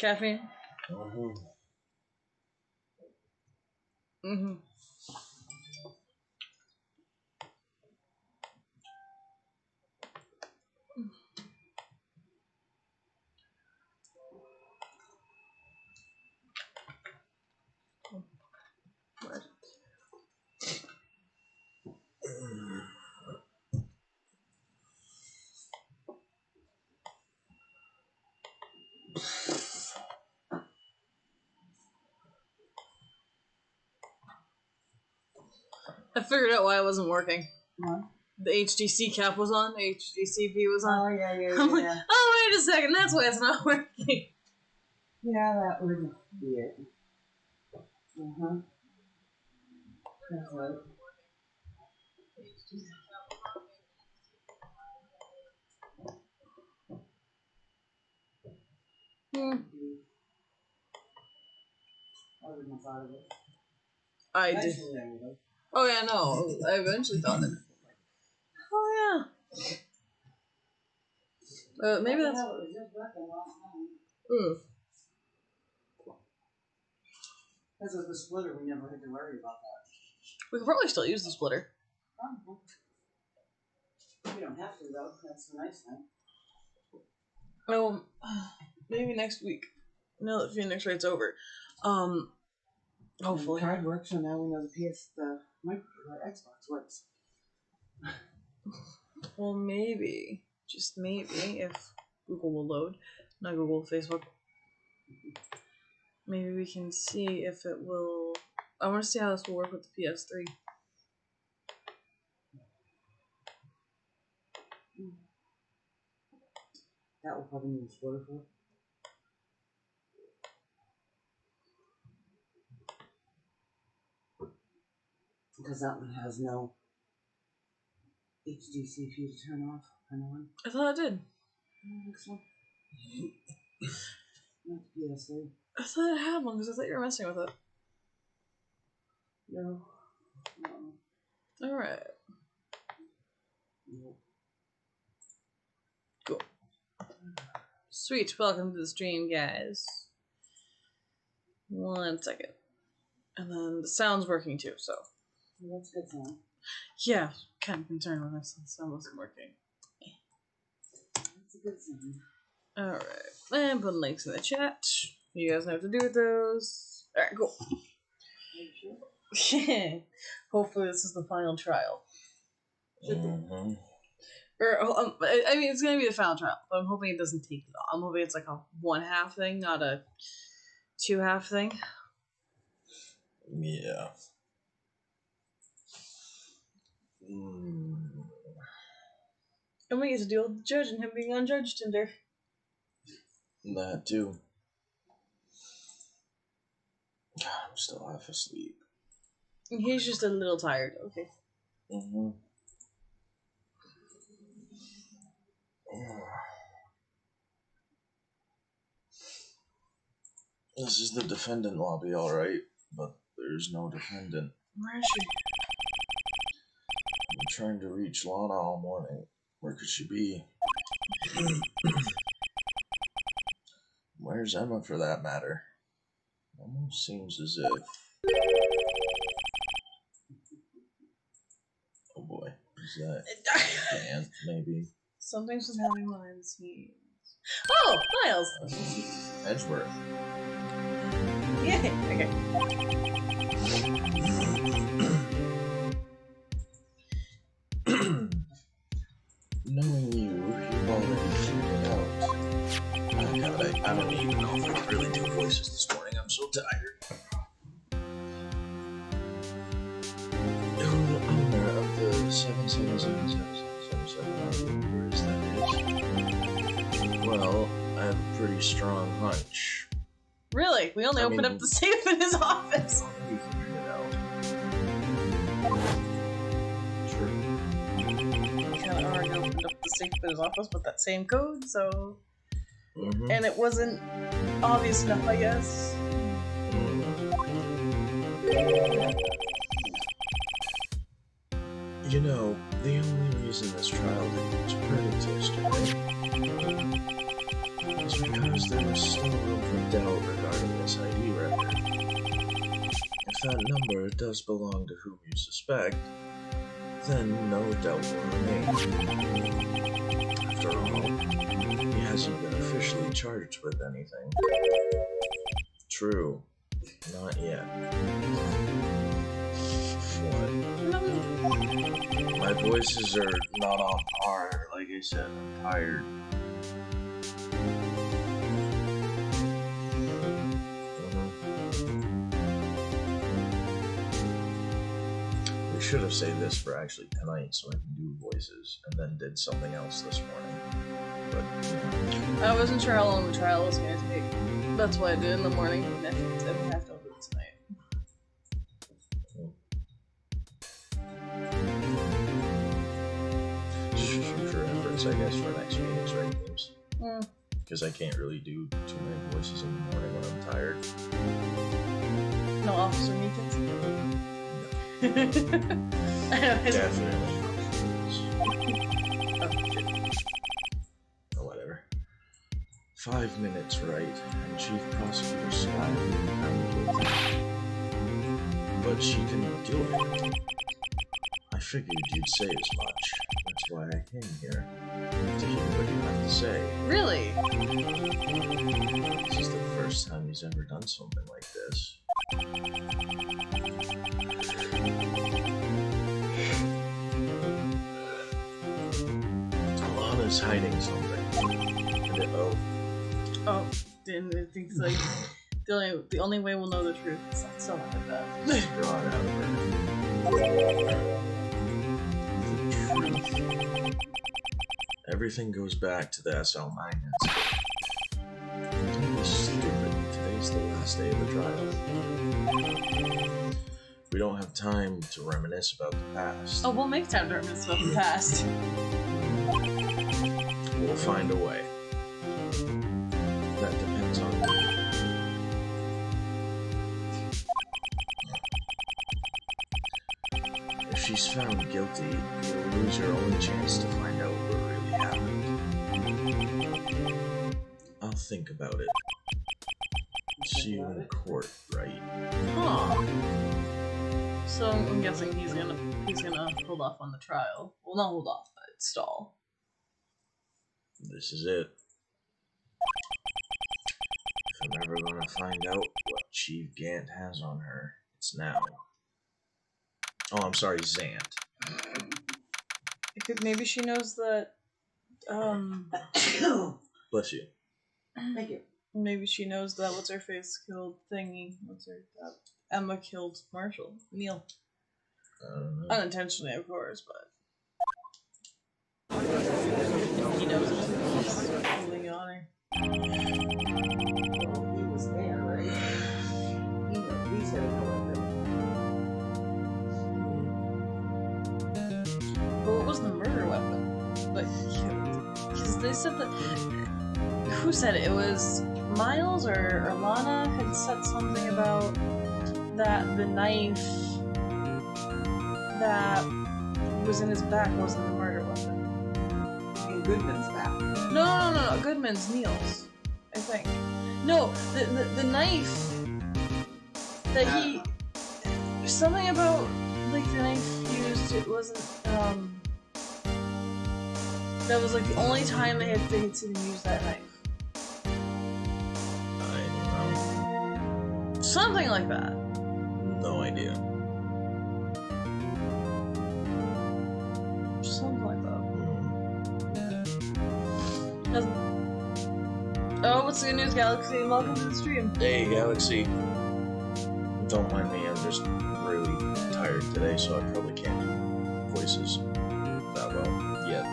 Caffeine? Mm-hmm. Mm-hmm. What? I figured out why it wasn't working. What? The HDC cap was on, the HDCP was on. Oh, yeah. I'm like, oh, wait a second, that's why it's not working. Yeah, that would be it. Uh-huh. That's right. I wouldn't have thought of it. I did. Oh, yeah, no. I eventually thought of it. Oh, yeah. Maybe that's... Because of the splitter, we never had to worry about that. We could probably still use the splitter. We don't have to, though. That's the nice thing. Oh, maybe next week. Now that Phoenix Wright's over. Hopefully. The card works, so now we know the Xbox works. Well, maybe. Just maybe, if Google will load. Not Google, Facebook. Maybe we can see if it will... I want to see how this will work with the PS3. That will probably need a splitter for it. Because that one has no HDC for you to turn off. I thought it did. I don't think so. Not the PS3. I thought it had one because I thought you were messing with it. No. Alright. Nope. Cool. Sweet. Welcome to the stream, guys. 1 second. And then the sound's working too, so. Well, that's good sound. Yeah, kind of concerned when I said the sound wasn't working. That's a good sound. Alright. And put links in the chat. You guys know what to do with those. Alright, cool. Are you sure? Hopefully this is the final trial. Mm-hmm. Or, I mean, it's going to be the final trial, but I'm hoping it doesn't take it all. I'm hoping it's like a 1/2 thing, not a 2/2 thing. Yeah. And we get to deal with the judge and him being on Judge Tinder. That too. God, I'm still half asleep. He's just a little tired, okay. Mm-hmm. This is the defendant lobby, alright, but there's no defendant. Where is she? I'm trying to reach Lana all morning. Where could she be? Where's Emma, for that matter? Almost seems as if... Oh boy, is that Dan, maybe? Something's just happening behind the scenes. Oh, Miles! Edgeworth. Yay! Okay. Knowing you've already figured out. Oh god, I don't even know if I can really do voices this morning. I'm so tired. You're the owner of the 7777777, where is that? Well, I have a pretty strong hunch. Really? We only opened up the safe in his office. We figured it out. True. We kind of already opened up the safe in his office with that same code, so... Mm-hmm. And it wasn't obvious enough, I guess. You know, the only reason this trial didn't spread its history is because because there was still room for doubt regarding this ID record. If that number does belong to whom you suspect, then no doubt will remain. After all, he hasn't been officially charged with anything. True. Not yet. What? My voices are not on par. Like I said, I'm tired. We should have saved this for actually tonight so I can do voices, and then did something else this morning. But I wasn't sure how long the trial was going to take. That's why I did it in the morning. And I have to do it tonight. Future efforts, I guess, for next meetings, right, games? Mm. Because I can't really do too many voices in the morning when I'm tired. No officer meetings? Definitely. Oh, whatever. 5 minutes, right? And Chief Prosecutor Scott will be found guilty. But she can do it. I figured you'd say as much. That's why I came here. To hear what you have to say. Really? This is the first time he's ever done something like this. Alana's hiding something. And Oh, didn't think it's like the only way we'll know the truth is not so like that. Just draw it out of her. The truth. Everything goes back to the SL magnets. Don't be stupid. Today's the last day of the trial. We don't have time to reminisce about the past. Oh, we'll make time to reminisce about the past. We'll find a way. That depends on me. If she's found guilty, you'll lose your only chance to find out what really happened. I'll think about it. See you in court, right? Huh. So I'm guessing he's gonna hold off on the trial. Well, not hold off, but stall. This is it. If I'm ever gonna find out what Chief Gant has on her, it's now. Oh, I'm sorry, Zant. Maybe she knows that. Bless you. Thank you. Maybe she knows that what's her face killed thingy. Emma killed Marshall. Neil. I don't know. Unintentionally, of course, but he knows it. He's holding it on her. Well, he was there, right? He's gonna know But what was the murder weapon? Like, because they said that. Who said it? It was Miles or Lana had said something about that the knife that was in his back wasn't the murder weapon. in Goodman's back. No. Goodman's Neil's, I think. No, the knife that he. Something about like the knife he used. It wasn't. That was like the only time they had seen him use that knife. I don't know. Something like that. No idea. Something like that. Oh, what's the good news, Galaxy? Welcome to the stream. Hey, Galaxy. Don't mind me, I'm just really tired today, so I probably can't do voices that well yet.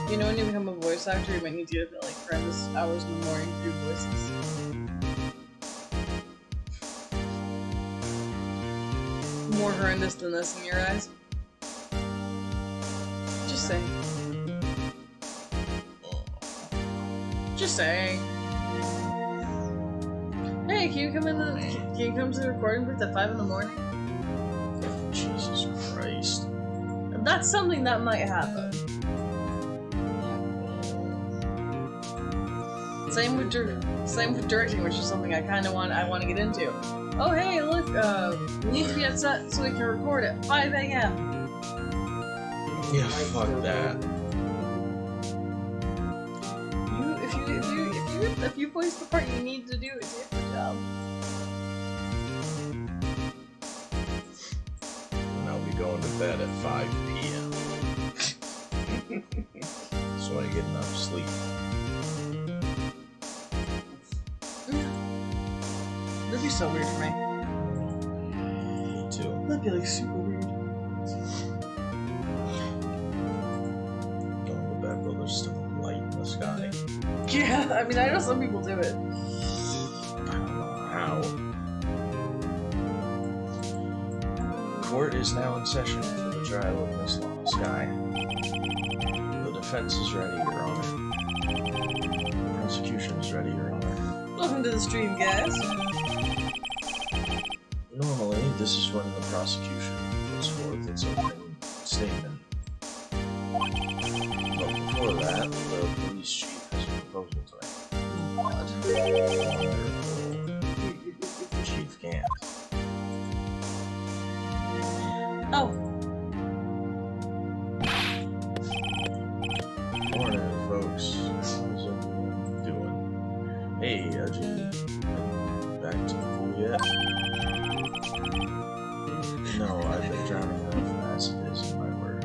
You know, when you become a voice actor, you might need to get like horrendous hours in the morning to do voices. More horrendous than this in your eyes? Just saying. Just saying. Hey, can you come to the recording booth at 5 in the morning? Jesus Christ. That's something that might happen. Same with directing, which is something I kind of want to get into. Oh hey, look, we need to be at set so we can record at 5 a.m. Yeah, fuck that. If you voice the part you need to do, it's your job. And I'll be going to bed at 5 p.m. so I get enough sleep. That'd be so weird for me. Me too. That'd be like super weird. Going to bed while there's still light in the sky. Yeah, I mean, I know some people do it. I don't know how. Court is now in session for the trial of Miss Lana Sky. The defense is ready, Your Honor. The prosecution is ready, Your Honor. Welcome to the stream, guys. Normally, this is when the prosecution puts forth its opening statement. But before that, the police chief has a proposal to make. The chief can't. Oh. Morning, folks. How's everyone doing? Hey, Edgy. Back to the pool yet? No, I've been drowning enough as it is in my work.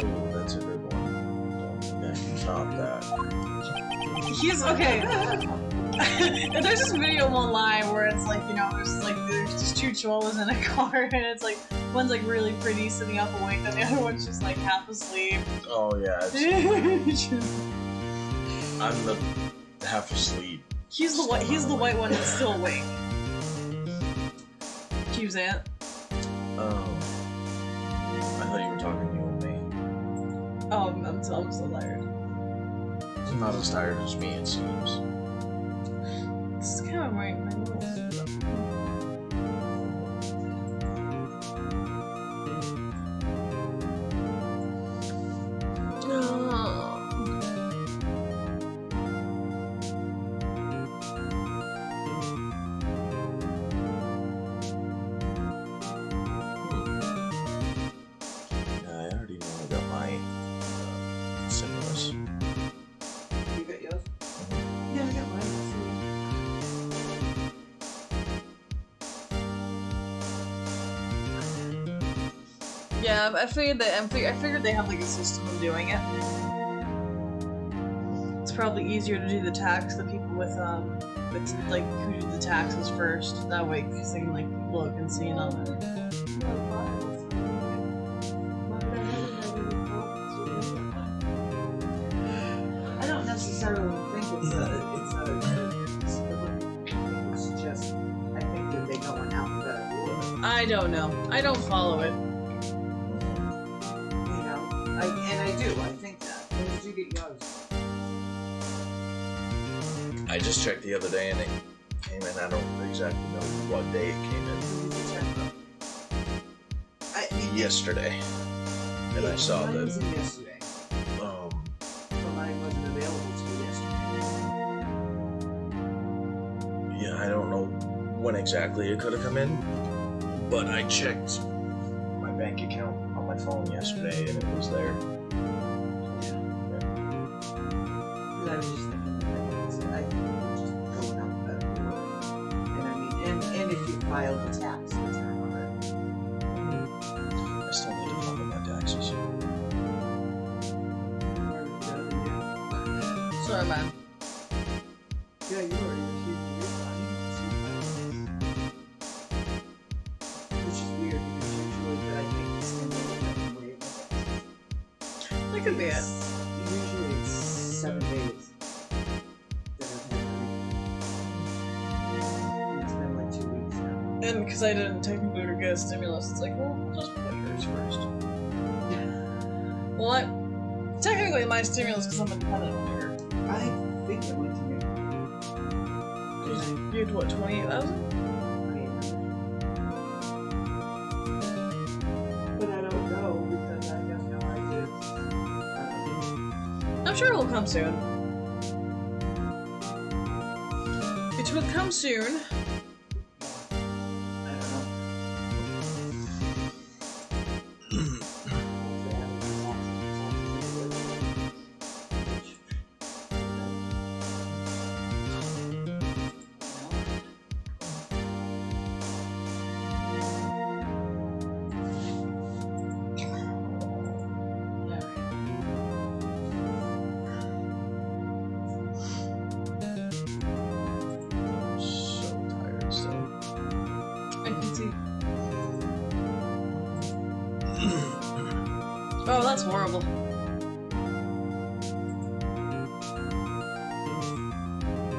Oh, that's a good one. Don't think I can top that. He's okay. There's this video online where it's like, you know, there's just two cholas in a car, and it's like one's like really pretty sitting up awake, and the other one's just like half asleep. Oh yeah, I'm the half asleep. He's the white one that's still awake. Cube's aunt. Oh. I thought you were talking to you and me. Oh, I'm so tired. He's not as tired as me, it seems. This is kind of my little. Yeah, I figured they have like a system of doing it. It's probably easier to do the tax the people with like who do the taxes first. That way, because they can like look and see it on it. I don't necessarily think it's just I think that they go in alphabetical order. I don't know. I don't follow it. I do. I think that. When did you get yours? I just checked the other day and it came in. I don't exactly know what day it came in. Yesterday. And I saw mine that. was in yesterday. But mine wasn't available to yesterday. Yeah, I don't know when exactly it could have come in, but I checked my bank account on my phone yesterday and it was there. I was just thinking that I think we're just going alphabetical order. And I mean, and if you filed a tax return already. I still need to file my taxes. Sorry, man. Yeah, you already received your money. Which is weird because usually that I think it's in the way of That could be it. Usually it's 7 days that I've had money. It's been like 2 weeks now. And because I didn't technically get a stimulus, it's like, well, we'll just put yours first. Well, technically my stimulus because I'm a dependent on her. I think it went to me. You had what, 28,000? But I don't know because I have no idea. I'm sure it'll come soon. would come soon. I don't know. I'm so tired still. I can see. Oh, that's horrible.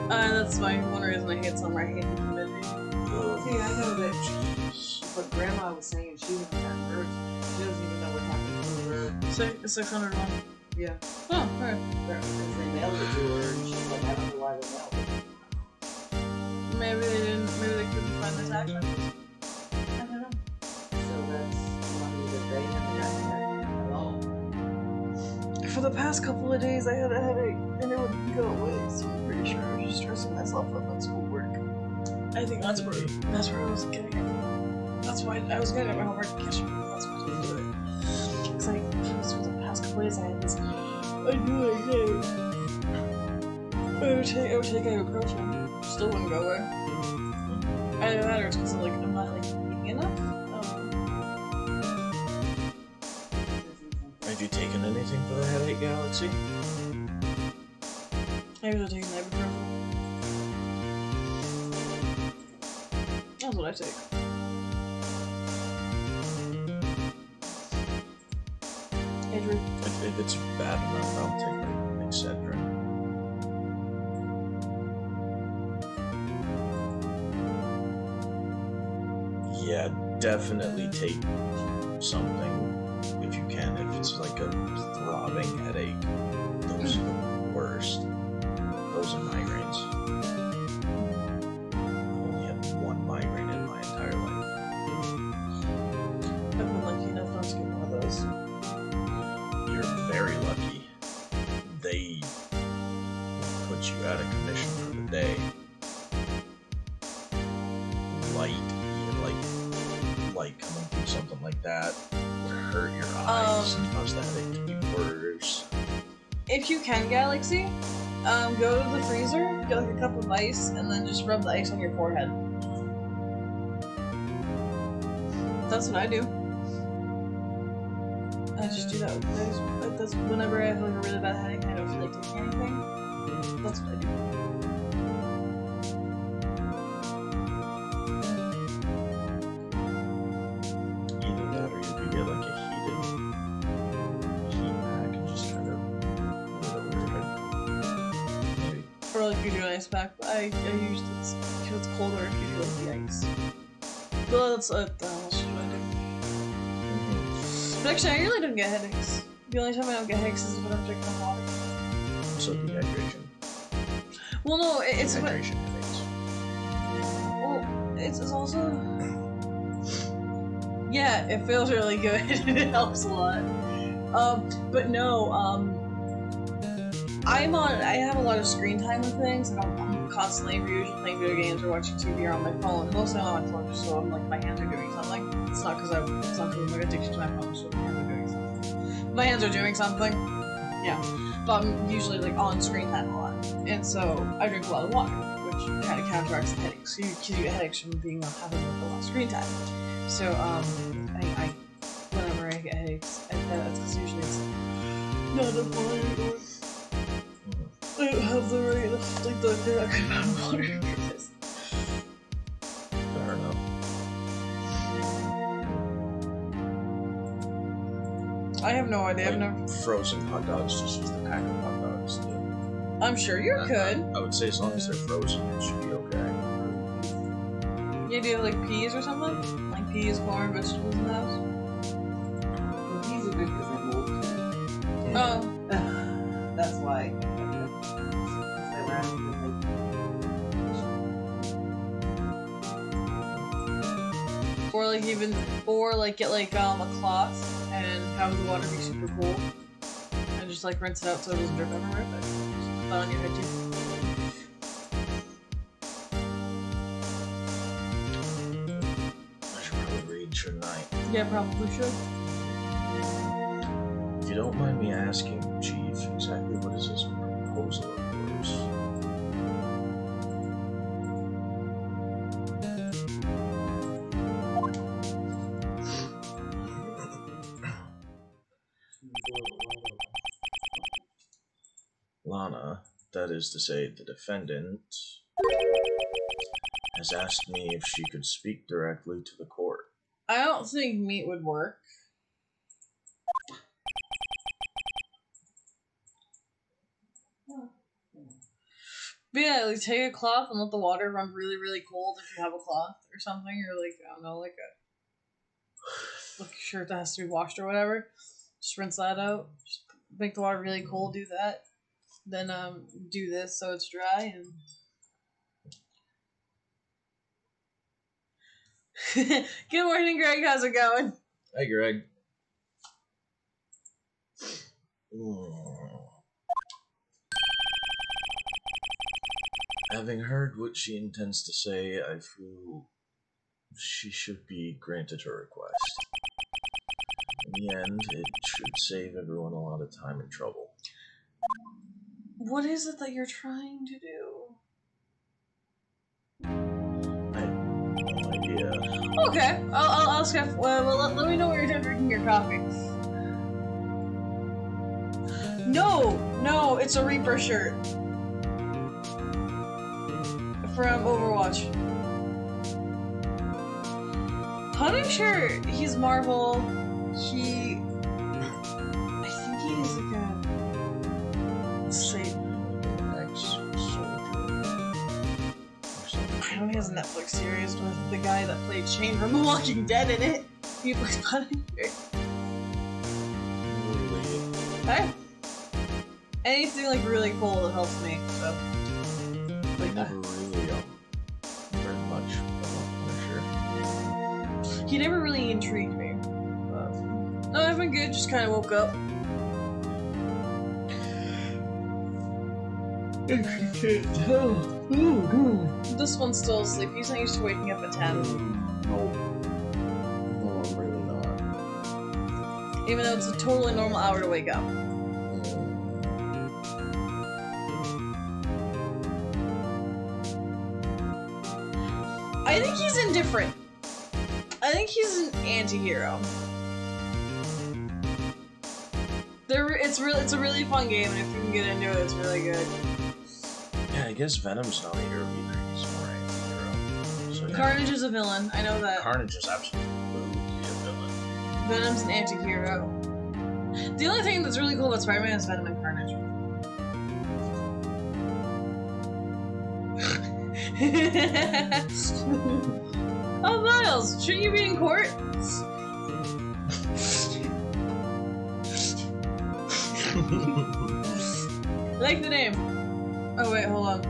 That's my one reason I hate summer. I hate the humidity. See, I know that what Grandma was saying, she was not hurt. She doesn't even know what happened to her. 601. Yeah. Oh, alright. Because they mailed it to her, and she's like, I don't know why they mailed it. Maybe they didn't. Maybe they couldn't find the tax records. I don't know. So that's money that they haven't gotten yet at all. For the past couple of days, I had a headache, and it wouldn't go away. So I'm pretty sure I was just stressing myself up on schoolwork. I think that's where I was getting it. That's why I was getting it my homework kitchen. That's why I didn't do it. It's like for the past couple of days, I had this. I knew I did. I would take ibuprofen. Still wouldn't go away. I know that it's because like I'm not like eating enough. Have you taken anything for the headache, Galaxy? I usually take ibuprofen. That's what I take. Adrian. If it's bad enough, I'll take like Excedrin. Yeah, definitely take something if you can. If it's like a throbbing headache, those are the worst. Those are migraines. I've only had one migraine in my entire life. I've been lucky enough not to get one of those. You're very lucky. They put you out of commission for the day. Light coming through something like that would hurt your eyes and cause the headache to be worse. If you can, Galaxy, go to the freezer, get like a cup of ice, and then just rub the ice on your forehead. That's what I do. I just do that with ice. That's whenever I have like a really bad headache and I don't feel like taking anything. That's what I do. Either that or you could get like a heat pack and just kind of put it over your head. Maybe. Or like you do an ice pack, but I usually it's because it's colder if you do like the ice. Well, that's what else should I do? But actually, I really don't get headaches. The only time I don't get headaches is when I'm drinking water. So dehydration. Well, no, it's what. Dehydration headaches. Well, it's also. Yeah, it feels really good. It helps a lot. But no, I have a lot of screen time with things, and I'm constantly usually playing video games or watching TV or on my phone. Mostly on my phone, just so I'm like my hands are doing something. It's not because I'm like addicted to my phone, so my hands are doing something. My hands are doing something. Yeah, but I'm usually like on screen time a lot, and so I drink a lot of water, which kind of counteracts the headaches. So you get headaches from being having a lot of screen time. So I whenever I get headaches, that's because usually it's not enough water or I don't have the right like the correct amount of water for this. Fair enough. I have no idea. I've never. Frozen hot dogs, just use the pack of hot dogs. I'm sure you could. I would say as long as they're frozen, it should be okay. You do like peas or something? Like peas, corn, vegetables in the house? Well, these are good because they're moldy. Oh. That's why. Or like get like a cloth and have the water be super cold and just like rinse it out so it doesn't drip everywhere. But just put that on your head too. shouldn't I? Yeah, probably should. If you don't mind me asking, Chief, exactly what is this proposal of yours? Lana, that is to say, the defendant, has asked me if she could speak directly to the court. I don't think meat would work. But yeah, like take a cloth and let the water run really, really cold if you have a cloth or something, or like, I don't know, like a shirt that has to be washed or whatever. Just rinse that out. Just make the water really cold, do that. Then do this so it's dry and Good morning, Greg. How's it going? Hey, Greg. Having heard what she intends to say, I feel she should be granted her request. In the end, it should save everyone a lot of time and trouble. What is it that you're trying to do? I have no idea. Okay, I'll skip. Well, let me know when you're done drinking your coffee. No, it's a Reaper shirt from Overwatch. Punisher, he's Marvel. I think he's like a I know he has a Netflix series with the guy that played Shane from The Walking Dead in it. He plays Punisher. Hey. Anything like really cool that helps me, so. I never really read much about Punisher. He never really intrigued me. No, I've been good, just kind of woke up. If you can't tell. This one's still asleep. He's not used to waking up at 10. No, I'm really not. Even though it's a totally normal hour to wake up. I think he's indifferent. I think he's an anti-hero. It's a really fun game, and if you can get into it, it's really good. Yeah, I guess Venom's not a hero either. He's more anti-hero. So, yeah. Carnage is a villain. I know that. Carnage is absolutely a villain. Venom's an anti-hero. The only thing that's really cool about Spider-Man is Venom and Carnage. Oh, Miles, shouldn't you be in court? Like the name. Oh wait, hold on.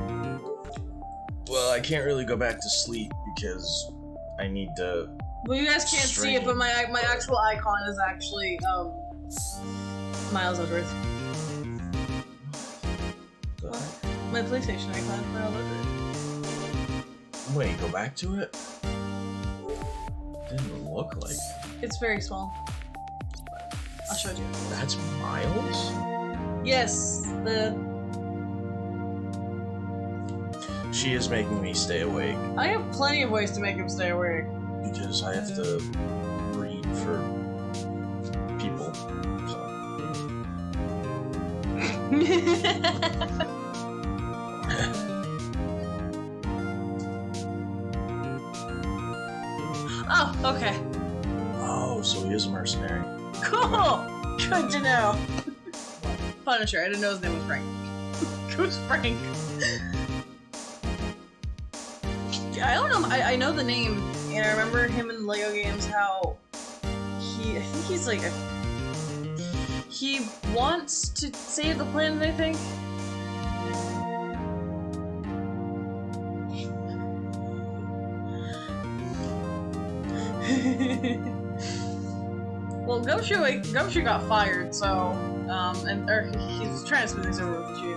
Well, I can't really go back to sleep because I need to. Well, you guys can't see it, but my actual icon is actually Miles Edwards. My PlayStation icon is Miles Edwards. Wait, go back to it? Didn't look like it. It's very small. I'll show you. That's Miles? Yes, She is making me stay awake I have plenty of ways to make him stay awake. because I have to read for people. So. Oh, okay. Oh, so he is a mercenary. Cool! Good to know. Punisher, I didn't know his name was Frank. Who's Frank? I don't know, I know the name, and I remember him in Lego games, how I think he's like he wants to save the planet, I think. Well, Gumshoe got fired, so, or he's trying to smooth things over with you.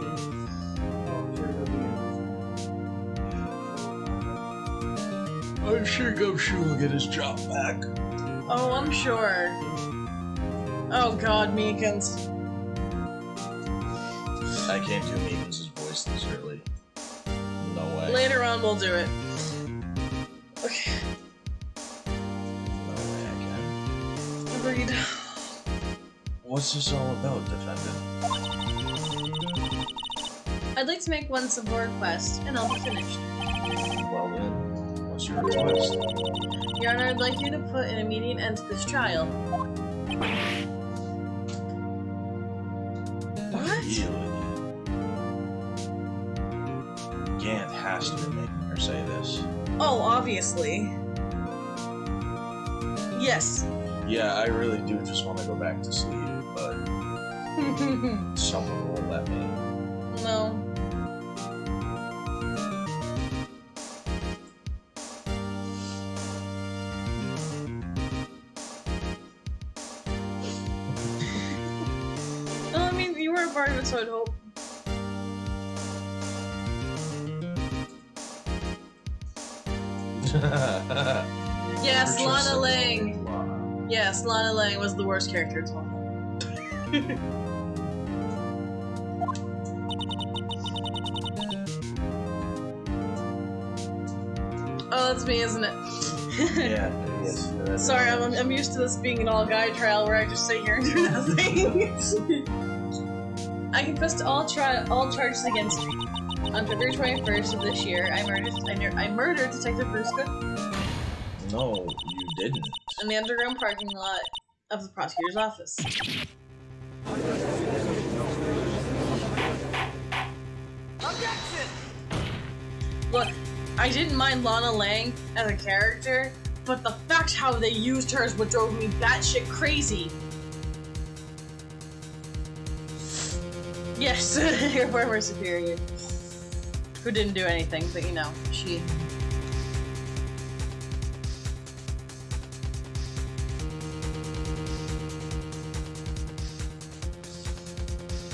I'm sure Gumshoe will get his job back. Oh, I'm sure. Oh god, Meekins. I can't do Meekins' voice this early. No way. Later on, we'll do it. Okay. No way I can. Agreed. What's this all about, defendant? I'd like to make one support quest, and I'll be finished. Well then, what's your request? Your Honor, I'd like you to put an immediate end to this trial. What? Really? Gant has to be making her say this. Oh, obviously. Yes. Yeah, I really do just want to go back to sleep, but someone won't let me. No. Well, I mean, you were a part of it, so I'd hope. Yes, Richard Lana says Lang. Lana. Yes, Lana Lang was the worst character to all. Oh, that's me, isn't it? Yeah, yes. Sorry, I'm used to this being an all-guy trial where I just sit here and do nothing. I confess to all charges against me. On February 21st of this year, I murdered Detective Bruce Good No, you didn't. in the underground parking lot of the prosecutor's office. Objection! Look, I didn't mind Lana Lang as a character, but the fact how they used her is what drove me batshit crazy. Yes, your former superior. Who didn't do anything, but you know, she...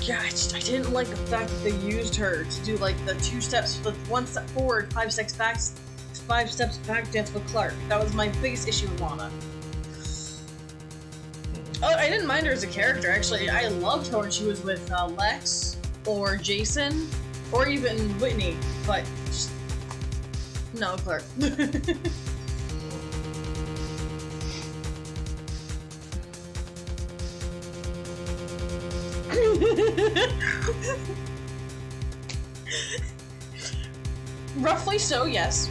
Yeah, I didn't like the fact that they used her to do like the 2 steps, the 1 step forward, 5 steps back dance with Clark. That was my biggest issue with Lana. Oh, I didn't mind her as a character, actually. I loved her when she was with Lex, or Jason, or even Whitney, but just... no, Clark. Roughly so, yes.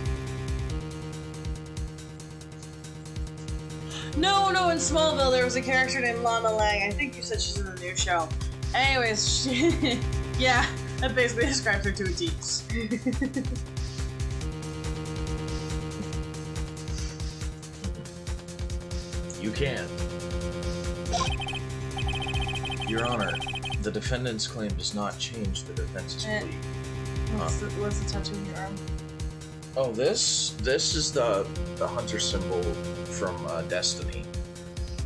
No, in Smallville there was a character named Lana Lang. I think you said she's in the new show. Anyways, yeah, that basically describes her to a T. You can. Your Honor, the defendant's claim does not change the defense's plea. What's the tattoo on your arm? Oh, this is the hunter symbol from Destiny.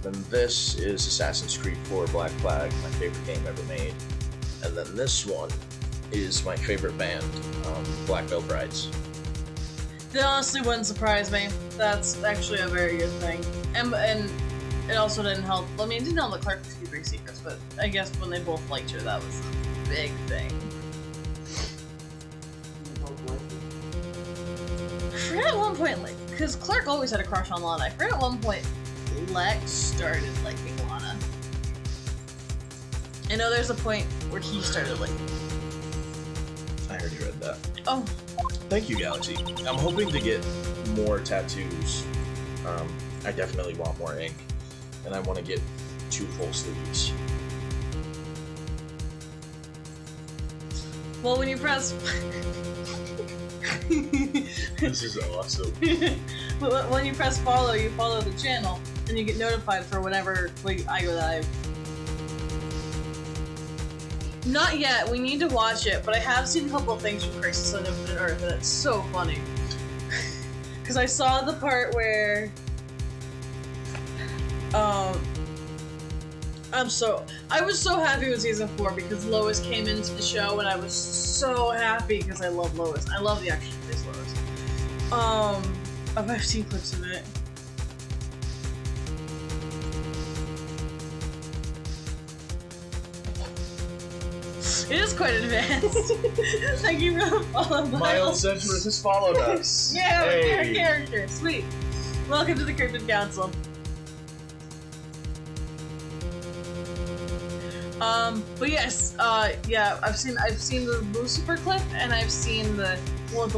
Then this is Assassin's Creed 4 Black Flag, my favorite game ever made. And then this one is my favorite band, Black Veil Brides. That honestly wouldn't surprise me. That's actually a very good thing. And it also didn't help. I mean, it didn't help that Clark was keeping secrets, but I guess when they both liked her, that was a big thing. I forgot at one point, like, because Clark always had a crush on Lana. I forgot at one point Lex started liking Lana. I know there's a point where he started liking. I already read that. Oh. Thank you, Galaxy. I'm hoping to get more tattoos. I definitely want more ink, and I want to get 2 full sleeves. Well, when you press... This is awesome. When you press follow, you follow the channel, and you get notified for whenever I go live. Not yet, we need to watch it, but I have seen a couple of things from Crisis on Infinite Earth, and it's so funny. Because I saw the part where... I was so happy with season 4 because Lois came into the show, and I was so happy because I love Lois. I love the action plays Lois. I've seen clips of it. It is quite advanced. Thank you for the follow, Miles Edgeworth has followed us. Yeah, Hey. our character. Sweet. Welcome to the Cryptid Council. But yes, yeah, I've seen the Lucifer clip, and I've seen the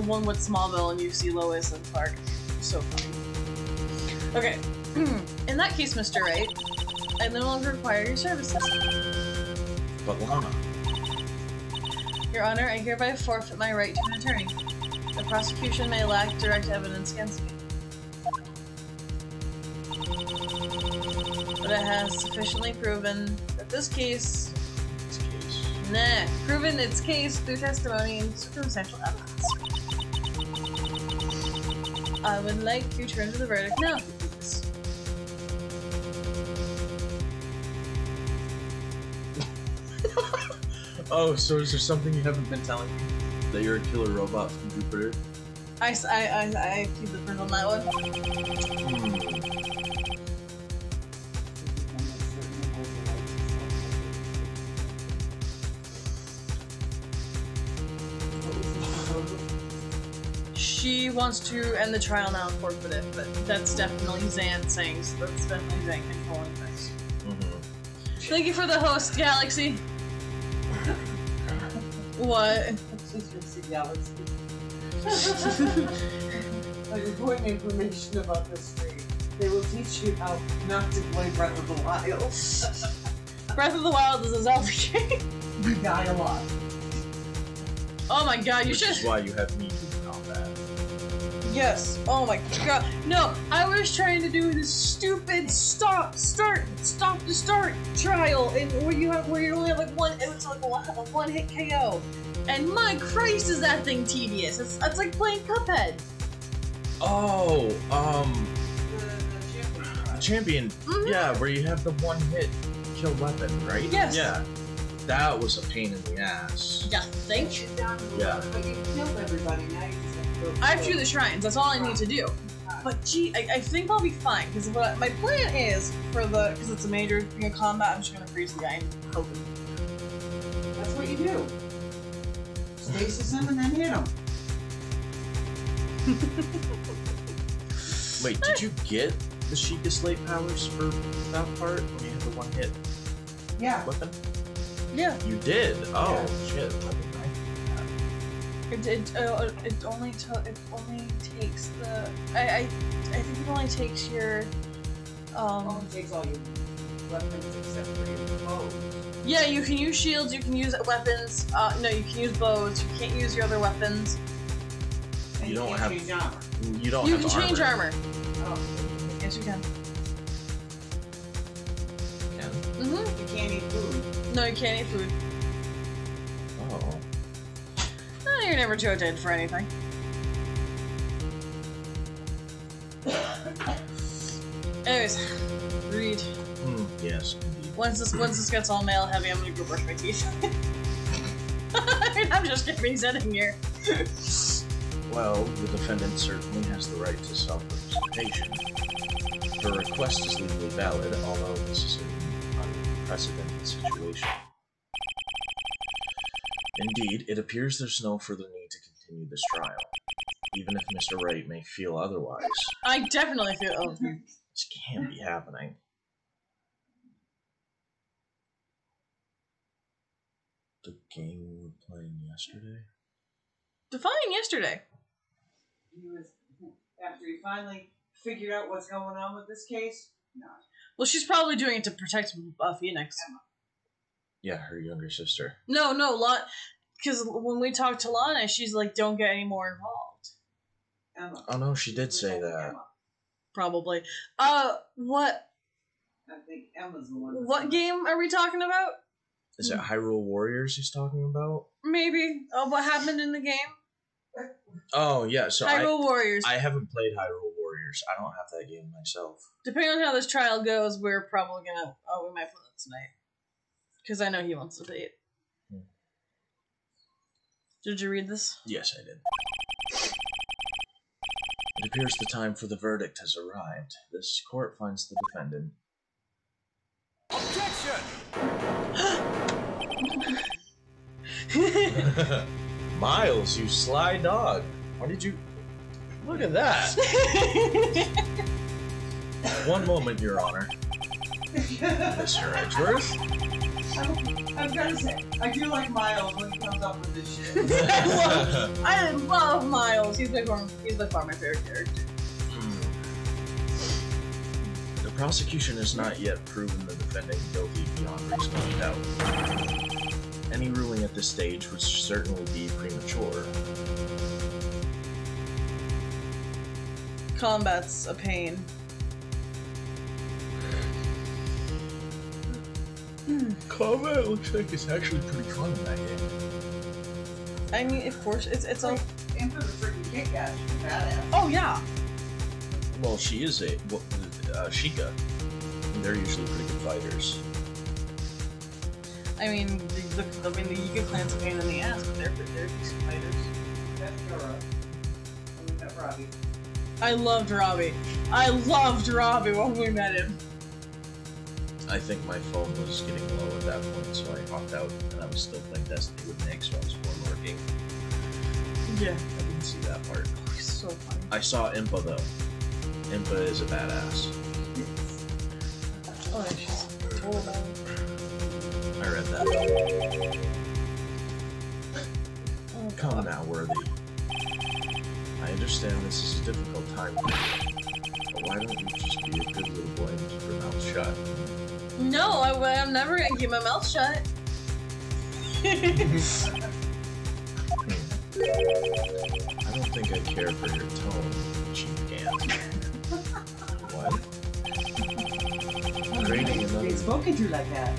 one with Smallville, and you see Lois and Clark. So funny. Okay, in that case, Mr. Wright, I no longer require your services. But Lana. Your Honor, I hereby forfeit my right to an attorney. The prosecution may lack direct evidence against me, but it has sufficiently proven that this case. Proven its case through testimony and circumstantial evidence. I would like to turn to the verdict now, please. Oh, so is there something you haven't been telling me? That you're a killer robot from Jupiter? I keep the proof on that one. She wants to end the trial now and forfeit it, but that's definitely Zan saying, so that's definitely Zan controlling things. Thank you for the host, Galaxy. What? Galaxy. Important information about this stream. They will teach you how not to play Breath of the Wild. Breath of the Wild is a Zelda game. You die a lot. Oh my god, you should. Which is why you have me doing all that. Yes. Oh my god. No, I was trying to do this stupid stop to start trial, and where you only have like one. It's like a one-hit KO. And my Christ, is that thing tedious? It's like playing Cuphead. Oh, The champion. Mm-hmm. Yeah, where you have the one-hit kill weapon, right? Yes. Yeah. That was a pain in the ass. Yeah, thank you. Yeah. But you killed everybody, now you just have to go. I have to do the shrines. That's all I need to do. But gee, I think I'll be fine, because what my plan is because it's a major combat, I'm just gonna freeze the guy and hope it. That's what you do. Stasis him and then hit him. Wait, did you get the Sheikah Slate powers for that part when you had the one-hit Yeah. weapon? Yeah. You did? Oh, Yeah. shit. It only takes the I think it only takes your Only takes all your weapons except for your bows. yeah, you can use shields, you can use weapons, no, you can use bows, you can't use your other weapons. And You don't can't have- change armor. You don't You have can change armor. Oh. Yes, you can. Yeah. Mm-hmm. You can't eat food. No, you can't eat food. Oh. Oh, you're never too dead for anything. Anyways, read. Yes, indeed. Once this gets all male heavy, I'm gonna go brush my teeth. I mean, I'm just kidding, sitting here. Well, the defendant certainly has the right to self-representation. Her request is legally valid, although this is an unprecedented situation. Indeed, it appears there's no further need to continue this trial, even if Mr. Wright may feel otherwise. I definitely feel. Oh, This can't be happening. The game we were playing yesterday? define yesterday. He was, after he finally figured out what's going on with this case, no. Well, she's probably doing it to protect Phoenix. Yeah, her younger sister. No, because when we talked to Lana, she's like, "Don't get any more involved." Emma. Oh no, she did say that. Emma. Probably. What I think Emma's the one. what game are we talking about? Is it Hyrule Warriors he's talking about? Maybe. What happened in the game? Oh yeah, so Hyrule Warriors. I haven't played Hyrule Warriors. I don't have that game myself. Depending on how this trial goes, we're probably gonna. Oh, we might play that tonight. Because I know he wants to play it. Did you read this? Yes, I did. It appears the time for the verdict has arrived. This court finds the defendant. Objection! Miles, you sly dog. Why did you... Look at that. One moment, Your Honor. Mr. Edgeworth? I'm gonna say, I do like Miles when he comes up with this shit. I love Miles. He's by far my favorite character. The prosecution has not yet proven the defendant guilty beyond reasonable doubt. Any ruling at this stage would certainly be premature. Combat's a pain. Combat looks like it's actually pretty fun in that game. I mean, of course, it's all. And for the freaking kick-ass, she's badass. Oh yeah. Well, she is a Sheikah. They're usually pretty good fighters. I mean, the Yika clan's a pain in the ass, but they're decent fighters. That's Dora. I mean, that's Robbie. I loved Robbie. I loved Robbie when we met him. I think my phone was getting low at that point, so I hopped out, and I was still playing Destiny with Nick, so I was more lurking. Yeah. I didn't see that part. Oh, he's so funny. I saw Impa, though. Impa is a badass. Oh, yeah, she's total. I read that. Oh, Come God. now, Worthy. I understand this is a difficult time for you, but why don't you just be a good little boy and keep your mouth shut? No, I'm never gonna keep my mouth shut. I don't think I care for your tone, Chief Gant. What? Creating Being another... spoken to like that.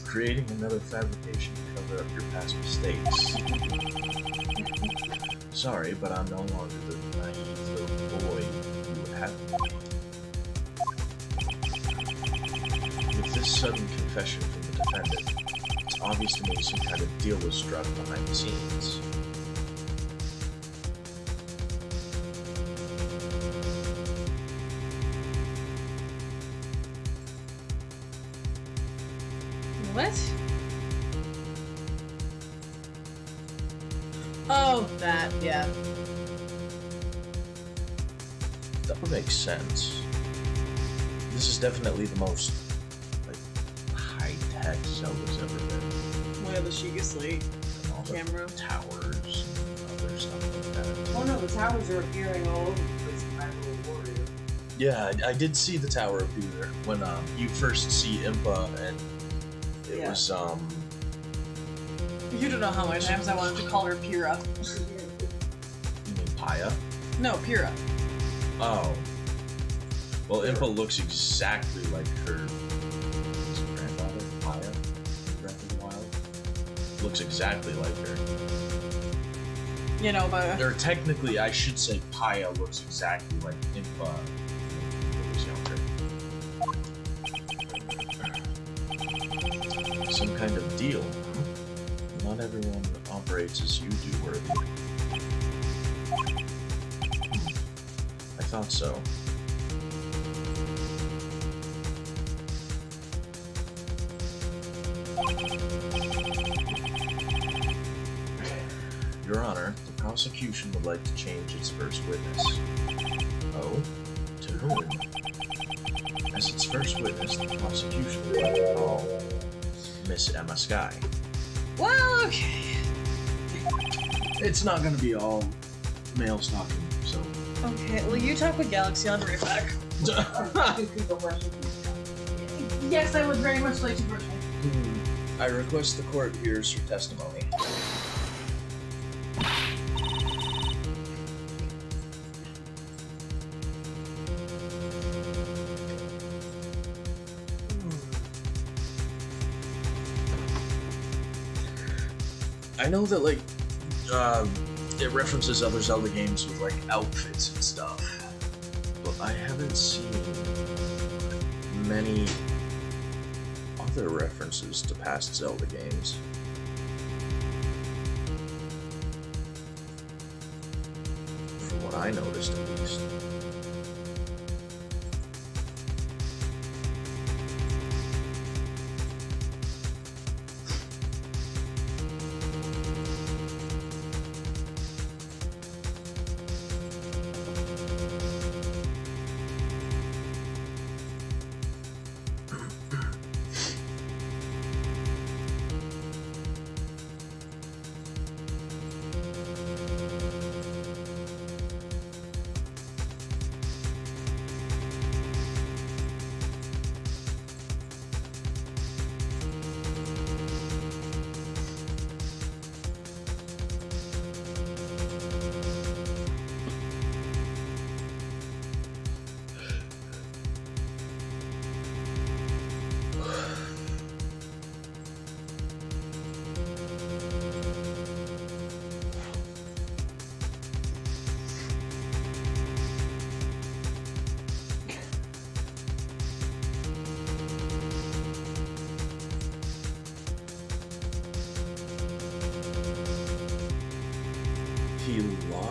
Creating another fabrication to cover up your past mistakes. Sorry, but I'm no longer the naive little boy you would have to be. With this sudden confession from the defendant, it's obvious to me some kind of deal was struck behind the scenes. What? Oh, that, yeah. That would make sense. This is definitely the most, like, high-tech Zelda's ever been. Where the Sheikah Slate And all the camera. towers and other stuff like that. Oh no, the towers are appearing all over the place in Hyrule Warrior. Yeah, I did see the tower appear when you first see Impa, and it Yeah. was You don't know how many times I wanted to call her Pyrrha. you mean Paya? No, Pyrrha. Oh, well, Impa looks exactly like her grandfather, Paya, in Breath of the Wild. Looks exactly like her. You know, but Or technically, I should say Paya looks exactly like Impa when he was younger. Some kind of deal. Not everyone operates as you do, Worthy. I thought so. Your Honor, the prosecution would like to change its first witness. Oh? To whom? As its first witness, the prosecution would like to call Miss Emma Sky. well, okay. It's not gonna be all male stalking, so... Okay, well, you talk with Galaxy on right back. Yes, I would very much like to worship. I request the court hears your testimony. I know that, like, it references other Zelda games with, like, outfits and stuff, but I haven't seen many other references to past Zelda games. From what I noticed, at least.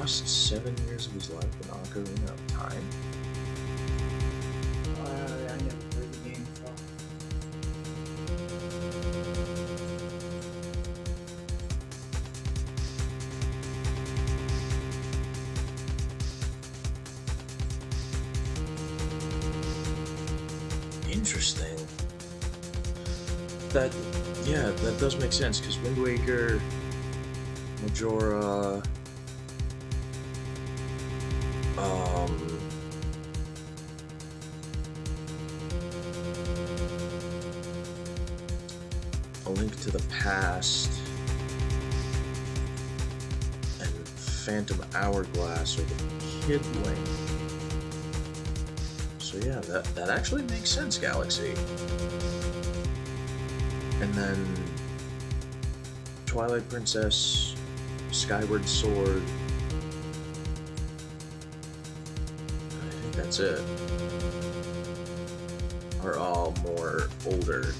lost 7 years of his life in Ocarina of Time? I never played the game, so. Interesting. That does make sense, because Wind Waker, Majora, A Link to the Past, and Phantom Hourglass are the Kid Link. So yeah, that actually makes sense, Galaxy. And then Twilight Princess, Skyward Sword. I think that's it. Are all more older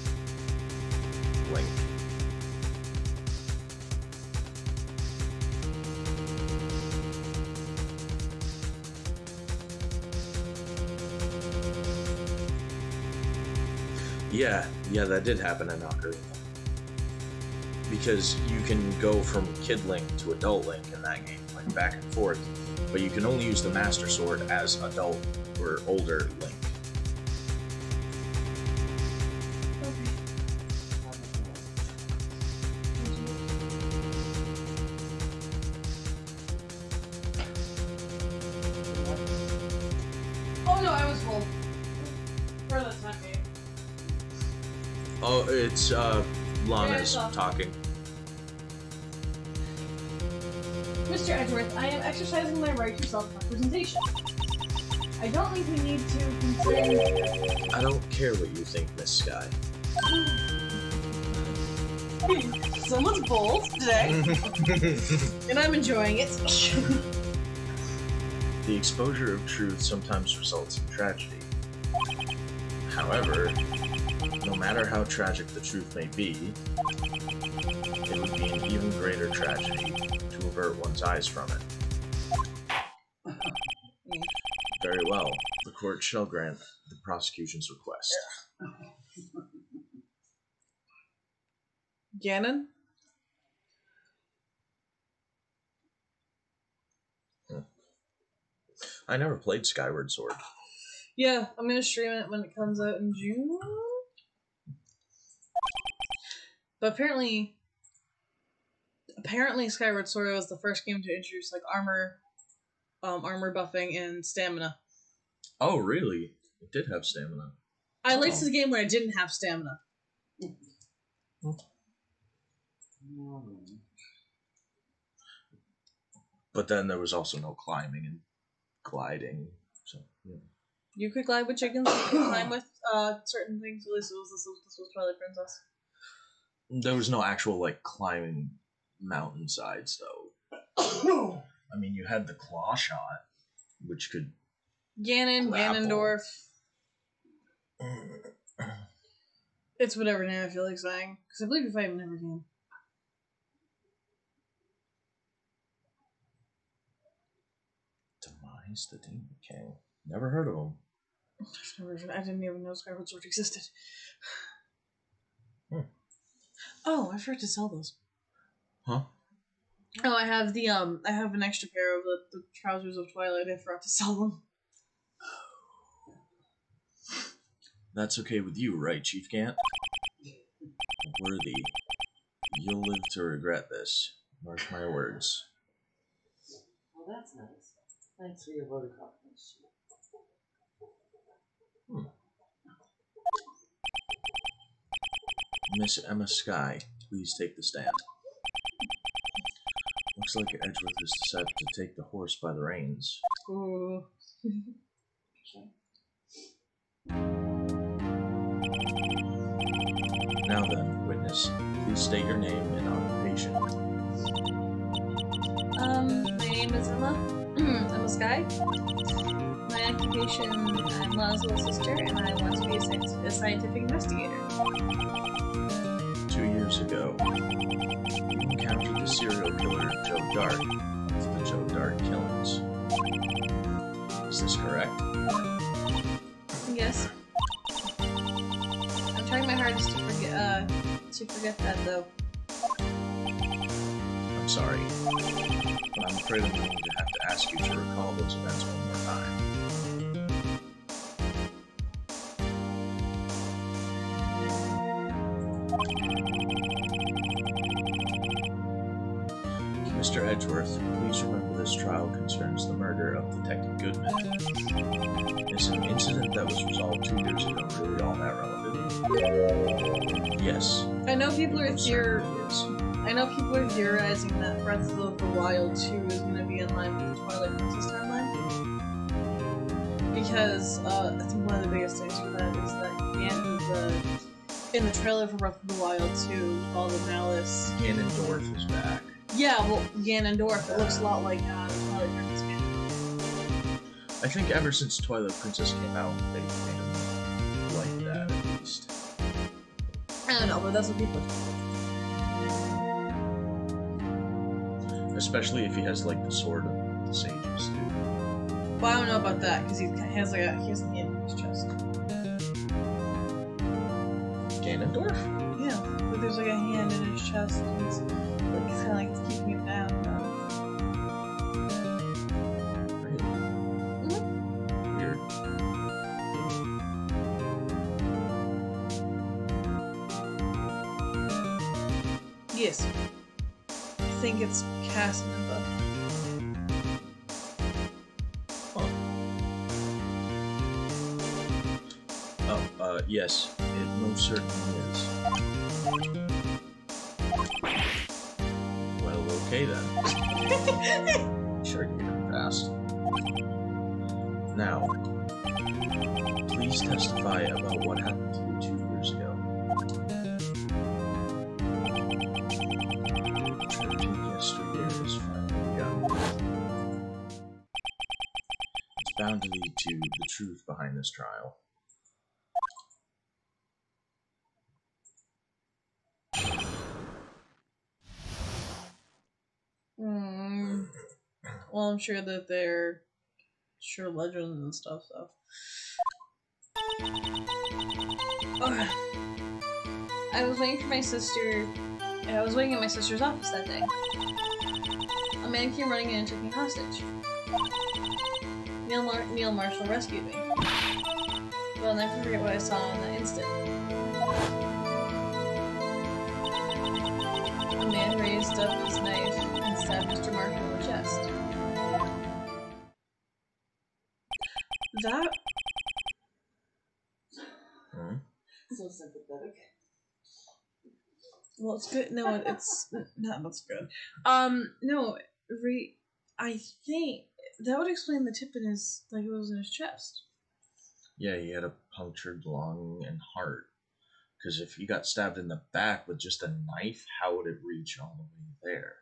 Link. Yeah, that did happen in Ocarina. Because you can go from Kid Link to Adult Link in that game, like back and forth, but you can only use the Master Sword as adult or older Link. Oh no, I was full. For the time game. Oh, it's Lana's talking. Mr. Edgeworth, I am exercising my right to self-representation. I don't think we need to contend. I don't care what you think, Miss Sky. Someone's bold today, and I'm enjoying it. The exposure of truth sometimes results in tragedy. However, no matter how tragic the truth may be, it would be an even greater tragedy to avert one's eyes from it. Very well. The court shall grant the prosecution's request. Ganon? I never played Skyward Sword. Yeah, I'm gonna stream it when it comes out in June. But apparently Skyward Sword was the first game to introduce like armor buffing and stamina. Oh, really? It did have stamina. I liked the game when I didn't have stamina. But then there was also no climbing and gliding. So yeah. You could glide with chickens, you could climb with certain things. At least this was Twilight Princess. There was no actual like climbing mountainsides though. I mean, you had the claw shot, which could grapple. Ganondorf. It's whatever name I feel like saying. Because I believe you fight him in every game. Demise the Demon King. Never heard of him. I didn't even know Skyward Sword existed. Oh, I forgot to sell those. Huh? Oh, I have I have an extra pair of the trousers of Twilight. I forgot to sell them. That's okay with you, right, Chief Gant? Worthy. You'll live to regret this. Mark my words. Well, that's nice. Thanks for your vote of confidence. Miss Emma Sky, please take the stand. Looks like Edgeworth has decided to take the horse by the reins. Ooh. Now then, witness, please state your name and occupation. My name is Emma. Emma Sky. My occupation, I'm Lana's little sister, and I want to be a scientific investigator. 2 years ago, you encountered the serial killer Joe Dark the Joe Dart killings. Is this correct? Yes. I'm trying my hardest to forget that though. I'm sorry, but I'm afraid I'm going to have to ask you to recall those events one more time. Mr. Edgeworth, please remember this trial concerns the murder of Detective Goodman. Is an incident that was resolved 2 years ago really all that relevant? Yes. I know people are It most certainly is. I know people are theorizing that Breath of the Wild 2 is going to be in line with the Twilight Princess timeline. Because I think one of the biggest things for that is that in the trailer for Breath of the Wild 2, all the Malice. Ganondorf is back. Yeah, well, Ganondorf. It looks a lot like Twilight Princess Ganondorf. I think ever since Twilight Princess came out, they've made him like that at least. I don't know, but that's what people do. Especially if he has like the sword of the sages, dude. Well, I don't know about that because he has a hand in his chest. Ganondorf? Yeah, but there's like a hand in his chest. And it's kind of like it's keeping him down. Really? Mm-hmm. Weird. Yes. I think it's cast in the book. Oh, yes, it most certainly is. Well, okay then. Sure, you can fast. Now, please testify about what happened to you 2 years ago. The trip to yesteryear has finally begun. It's bound to lead to the truth behind this trial. Well, I'm sure that they're legends and stuff, so. Okay. I was waiting at my sister's office that day. A man came running in and took me hostage. Neil Marshall rescued me. But I'll never forget what I saw in that instant. A man raised up his knife and stabbed Mr. Marshall in the chest. That... So sympathetic. Well, it's good. No, it's not. That's good. No, I think that would explain the tip in his, like it was in his chest. Yeah, he had a punctured lung and heart. Because if he got stabbed in the back with just a knife, how would it reach all the way there?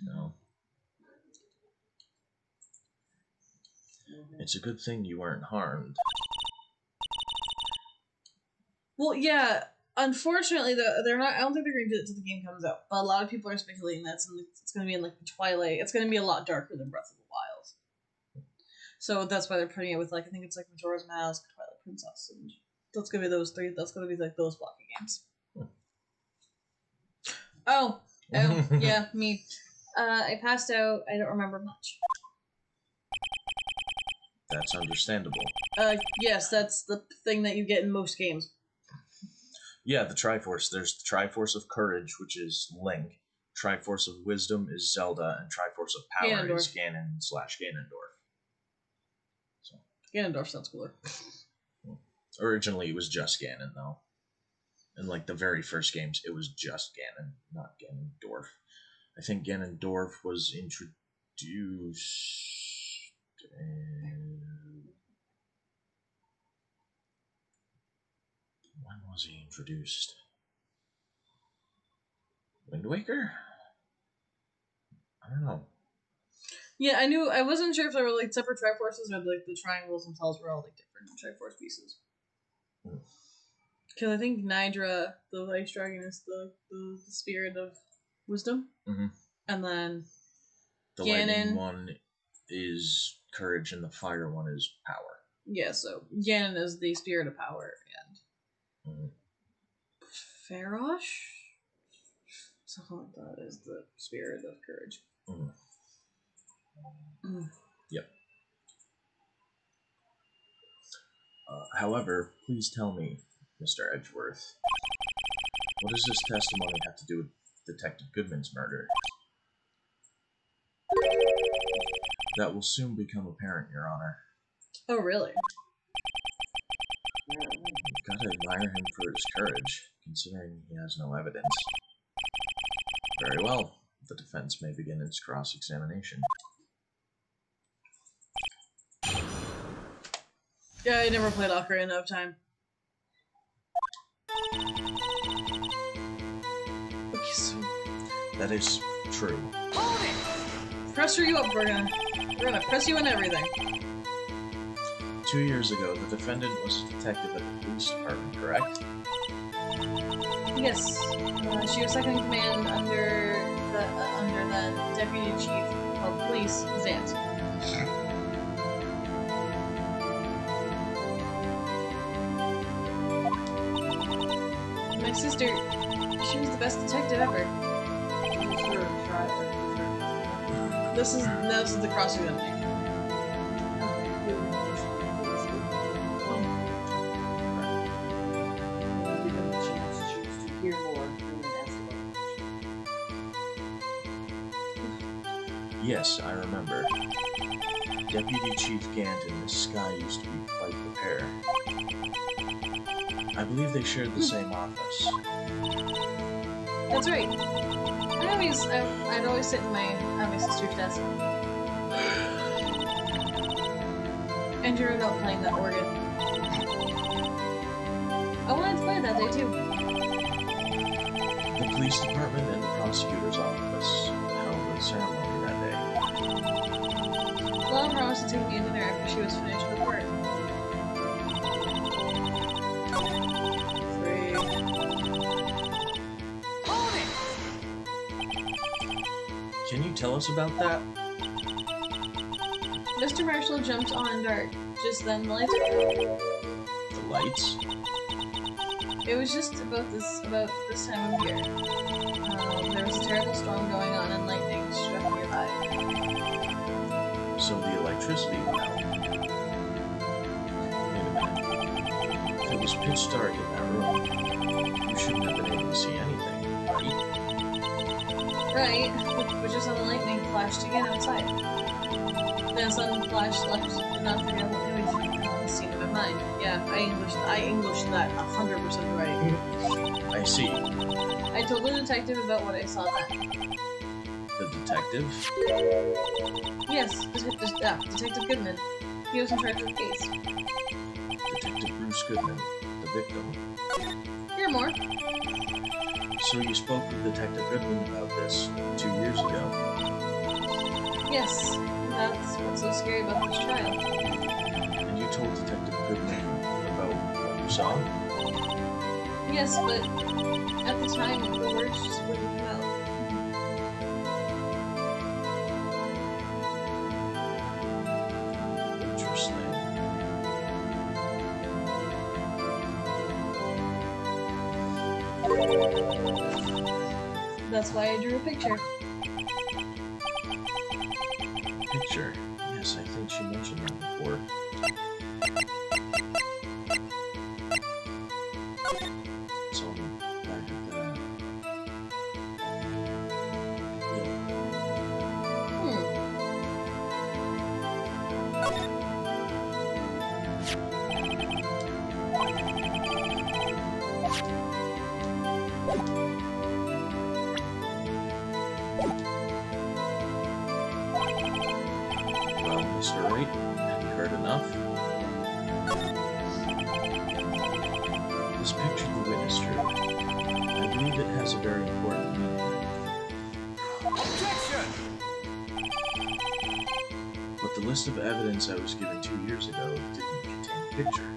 No. It's a good thing you weren't harmed. Well, yeah. Unfortunately, they're not. I don't think they're going to do it until the game comes out. But a lot of people are speculating that it's going to be in like the Twilight. It's going to be a lot darker than Breath of the Wild. So that's why they're putting it with like I think it's like Majora's Mask, Twilight Princess, and that's going to be those three. That's going to be like those blocky games. Oh, yeah, me. I passed out. I don't remember much. That's understandable. Yes, that's the thing that you get in most games. Yeah, the Triforce. There's the Triforce of Courage, which is Link. Triforce of Wisdom is Zelda, and Triforce of Power is Ganon/Ganondorf. So Ganondorf sounds cooler. Originally, it was just Ganon, though. In like the very first games, it was just Ganon, not Ganondorf. I think Ganondorf was introduced. When was he introduced? Wind Waker? I don't know. Yeah, I wasn't sure if they were like separate Triforces or like the triangles themselves were all like different Triforce pieces. Because I think Nidra, the ice dragon, is the spirit of wisdom, Mm-hmm. and then The Ganon. lightning one is courage and the fire one is power. Yeah, so Ganon is the spirit of power, and Farosh? Something like that is the spirit of courage. Yep. However, please tell me, Mr. Edgeworth, what does this testimony have to do with Detective Goodman's murder? That will soon become apparent, Your Honor. Oh, really? You've got to admire him for his courage, considering he has no evidence. Very well. The defense may begin its cross-examination. Yeah, I never played Ocarina of Time. Okay, so That is true. Hold it! pressure you up, we're gonna press you in everything. 2 years ago, the defendant was a detective at the police department, correct? Yes, she was second in command under the deputy chief of police, Zant. My sister, she was the best detective ever. This is the cross-examination. Yes, I remember. Deputy Chief Gant and Miss Sky used to be quite the pair. I believe they shared the same office. That's right. I'd always sit at my sister's desk and dream about playing that organ. I wanted to play that day too. The police department and the prosecutor's office held a ceremony that day. Lala promised to take me to dinner after she was finished with work. 3. Hold it! Can you tell us about that? Mr. Marshall jumped on dark. Just then the lights went out. The lights? It was just about this time of year. There was a terrible storm going on and lightning struck nearby. So the electricity went out. Wait a minute. If it was pitch dark in that room, you shouldn't have been able to see anything, right? Right, but just then the lightning flashed again outside. Then a sudden flash left unforgettable image scene in my mind. Yeah, I Englished that 100% right. I see. I told the detective about what I saw then. The detective? Yes, Detective Goodman. He was in charge of the case. Detective Bruce Goodman, the victim. Hear more. So you spoke with Detective Goodman about this 2 years ago. Yes, that's what's so scary about this trial. And you told Detective Goodman about what you saw? Yes, but at the time, the words just wouldn't come out. Interesting. That's why I drew a picture. Picture. Yes, I think she mentioned that before. It's on the back of that. Well, Mr. Wright, have you heard enough? This picture the witness drew. I believe it has a very important meaning. Objection! But the list of evidence I was given 2 years ago didn't contain a picture.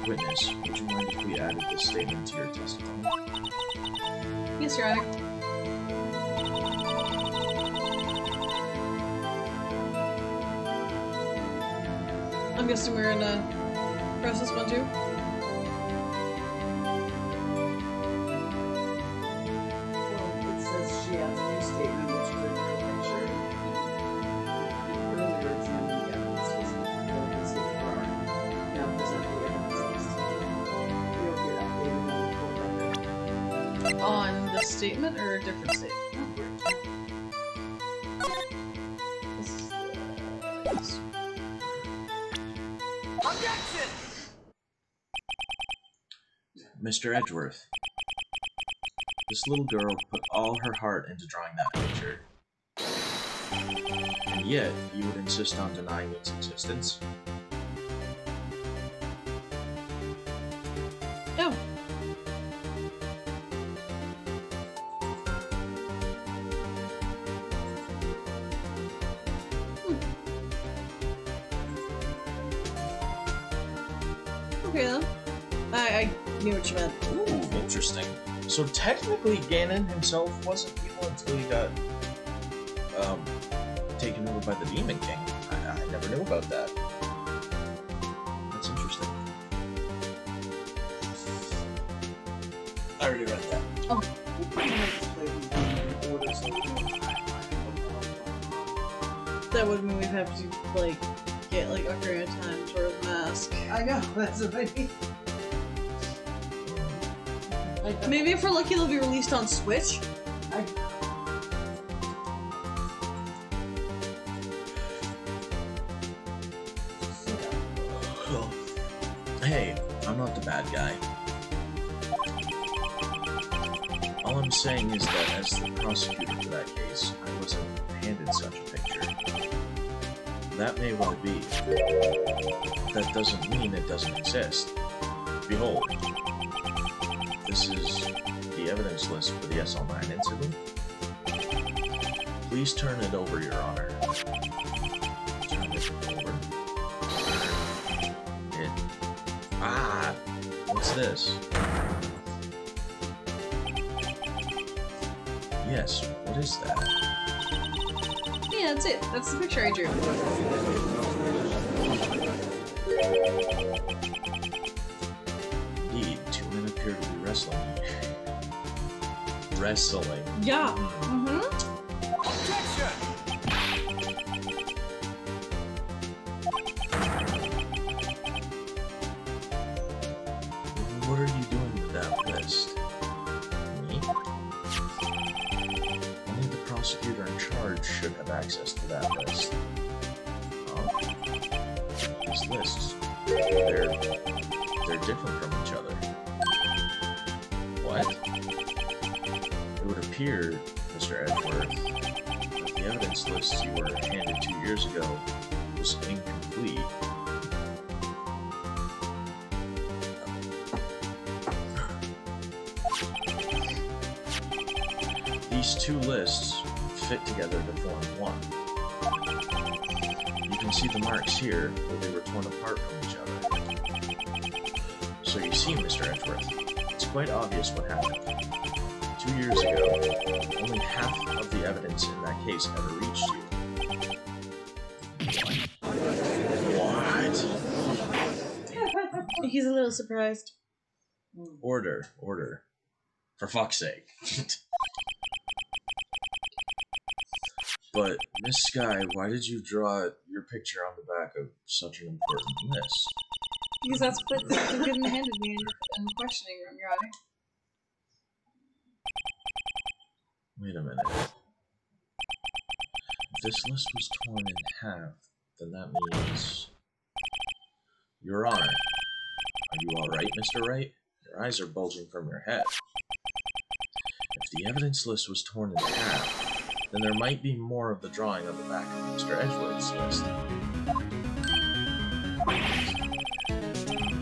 Witness, would you mind if we added this statement to your testimony? Yes, Your Honor. guessing we're in a process 1 too. Well, it says she has a new statement which is in her picture. Earlier examined the evidence was focused with bar. Now present the evidence list. You'll get updated on the court record. On the statement or a different statement? Objection! Mr. Edgeworth, this little girl put all her heart into drawing that picture. And yet, you would insist on denying its existence? No. Okay then. I knew what you meant. Ooh, interesting. So technically, Ganon himself wasn't evil until he got taken over by the Demon King. I never knew about that. That's interesting. I already read that. Oh. That would mean we'd have to, like, get, like, Ocarina of Time Majora's Mask. I know, that's what I mean. Maybe if we're lucky, they'll be released on Switch. Hey, I'm not the bad guy. All I'm saying is that as the prosecutor for that case, I wasn't handed such a picture. That may well be. That doesn't mean it doesn't exist. Behold, this is the evidence list for the SL9 incident. Please turn it over, Your Honor. Turn it over. What's this? Yes, what is that? Yeah, that's it. That's the picture I drew. Indeed, two men appear to be wrestling. Wrestling. Yeah. Mm-hmm. Objection! What are you doing with that list? Me? Only the prosecutor in charge should have access to that list. These lists, they're different from each other. What? It would appear, Mr. Edgeworth, that the evidence list you were handed 2 years ago was incomplete. These two lists fit together to form one. You can see the marks here where they were torn apart from each other. So you see, Mr. Edgeworth, it's quite obvious what happened. 2 years ago, only half of the evidence in that case ever reached you. What? He's a little surprised. Order. For fuck's sake. But, Miss Sky, why did you draw your picture on the back of such an important list? Because that's what the good handed me in the questioning room, Your Honor. Wait a minute. If this list was torn in half, then that means... Your Honor, are you alright, Mr. Wright? Your eyes are bulging from your head. If the evidence list was torn in half, then there might be more of the drawing on the back of Mr. Edgeworth's list.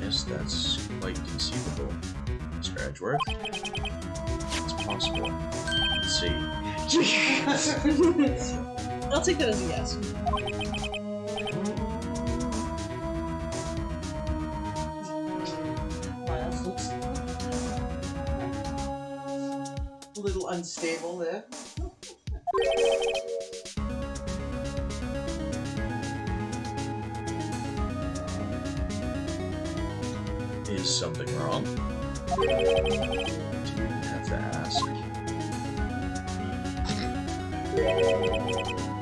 Yes, that's quite conceivable, Mr. Edgeworth. It's possible. Let's see. I'll take that as a yes. Miles looks a little unstable there. Is something wrong? Do you have to ask?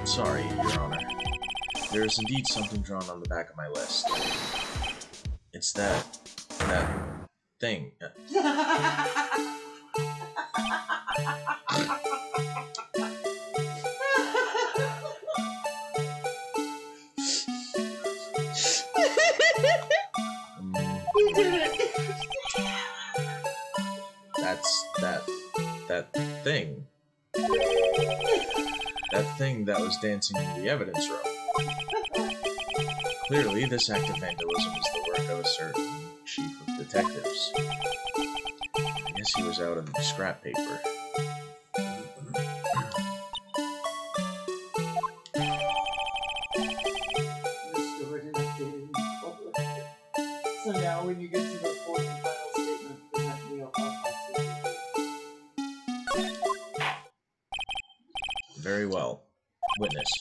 Sorry, Your Honor. There is indeed something drawn on the back of my list. It's that thing. You did it. That's that thing. That thing that was dancing in the evidence room. Clearly, this act of vandalism is the work of a certain chief of detectives. I guess he was out of scrap paper. Restored and updated in public. So now when you get to the fourth and final statement, present the autopsy. Very well. Witness,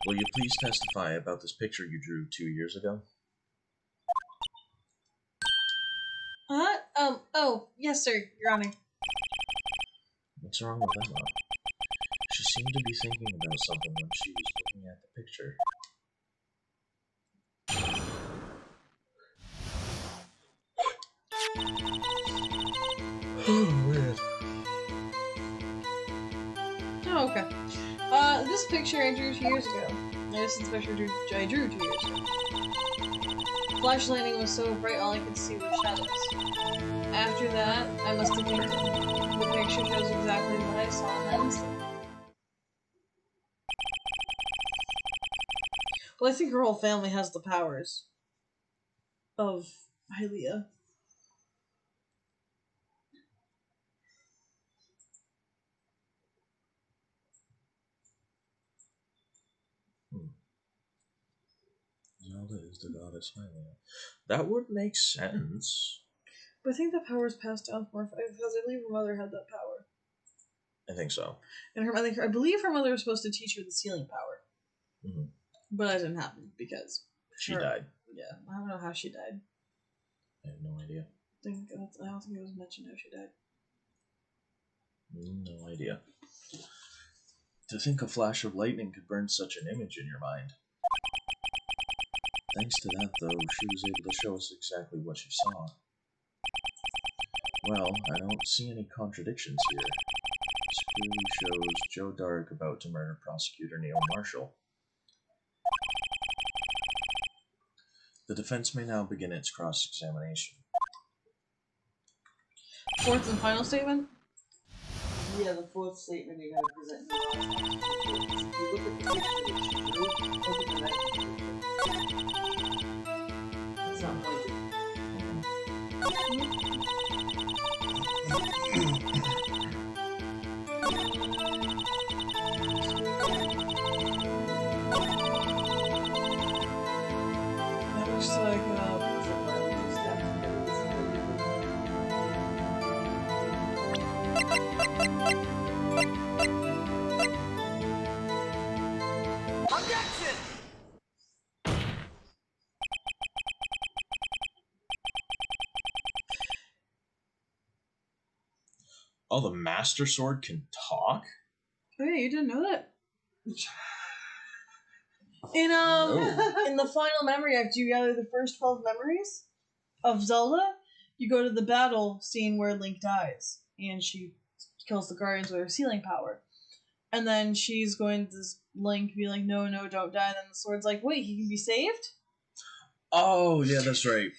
will you please testify about this picture you drew 2 years ago? Oh, yes, sir, Your Honor. What's wrong with Emma? She seemed to be thinking about something when she was looking at the picture. Oh, weird. Oh, okay. This picture I drew 2 years ago. This is the picture I drew 2 years ago. Flash lightning was so bright all I could see were shadows. After that, I must have painted. The picture shows exactly what I saw in that instant. Well, I think her whole family has the powers of Hylia. Zelda is the goddess Hylia. That would make sense. But I think the power is passed down from her because I believe her mother had that power. I think so. And I believe her mother was supposed to teach her the sealing power. Mm-hmm. But that didn't happen because She died. Yeah, I don't know how she died. I have no idea. I don't think it was mentioned how she died. No idea. To think a flash of lightning could burn such an image in your mind. Thanks to that, though, she was able to show us exactly what she saw. Well, I don't see any contradictions here. This clearly shows Joe Dark about to murder Prosecutor Neil Marshall. The defense may now begin its cross-examination. Fourth and final statement? Yeah, the fourth statement you gotta present in the autopsy. If you look at the picture that she drew, look at the next picture. It's not pointed. That looks like Objection! Oh, the Master Sword can talk? Oh yeah, you didn't know that? In No. in the final memory act, you gather the first 12 memories of Zelda. You go to the battle scene where Link dies, and she kills the Guardians with her sealing power. And then she's going to Link be like, no, don't die. And then the sword's like, wait, he can be saved? Oh, yeah, that's right.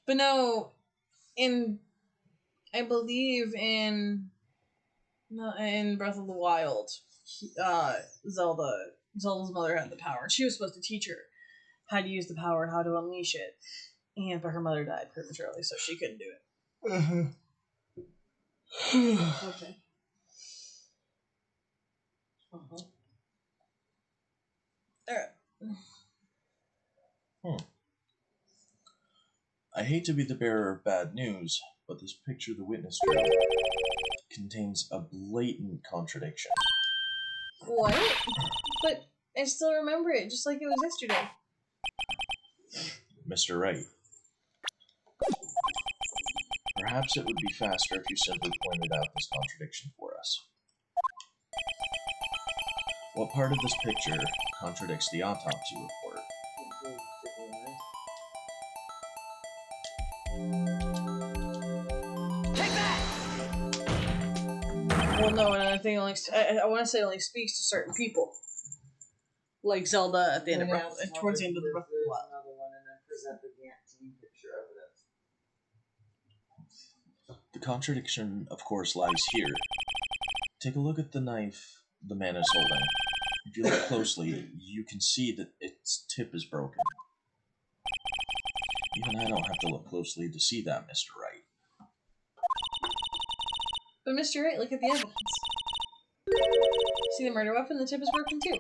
But no, I believe in Breath of the Wild, Zelda's mother had the power. She was supposed to teach her how to use the power and how to unleash it. But her mother died prematurely, so she couldn't do it. Okay. Alright. I hate to be the bearer of bad news, but this picture the witness drew contains a blatant contradiction. What? But I still remember it, just like it was yesterday. Mr. Wright. Perhaps it would be faster if you simply pointed out this contradiction for us. What part of this picture contradicts the autopsy report? Take that! Well, no, and I think I want to say it only speaks to certain people, like Zelda at the end of towards the end of the Breath of the Wild. Another one, and then present the Gantt picture evidence. The contradiction, of course, lies here. Take a look at the knife the man is holding. If you look closely, you can see that its tip is broken. Even I don't have to look closely to see that, Mr. Wright. But Mr. Wright, look at the evidence. See the murder weapon? The tip is broken too.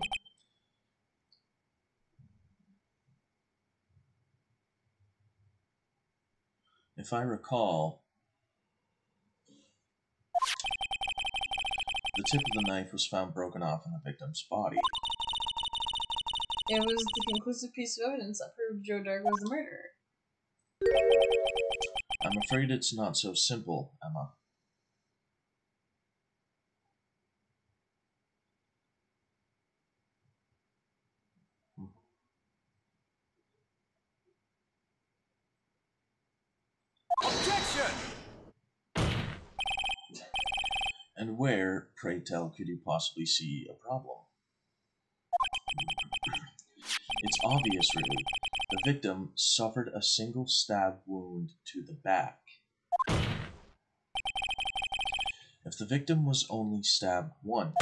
If I recall, the tip of the knife was found broken off in the victim's body. It was the conclusive piece of evidence that proved Joe Dark was the murderer. I'm afraid it's not so simple, Emma. Objection! And where, pray tell, could you possibly see a problem? It's obvious, really. The victim suffered a single stab wound to the back. If the victim was only stabbed once,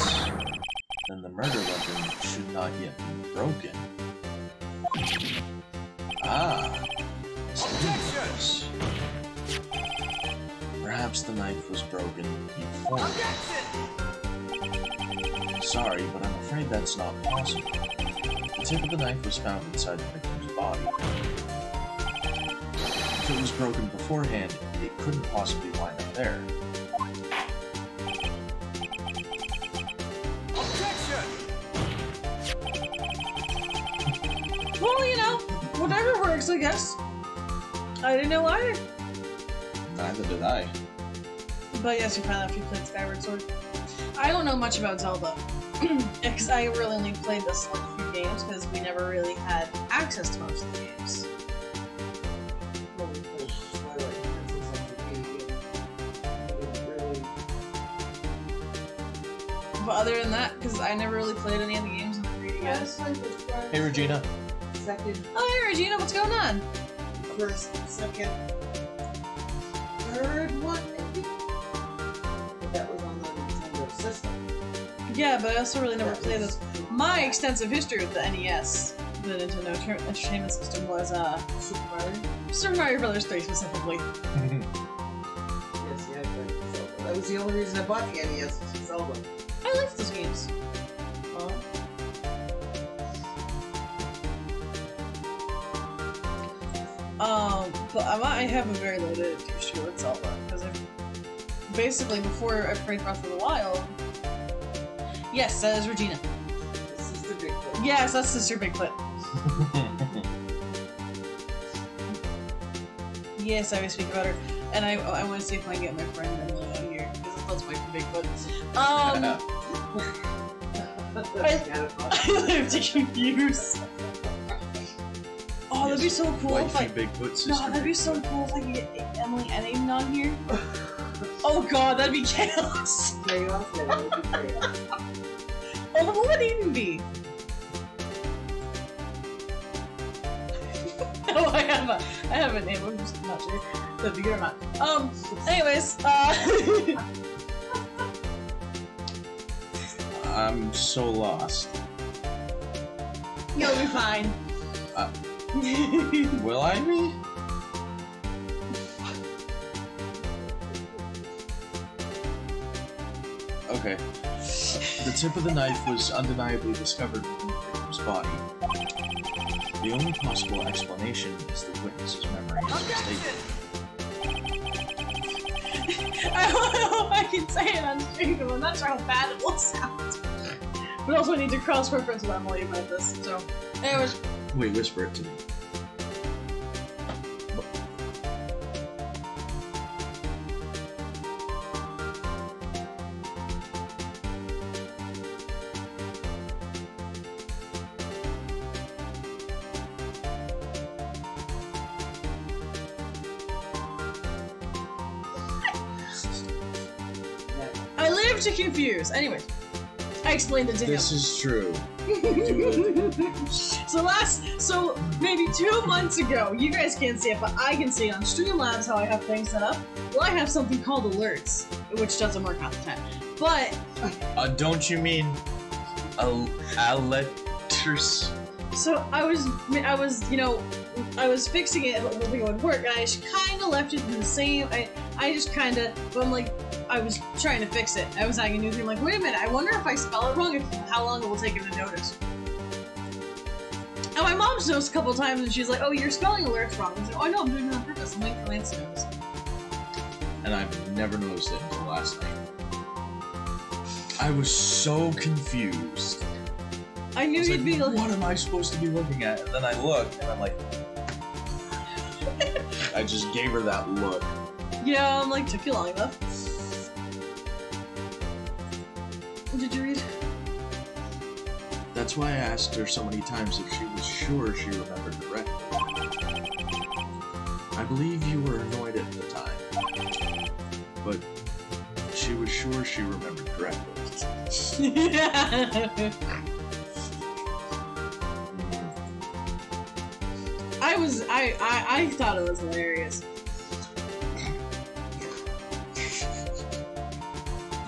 then the murder weapon should not yet be broken. Ah, Objection! Perhaps the knife was broken before. Objection! Sorry, but I'm afraid that's not possible. The tip of the knife was found inside the victim's body. If it was broken beforehand, it couldn't possibly wind up there. Objection! Well, you know, whatever works, I guess. I didn't know either. Neither did I. But yes, you found out if you played Skyward Sword. I don't know much about Zelda. Because I really only played the select few games because we never really had access to most of the games. Well, we played Twilight Princess on the Wii, and it really... But other than that, because I never really played any of the games on the 3DS. Hey, Regina. Second, Oh, hey Regina, what's going on? first, second, third one, maybe? But that was on the Nintendo system. Yeah, but I also really never played those. My extensive history with the NES, the Nintendo Entertainment System, was Super Mario Bros. 3 specifically. Yes, yeah, I played Zelda. That was the only reason I bought the NES, was Zelda. I liked those games. But I have a very limited history with Zelda, because basically before I played Breath of the Wild. Yes, that is Regina. This is the Bigfoot. Yes, that's Sister Bigfoot. Yes, I always speak about her, and I want to see if I can get my friend Emily out here because that's my Bigfoot. I live to confuse. Oh, that'd be so cool if I. Bigfoot, sister. No, that'd be so cool if I could get Emily and Aiden on here. Oh god, that'd be chaos. Chaos, yeah, that would be great. Oh, what would Aiden be? Oh, I have a name. I'm just not sure if that'd be good or not. Anyways, I'm so lost. you'll be fine. Will I be? Okay. The tip of the knife was undeniably discovered within the victim's body. The only possible explanation is the witness's memory is mistaken. I don't know if I can say it on stream them. I'm not sure how bad it will sound. But also I need to cross-reference with Emily about this, so... Anyways. Wait, whisper it to me. I live to confuse. Anyways, I explained it to him. This is true. So maybe 2 months ago, you guys can't see it, but I can see it on Streamlabs how I have things set up. Well, I have something called alerts, which doesn't work half the time. But Don't you mean letters? so I was fixing it, hoping it would work, and I just kind of left it in the same. I just kind of, but I'm like, I was trying to fix it. I was adding a new thing. I'm like, wait a minute, I wonder if I spell it wrong, how long it will take him to notice. And my mom's noticed a couple times, and she's like, oh, your spelling alert's wrong. I was like, oh, I know, I'm doing it on purpose. I'm waiting for Lance to notice. And I've never noticed it until last night. I was so confused. I knew you'd be like, what am I supposed to be looking at? And then I look, and I'm like... I just gave her that look. yeah, I'm like, took you long enough. Did you read? That's why I asked her so many times if she was sure she remembered correctly. I believe you were annoyed at the time, but she was sure she remembered correctly. I thought it was hilarious.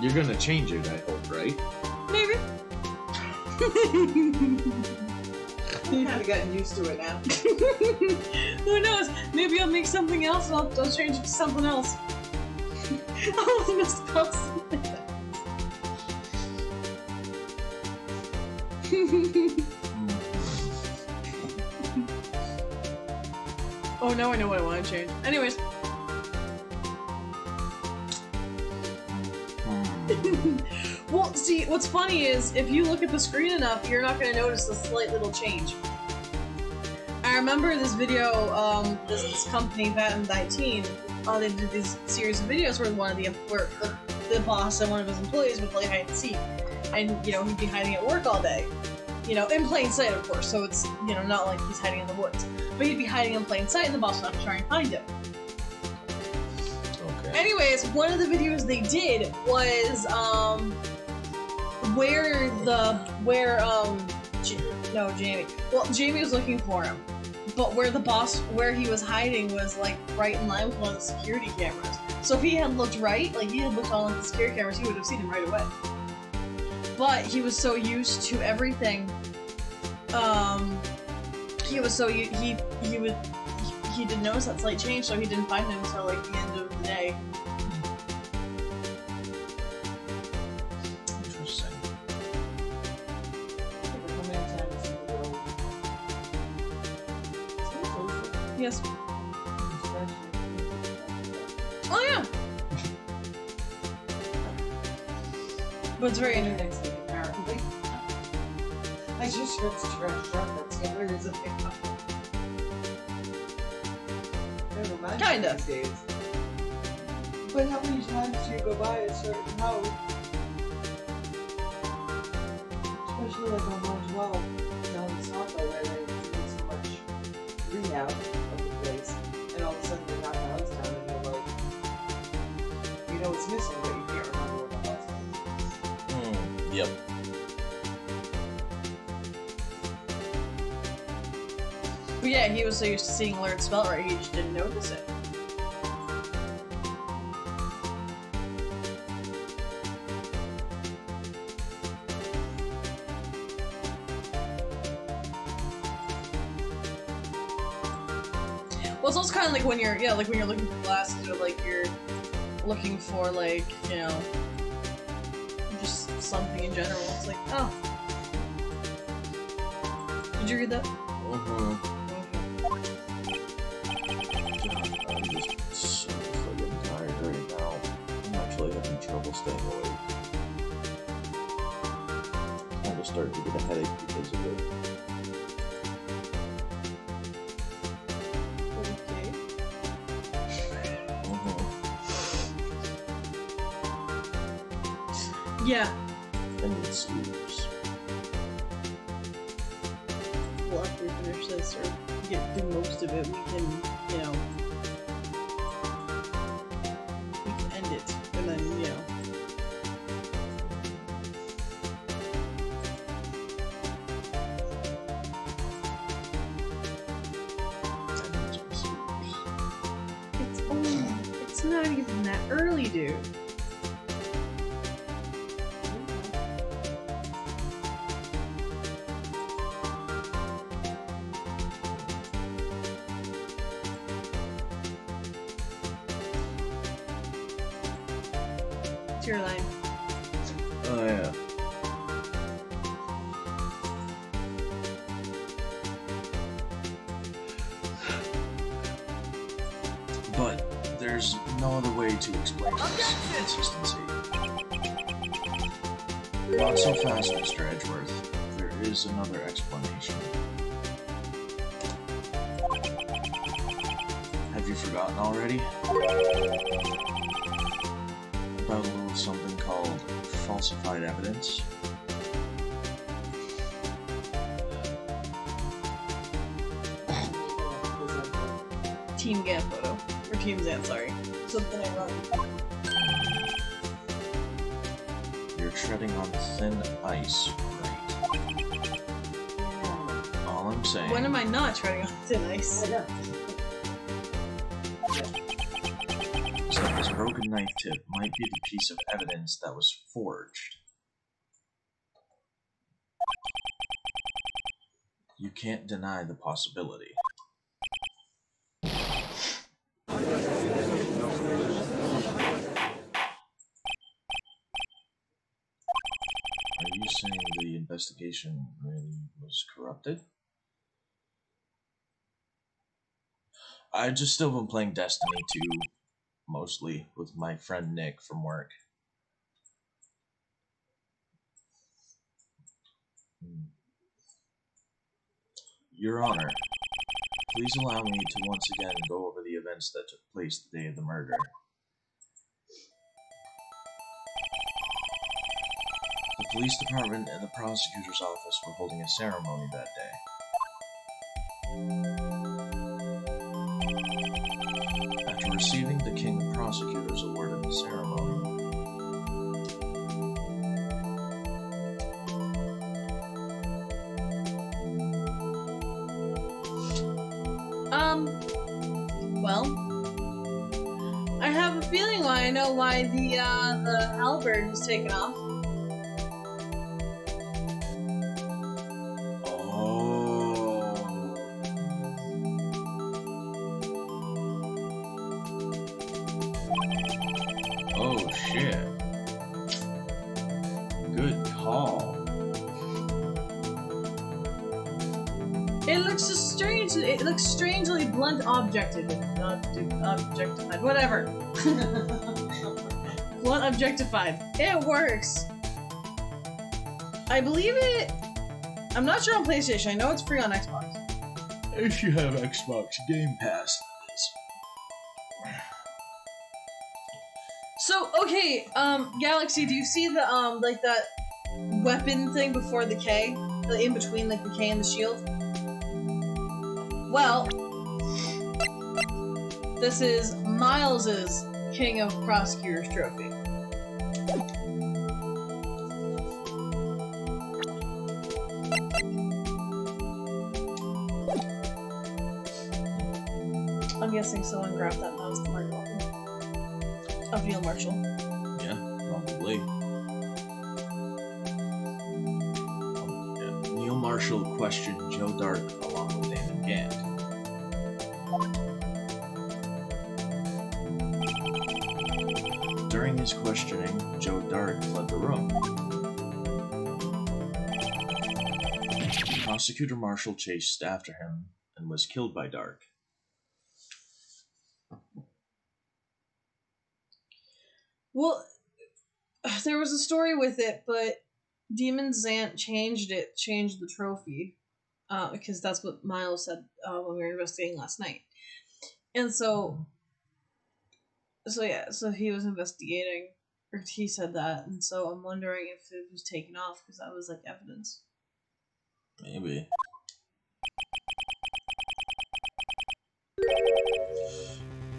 You're gonna change it, I hope, right? Maybe. I've kind of gotten used to it now. Who knows? Maybe I'll make something else and I'll change it to something else. I'll misspell something else. Oh, now I know what I want to change. Anyways. Well, see, what's funny is, if you look at the screen enough, you're not going to notice the slight little change. I remember this video, this company, Vat and 19, they did this series of videos where the boss and one of his employees would play hide and seek. And, you know, he'd be hiding at work all day. You know, in plain sight, of course, so it's, you know, not like he's hiding in the woods. But he'd be hiding in plain sight and the boss would have to try and find him. Okay. Anyways, one of the videos they did was, Jamie. Well, Jamie was looking for him. But where he was hiding was, like, right in line with one of the security cameras. So if he had looked right, like, he had looked on like, the security cameras, he would have seen him right away. But he was so used to everything, he didn't notice that slight change, so he didn't find him until, like, the end of the day. Interesting. Yes. Oh, yeah! But it's very interesting. Next week, apparently. I just heard the trash truck that's here is a pickup. Never mind. Kinda. These days. But how many times do you go by a certain house? Especially like on 112 down in South where they do so much rehab of the place, and all of a sudden they knock the house down and you're like, you know it's missing, but you can't remember what the house is. Yep. But yeah, he was so used to seeing alerts spelled right, he just didn't notice it. Well, it's also kind of like when you're, like when you're looking for glasses, or like you're looking for, like, you know, just something in general. It's like, oh. Did you read that? Uh-huh. God, I'm just so friggin' tired right now. I'm actually having trouble staying awake. start to get a headache because of it. Okay. Yeah. And it sleeps. Well, after we finish this or get through most of it, we can, you know, we can end it, and then, you know. And it sleeps. It's not even that early, dude. It's your line. Oh yeah. But there's no other way to explain this inconsistency. Not so fast, Mr. Edgeworth. There is another explanation. Have you forgotten already? About a little something called falsified evidence? Team Gan photo. Or Team Zan, sorry. Something I wrote. You're treading on thin ice, right? All I'm saying When am I not treading on thin ice? is that this broken knife tip might be the piece of evidence that was forged. You can't deny the possibility. Are you saying the investigation really was corrupted? I've just still been playing Destiny 2, mostly, with my friend Nick from work. Your Honor, please allow me to once again go over the events that took place the day of the murder. The police department and the prosecutor's office were holding a ceremony that day. After receiving the King of Prosecutors award in the ceremony, Well, I have a feeling I know why the halberd was taken off. Oh shit. Good call. It looks so strange. It looks strangely blunt objected. Objectified. Whatever. Blunt objectified. It works. I believe it. I'm not sure on PlayStation. I know it's free on Xbox. If you have Xbox Game Pass, that is. So, okay, Galaxy, do you see the, like that weapon thing before the K? In between, like, the K and the shield? Well, this is Miles's King of Prosecutors trophy. I'm guessing someone grabbed that. That was the market weapon. Of Neil Marshall. Yeah, probably. Yeah. Neil Marshall questioned Joe Dark along with Damon Gant. During his questioning, Joe Dark fled the room. Prosecutor Marshall chased after him and was killed by Dark. Well, there was a story with it, but Demon Zant changed the trophy, because that's what Miles said when we were investigating last night. And so yeah, so he was investigating, or he said that, and so I'm wondering if it was taken off because that was like evidence. Maybe.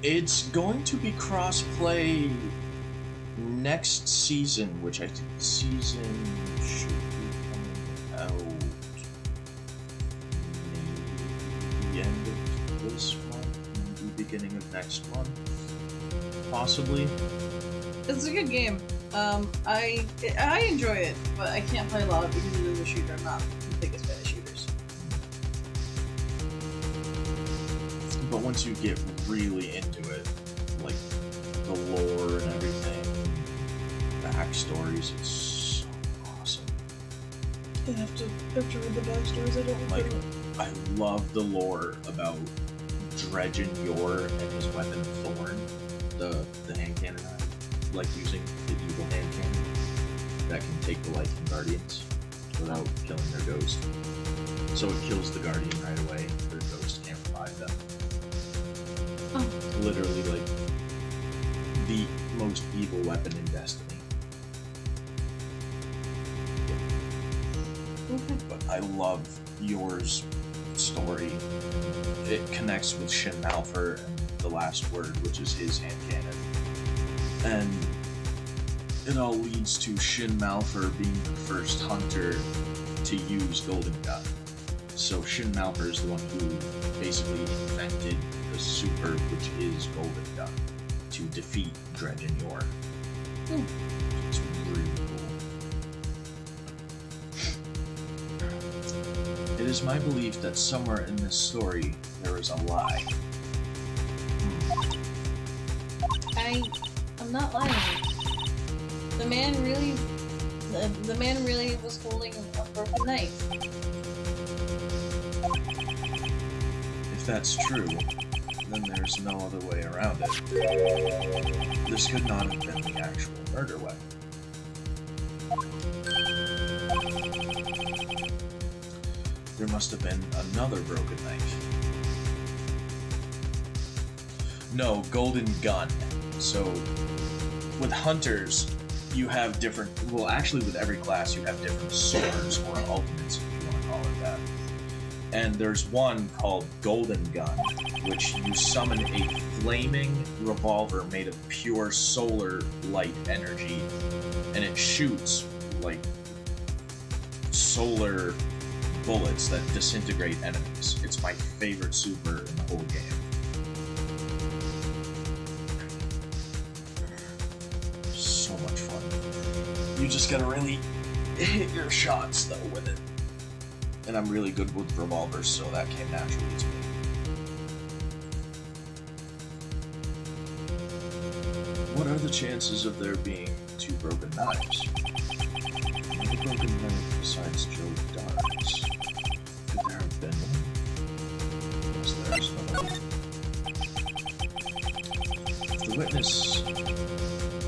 It's going to be cross-play next season, which I think the season should be coming out maybe the end of this month, maybe beginning of next month, possibly. It's a good game. I enjoy it, but I can't play a lot because it is a shooter. I'm not the biggest fan of shooters. But once you get really into it, like the lore and everything, backstories, it's so awesome. I have to read the backstories. I don't Like, I love the lore about Dredgen Yor and his weapon Thorn, the hand cannon, like using the evil hand cannon that can take the life from Guardians without killing their ghost. So it kills the Guardian right away. Their ghost can't revive them. Oh. Literally, like, the most evil weapon in Destiny. Okay. But I love Yor's story. It connects with Shin Malphur and the Last Word, which is his hand cannon. And it all leads to Shin Malphur being the first hunter to use Golden Gun. So Shin Malphur is the one who basically invented the super, which is Golden Gun, to defeat Dredgen Yor. It's really cool. It is my belief that somewhere in this story there is a lie. I'm not lying. The man really was holding a broken knife. If that's true, then there's no other way around it. This could not have been the actual murder weapon. There must have been another broken knife. No, Golden Gun. So, with hunters, you have different... Well, actually, with every class, you have different swords, or ultimates, if you want to call it that. And there's one called Golden Gun, which you summon a flaming revolver made of pure solar light energy, and it shoots, like, solar bullets that disintegrate enemies. It's my favorite super in the whole game. So much fun. You just gotta really hit your shots, though, with it. And I'm really good with revolvers, so that came naturally to me. What are the chances of there being two broken knives? Another broken knife besides Joe Dark's? Could there have been one? Yes, there is one. If the witness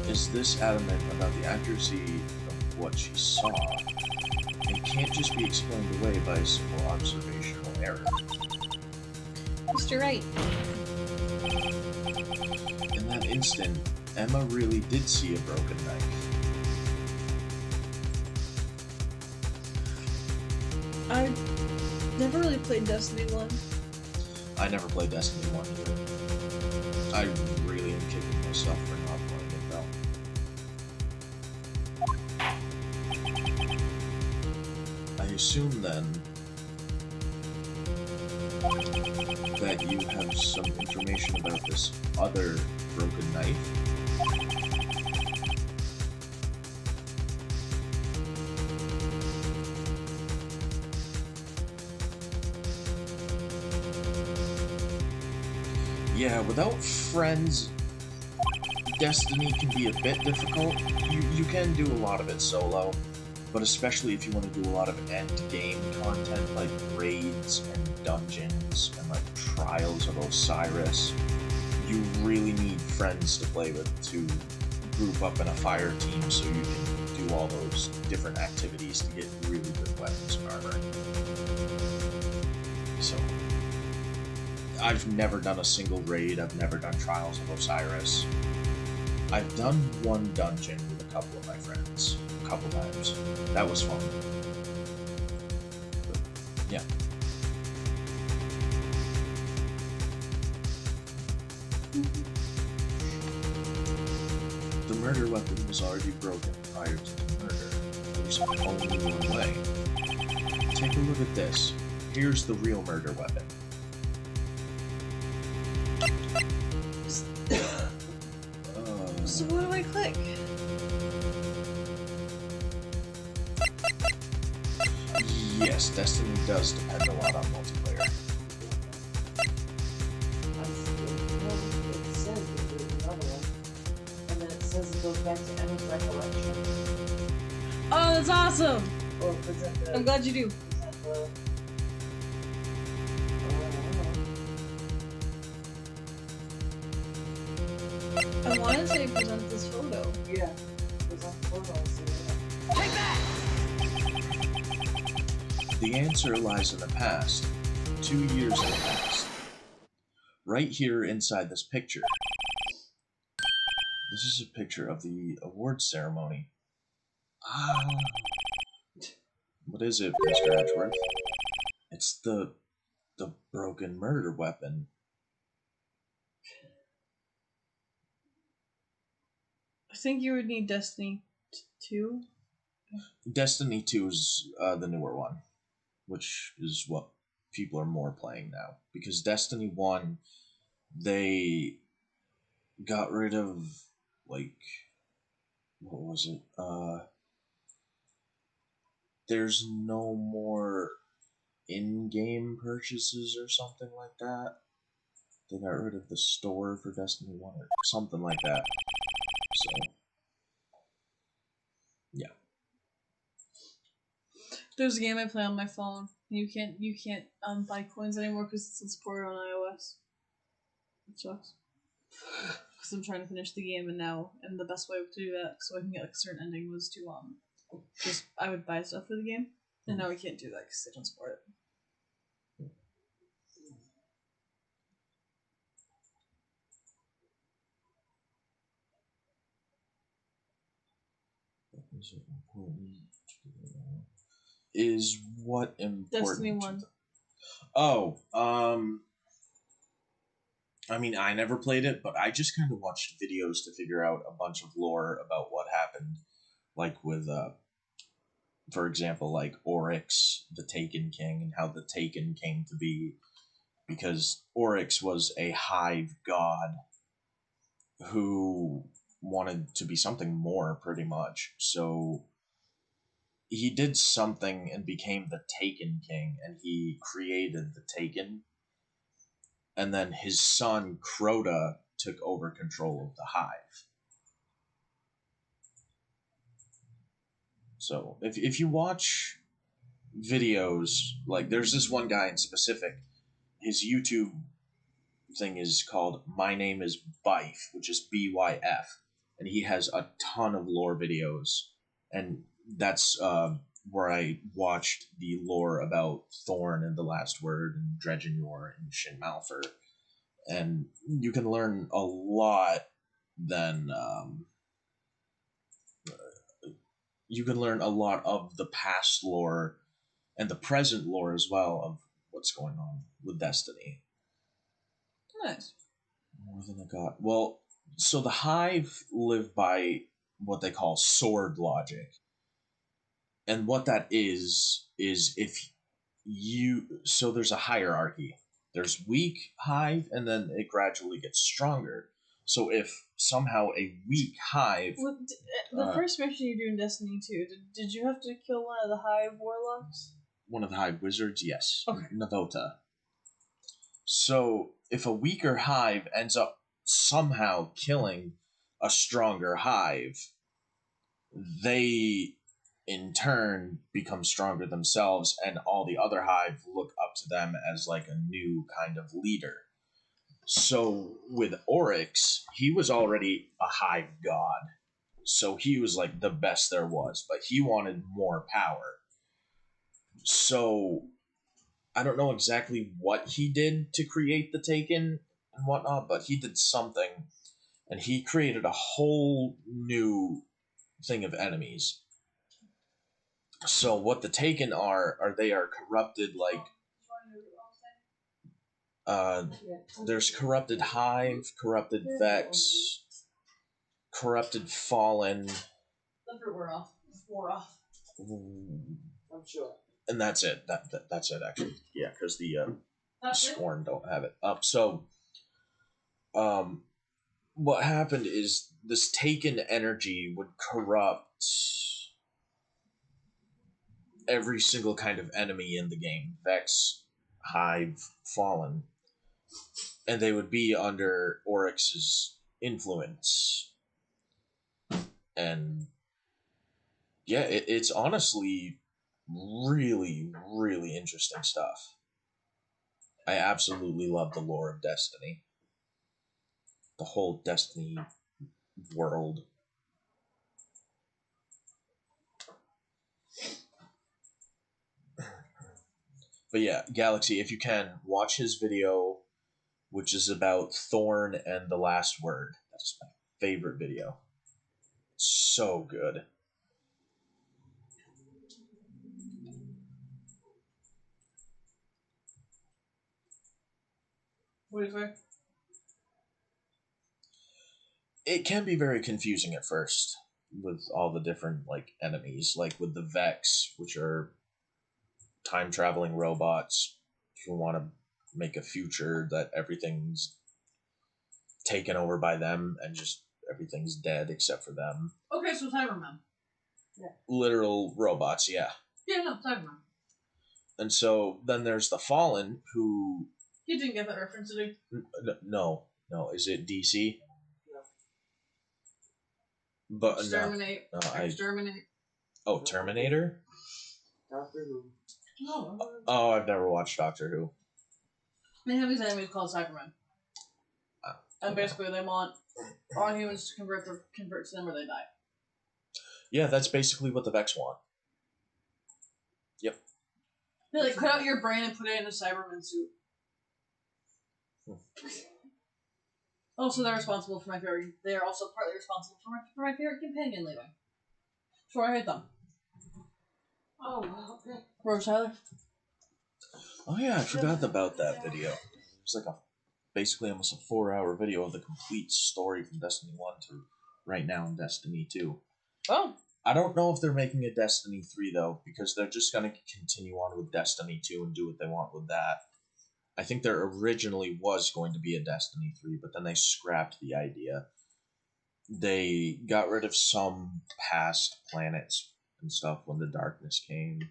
is this adamant about the accuracy of what she saw, it can't just be explained away by a simple observational error. Mr. Wright. In that instant, Emma really did see a broken knife. I never really played Destiny 1. I never played Destiny 1 either. I really am kicking myself for not playing it though. I assume then that you have some information about this other broken knife. Yeah, without friends, Destiny can be a bit difficult. You can do a lot of it solo, but especially if you want to do a lot of end-game content like raids and dungeons and like Trials of Osiris, you really need friends to play with to group up in a fire team so you can do all all those different activities to get really good weapons and armor. So, I've never done a single raid. I've never done Trials of Osiris. I've done one dungeon with a couple of my friends, a couple times. That was fun. But, yeah. The murder weapon was already broken prior to the murder. There's only one way. Take a look at this. Here's the real murder weapon. So what do I click? Yes, Destiny does depend a lot on multiplayer. It says there's another one, and then it says it goes back to Emma's recollection. Oh, that's awesome! Or present the... I'm glad you do. present the... I want to say present this photo. yeah. Present the photo and see that. Take that! The answer lies in the past. 2 years in the past. Right here inside this picture. This is a picture of the award ceremony. Ah. What is it, Mr. Edgeworth? It's the broken murder weapon. I think you would need Destiny 2. Destiny 2 is the newer one, which is what people are more playing now. Because Destiny 1, they got rid of, like, what was it? There's no more in-game purchases or something like that. They got rid of the store for Destiny 1 or something like that. So, yeah. There's a game I play on my phone. You can't buy coins anymore because it's supported on iOS. It sucks. Because I'm trying to finish the game and the best way to do that so I can get like a certain ending was to just I would buy stuff for the game, and now we can't do that because they don't support it. Is what important? Destiny 1. Oh, I mean, I never played it, but I just kind of watched videos to figure out a bunch of lore about what happened, like with, for example, like Oryx, the Taken King, and how the Taken came to be, because Oryx was a hive god who wanted to be something more, pretty much. So he did something and became the Taken King, and he created the Taken. And then his son, Crota, took over control of the hive. So, if you watch videos, like, there's this one guy in specific, his YouTube thing is called My Name is Byf, which is BYF, and he has a ton of lore videos, and that's where I watched the lore about Thorn and the Last Word and Dredgenyor and Shin Malphur, and you can learn a lot. Then you can learn a lot of the past lore and the present lore as well of what's going on with Destiny. Nice. More than I got. Well, so the Hive live by what they call sword logic. And what that is if so there's a hierarchy. There's weak Hive, and then it gradually gets stronger. So if somehow a weak Hive... Well, the first mission you do in Destiny 2, did you have to kill one of the Hive warlocks? One of the Hive wizards, yes. Okay. Navota. So if a weaker Hive ends up somehow killing a stronger Hive, they in turn become stronger themselves, and all the other Hive look up to them as like a new kind of leader. So with Oryx, he was already a Hive god. So he was like the best there was, but he wanted more power. So I don't know exactly what he did to create the Taken and whatnot, but he did something, and he created a whole new thing of enemies. So what the Taken are they are corrupted like there's corrupted Hive, corrupted Vex, corrupted Fallen. The fruit wore off. I'm sure. And that's it. That's it actually. Yeah, because the That's it? Scorn don't have it up. So what happened is this Taken energy would corrupt every single kind of enemy in the game. Vex, Hive, Fallen. And they would be under Oryx's influence. And yeah, it's honestly really, really interesting stuff. I absolutely love the lore of Destiny. The whole Destiny world. But yeah, Galaxy, if you can, watch his video, which is about Thorn and the Last Word. That's my favorite video. So good. What do you say? It can be very confusing at first with all the different like enemies, like with the Vex, which are time traveling robots who want to make a future that everything's taken over by them and just everything's dead except for them. Okay, so Cyberman. Literal robots, yeah. Yeah, no, Cyberman. And so then there's the Fallen, who You didn't get that reference, did you? no, is it DC? No. But Exterminate. no, Exterminate. Oh, Terminator. Doctor Who. No. Oh, I've never watched Doctor Who. They have these enemies called Cybermen. And basically they want all humans to convert to them or they die. Yeah, that's basically what the Vex want. Yep. They like cut out your brain and put it in a Cyberman suit. Also, they're responsible for my favorite. They are also partly responsible for my favorite companion leaving. That's why I hate them. Oh, okay. Rose Tyler. Oh yeah, I forgot about that video. It's like basically almost a 4-hour video of the complete story from Destiny 1 to right now in Destiny 2. Oh. I don't know if they're making a Destiny 3 though, because they're just gonna continue on with Destiny 2 and do what they want with that. I think there originally was going to be a Destiny 3, but then they scrapped the idea. They got rid of some past planets and stuff when the darkness came.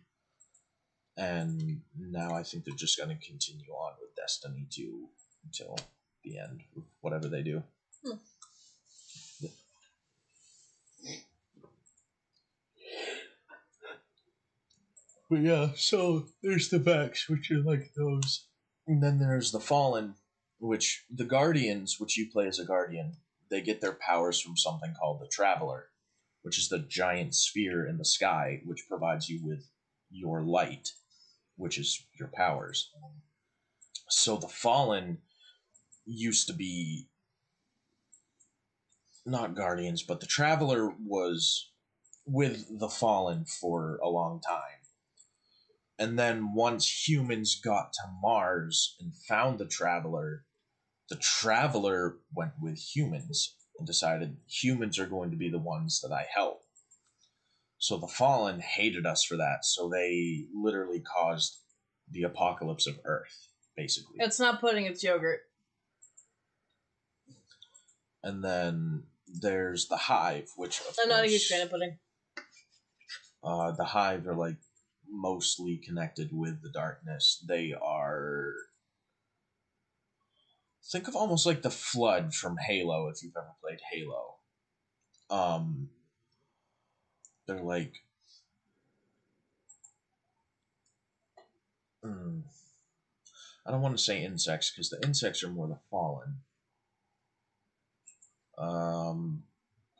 And now I think they're just going to continue on with Destiny 2 until the end, whatever they do. Yeah. But yeah, so there's the Vex, which are like those. And then there's the Fallen, which the Guardians, which you play as a Guardian, they get their powers from something called the Traveler, which is the giant sphere in the sky, which provides you with your light, which is your powers. So the Fallen used to be not Guardians, but the Traveler was with the Fallen for a long time. And then once humans got to Mars and found the Traveler went with humans and decided humans are going to be the ones that I help. So the Fallen hated us for that, so they literally caused the apocalypse of Earth, basically. It's not pudding, it's yogurt. And then there's the Hive, which of I'm not a course, huge fan of pudding. the Hive are like mostly connected with the darkness. They are, think of almost like the Flood from Halo, if you've ever played Halo. They're like, I don't want to say insects because the insects are more the Fallen.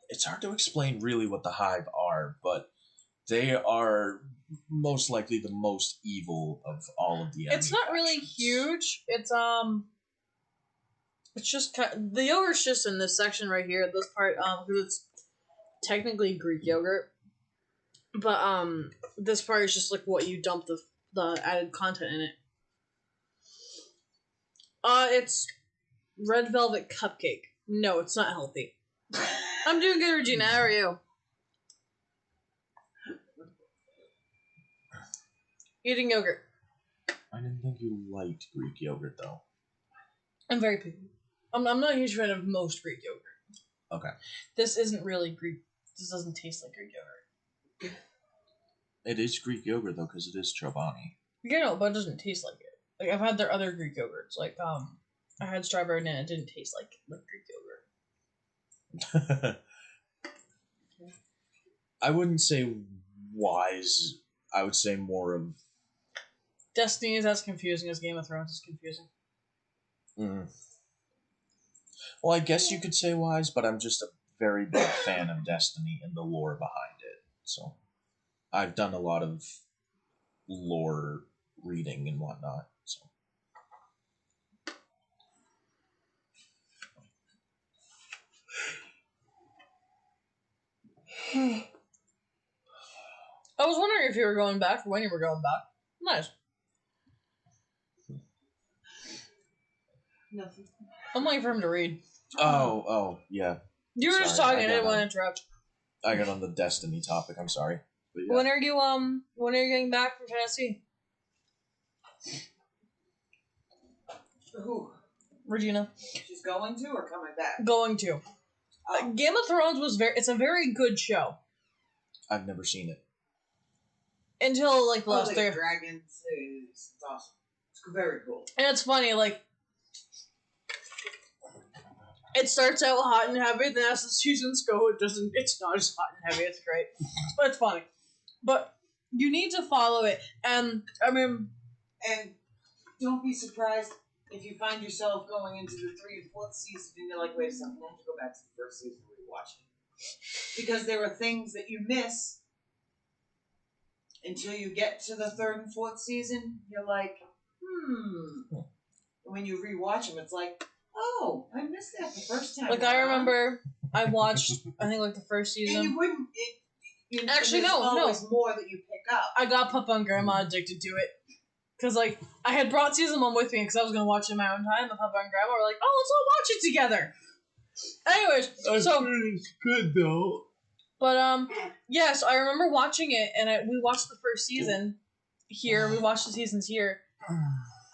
it's hard to explain really what the Hive are, but they are most likely the most evil of all of the enemy It's not really factions. huge. It's just the yogurt's just in this section right here, this part, because it's technically Greek yogurt, but this part is just like what you dump the added content in it. It's red velvet cupcake. No, it's not healthy. I'm doing good, Regina. How are you? Eating yogurt. I didn't think you liked Greek yogurt, though. I'm very picky. I'm not a huge fan of most Greek yogurt. Okay. This isn't really Greek. This doesn't taste like Greek yogurt. It is Greek yogurt, though, because it is Chobani. You know, but it doesn't taste like it. Like, I've had their other Greek yogurts. Like, I had strawberry and it didn't taste like Greek yogurt. I wouldn't say wise. I would say more of... Destiny is as confusing as Game of Thrones is confusing. Well, I guess you could say wise, but I'm just a very big fan of Destiny and the lore behind it. So, I've done a lot of lore reading and whatnot. So, I was wondering if you were going back or when you were going back. Nice. Nothing. I'm waiting for him to read. Oh, yeah. You were just Sorry, talking. I didn't want to interrupt. I got on the Destiny topic. I'm sorry. But yeah. When are you getting back from Tennessee? Who? Regina. She's going to or coming back? Going to. Oh. Game of Thrones was it's a very good show. I've never seen it. Until like the last like three. dragons. It's awesome. It's very cool. And it's funny, like it starts out hot and heavy, then as the seasons go, it's not as hot and heavy, it's great. But it's funny. But you need to follow it. And I mean, and don't be surprised if you find yourself going into the 3rd and 4th season and you're like, wait a second, I have to go back to the 1st season and rewatch it. Because there are things that you miss until you get to the 3rd and 4th season. You're like, And when you rewatch them, it's like, oh, I missed that the first time. like I remember I watched, I think like the first season. And you wouldn't. Actually, there's no. always more that you pick up. I got Papa and Grandma addicted to it. Because, like, I had brought season 1 with me because I was going to watch it in my own time. And Papa and Grandma were like, oh, let's all watch it together. Anyways, so... It's good, though. But, yes, I remember watching it, and we watched the first season here. We watched the seasons here.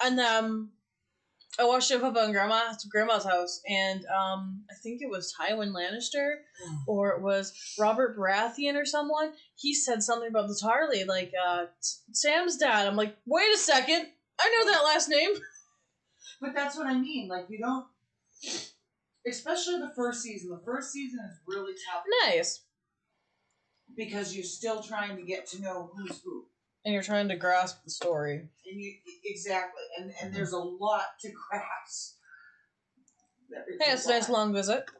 And, I watched it at Papa and Grandma's house, and, I think it was Tywin Lannister, or it was Robert Baratheon or someone. He said something about the Tarly, like, Sam's dad. I'm like, wait a second, I know that last name. But that's what I mean, like, you don't... Especially the first season. The first season is really tough. Nice. Because you're still trying to get to know who's who. And you're trying to grasp the story. And you exactly, and there's a lot to grasp. Hey, it's a nice long visit.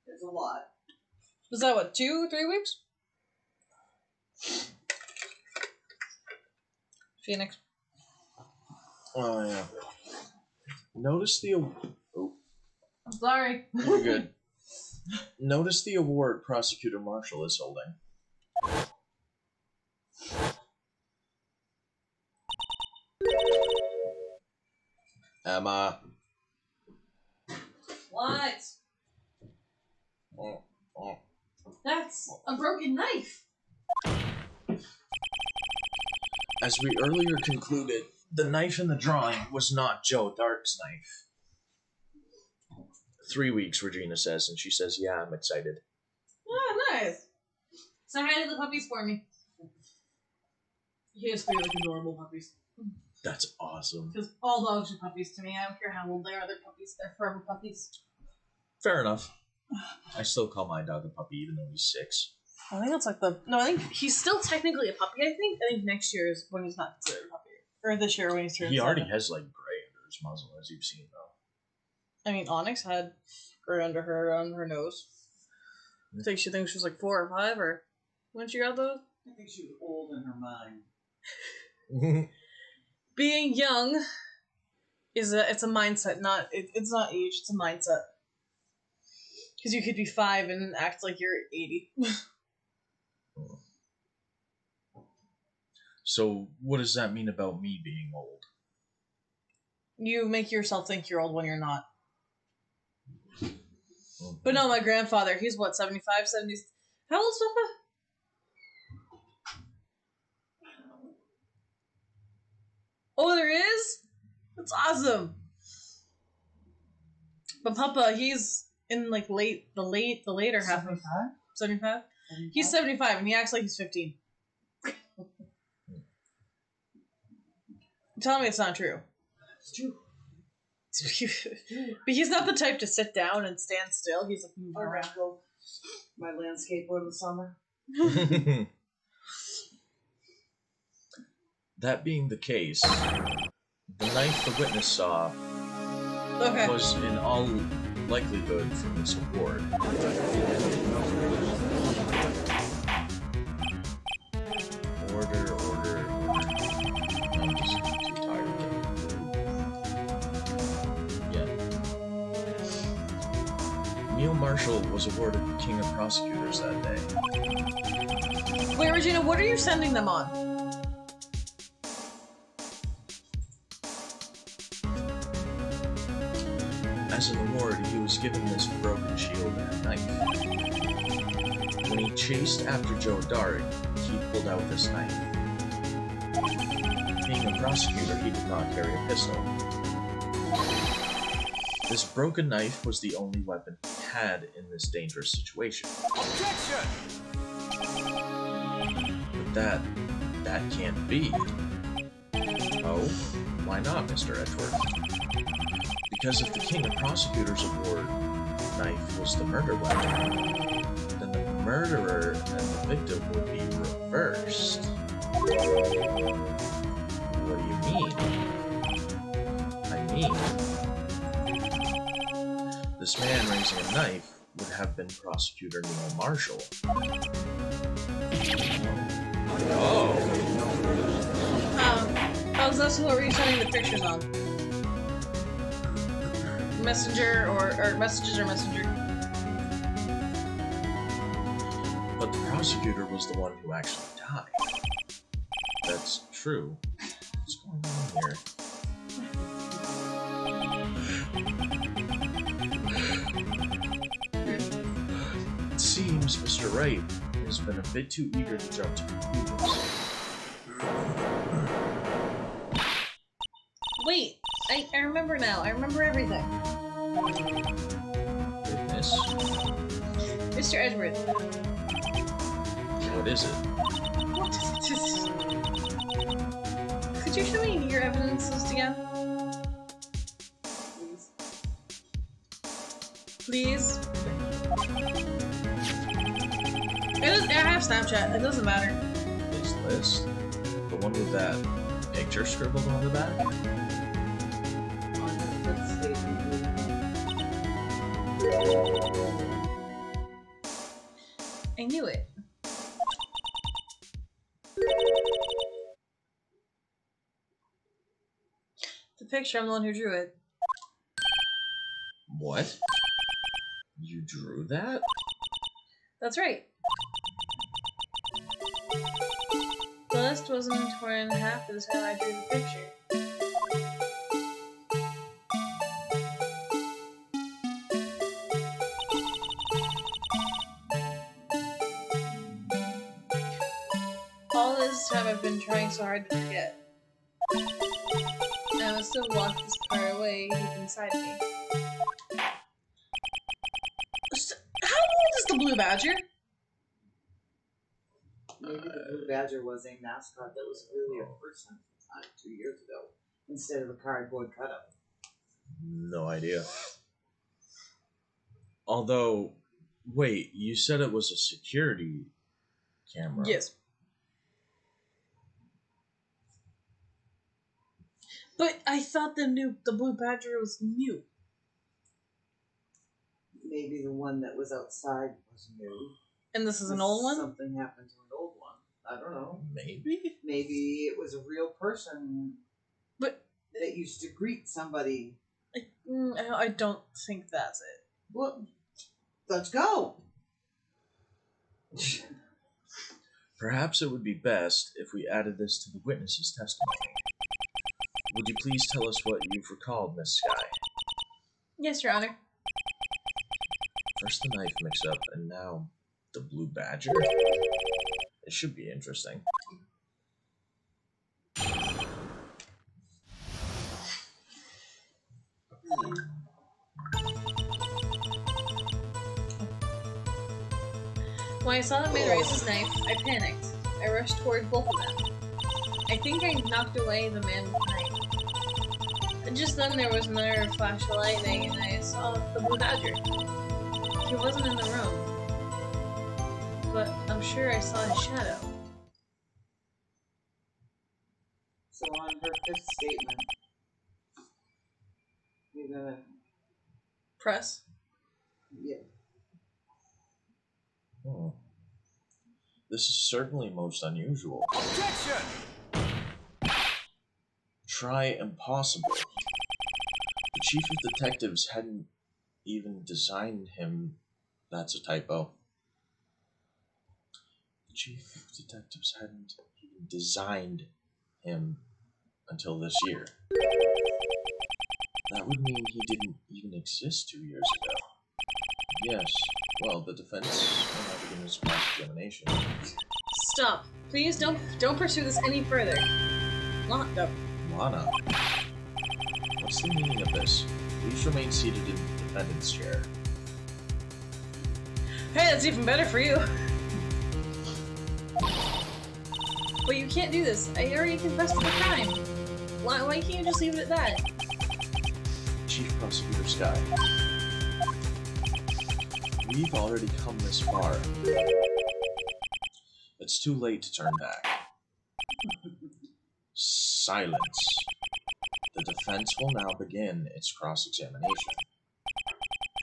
There's a lot. Was that, what, 2-3 weeks? Phoenix. Oh, yeah. Notice the... Oh, I'm sorry. you're good. Notice the award Prosecutor Marshall is holding. Emma. What? Oh. That's a broken knife. As we earlier concluded, the knife in the drawing was not Joe Dark's knife. 3 weeks, Regina says, and she says, yeah, I'm excited. Oh, nice. So hi to the puppies for me. He has 3 like adorable puppies. That's awesome. Because all dogs are puppies to me. I don't care how old they are. They're puppies. They're forever puppies. Fair enough. I still call my dog a puppy, even though he's 6. I think that's like I think he's still technically a puppy, I think next year is when he's not considered a puppy. Or this year when he's turned He already 7. has, like, gray under his muzzle, as you've seen, though. I mean, Onyx had gray under her nose. I think she thinks she was like 4 or 5, or when she got those. I think she was old in her mind. Being young is it's a mindset, it's not age. It's a mindset. Because you could be 5 and act like you're 80. So, what does that mean about me being old? You make yourself think you're old when you're not. But no, my grandfather, he's what, 75, 70? How old's Papa? Oh, there is? That's awesome. But Papa, he's in like the later half of 75. He's 75 and he acts like he's 15. Tell me it's not true. It's true. But he's not the type to sit down and stand still. He's like moving around. Go my landscape over the summer. That being the case, the knife the witness saw was in all likelihood from this award. Order. I'm just too tired of it. Yeah. Neil Marshall was awarded King of Prosecutors that day. Wait, Regina, what are you sending them on? As an award, he was given this broken shield and knife. When he chased after Joe Dart, he pulled out this knife. Being a prosecutor, he did not carry a pistol. This broken knife was the only weapon he had in this dangerous situation. Objection! But that can't be. Oh, why not, Mr. Edgeworth? Because if the King of Prosecutors Award knife was the murder weapon, then the murderer and the victim would be reversed. What do you mean? I mean, this man raising a knife would have been Prosecutor Neil Marshall. Oh. That's what were you sending the pictures on? Messenger or messages or messenger? But the prosecutor was the one who actually died. That's true. What's going on here? It seems Mr. Wright has been a bit too eager to jump to conclusions. Wait, I remember now. I remember everything. Witness? Mr. Edgeworth. What is it? Could you show me your evidence list again? Please? I have Snapchat. It doesn't matter. His list? The one with that picture scribbled on the back? I knew it. The picture, I'm the one who drew it. What? You drew that? That's right. The list wasn't torn in half at the time I drew the picture. All this time I've been trying so hard to forget. I must have locked this car away deep inside me. How old is the Blue Badger? Maybe the Blue Badger was a mascot that was really a person 2 years ago instead of a cardboard cutout. No idea. Although, wait, you said it was a security camera. Yes. But I thought the Blue Badger was new. maybe the one that was outside was new. And this is an old one? Something happened to an old one. I don't know. Maybe? Maybe it was a real person But that used to greet somebody. I don't think that's it. Well, let's go. Perhaps it would be best if we added this to the witness's testimony. Would you please tell us what you've recalled, Miss Sky? Yes, Your Honor. First the knife mix-up, and now the blue badger? It should be interesting. When I saw the man raise his knife, I panicked. I rushed toward both of them. I think I knocked away the man with the knife. And just then there was another flash of lightning, and I saw the blue badger. He wasn't in the room, but I'm sure I saw his shadow. So on her fifth statement, you're gonna, Press? yeah. Hmm. This is certainly most unusual. Objection! Try impossible. The chief of detectives hadn't even designed him. That's a typo. The chief of detectives hadn't even designed him until this year. That would mean he didn't even exist 2 years ago. Yes, well, the defense will now begin its cross-examination. Stop. Please don't pursue this any further. Lana. Lana, what's the meaning of this? Please remain seated in the defendant's chair. Hey, that's even better for you. But you can't do this. I already confessed to the crime. Why can't you just leave it at that? Chief Prosecutor Sky. We've already come this far. It's too late to turn back. Silence. The defense will now begin its cross-examination.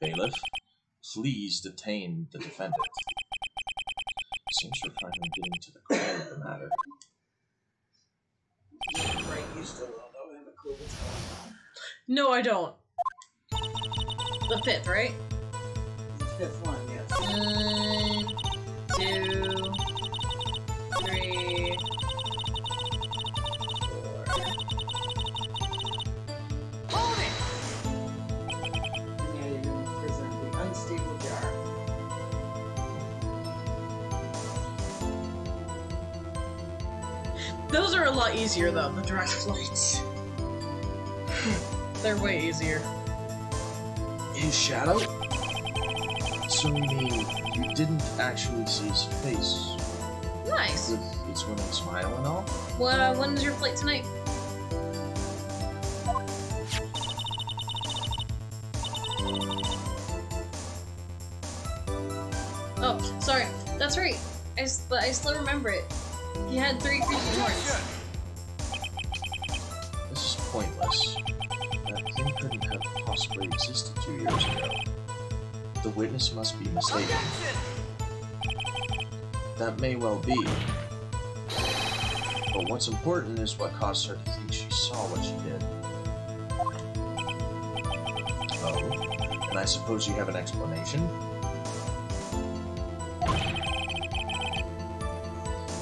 Bailiff, please detain the defendant. Seems we're finally getting to the core of the matter. Right, you still don't have a clue what's going on. No, I don't. The fifth, right? The fifth one, yes. 1, 2, 3, 4. Hold it! And now you're going to present the unstable jar. Those are a lot easier though, the direct flights. They're way easier. His shadow? So you mean you didn't actually see his face? Nice. With its winning smile and all? When is your flight tonight? Oh, sorry. That's right. But I still remember it. He had 3 creepy horns. Objection! This is pointless. That thing couldn't have possibly existed 2 years ago. The witness must be mistaken. Objection! That may well be. But what's important is what caused her to think she saw what she did. Oh, and I suppose you have an explanation?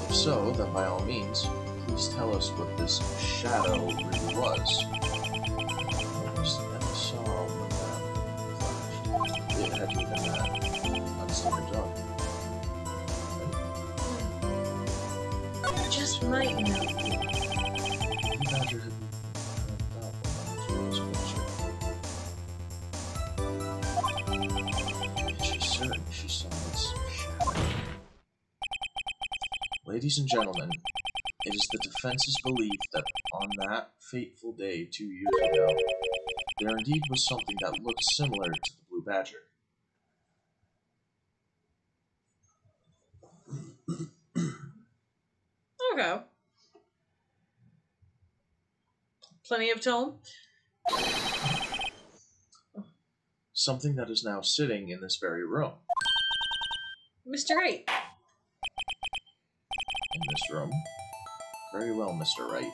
If so, then by all means, please tell us what this shadow really was. I saw when that flashed. It had to have been that unstable job. Just might know. The badger had been about when I was picture. She's certain she saw its shadow. Ladies and gentlemen, it is the defense's belief that on that fateful day 2 years ago, there indeed was something that looked similar to the blue badger. Okay. Plenty of tone. Something that is now sitting in this very room. Mr. Wright. In this room? Very well, Mr. Wright.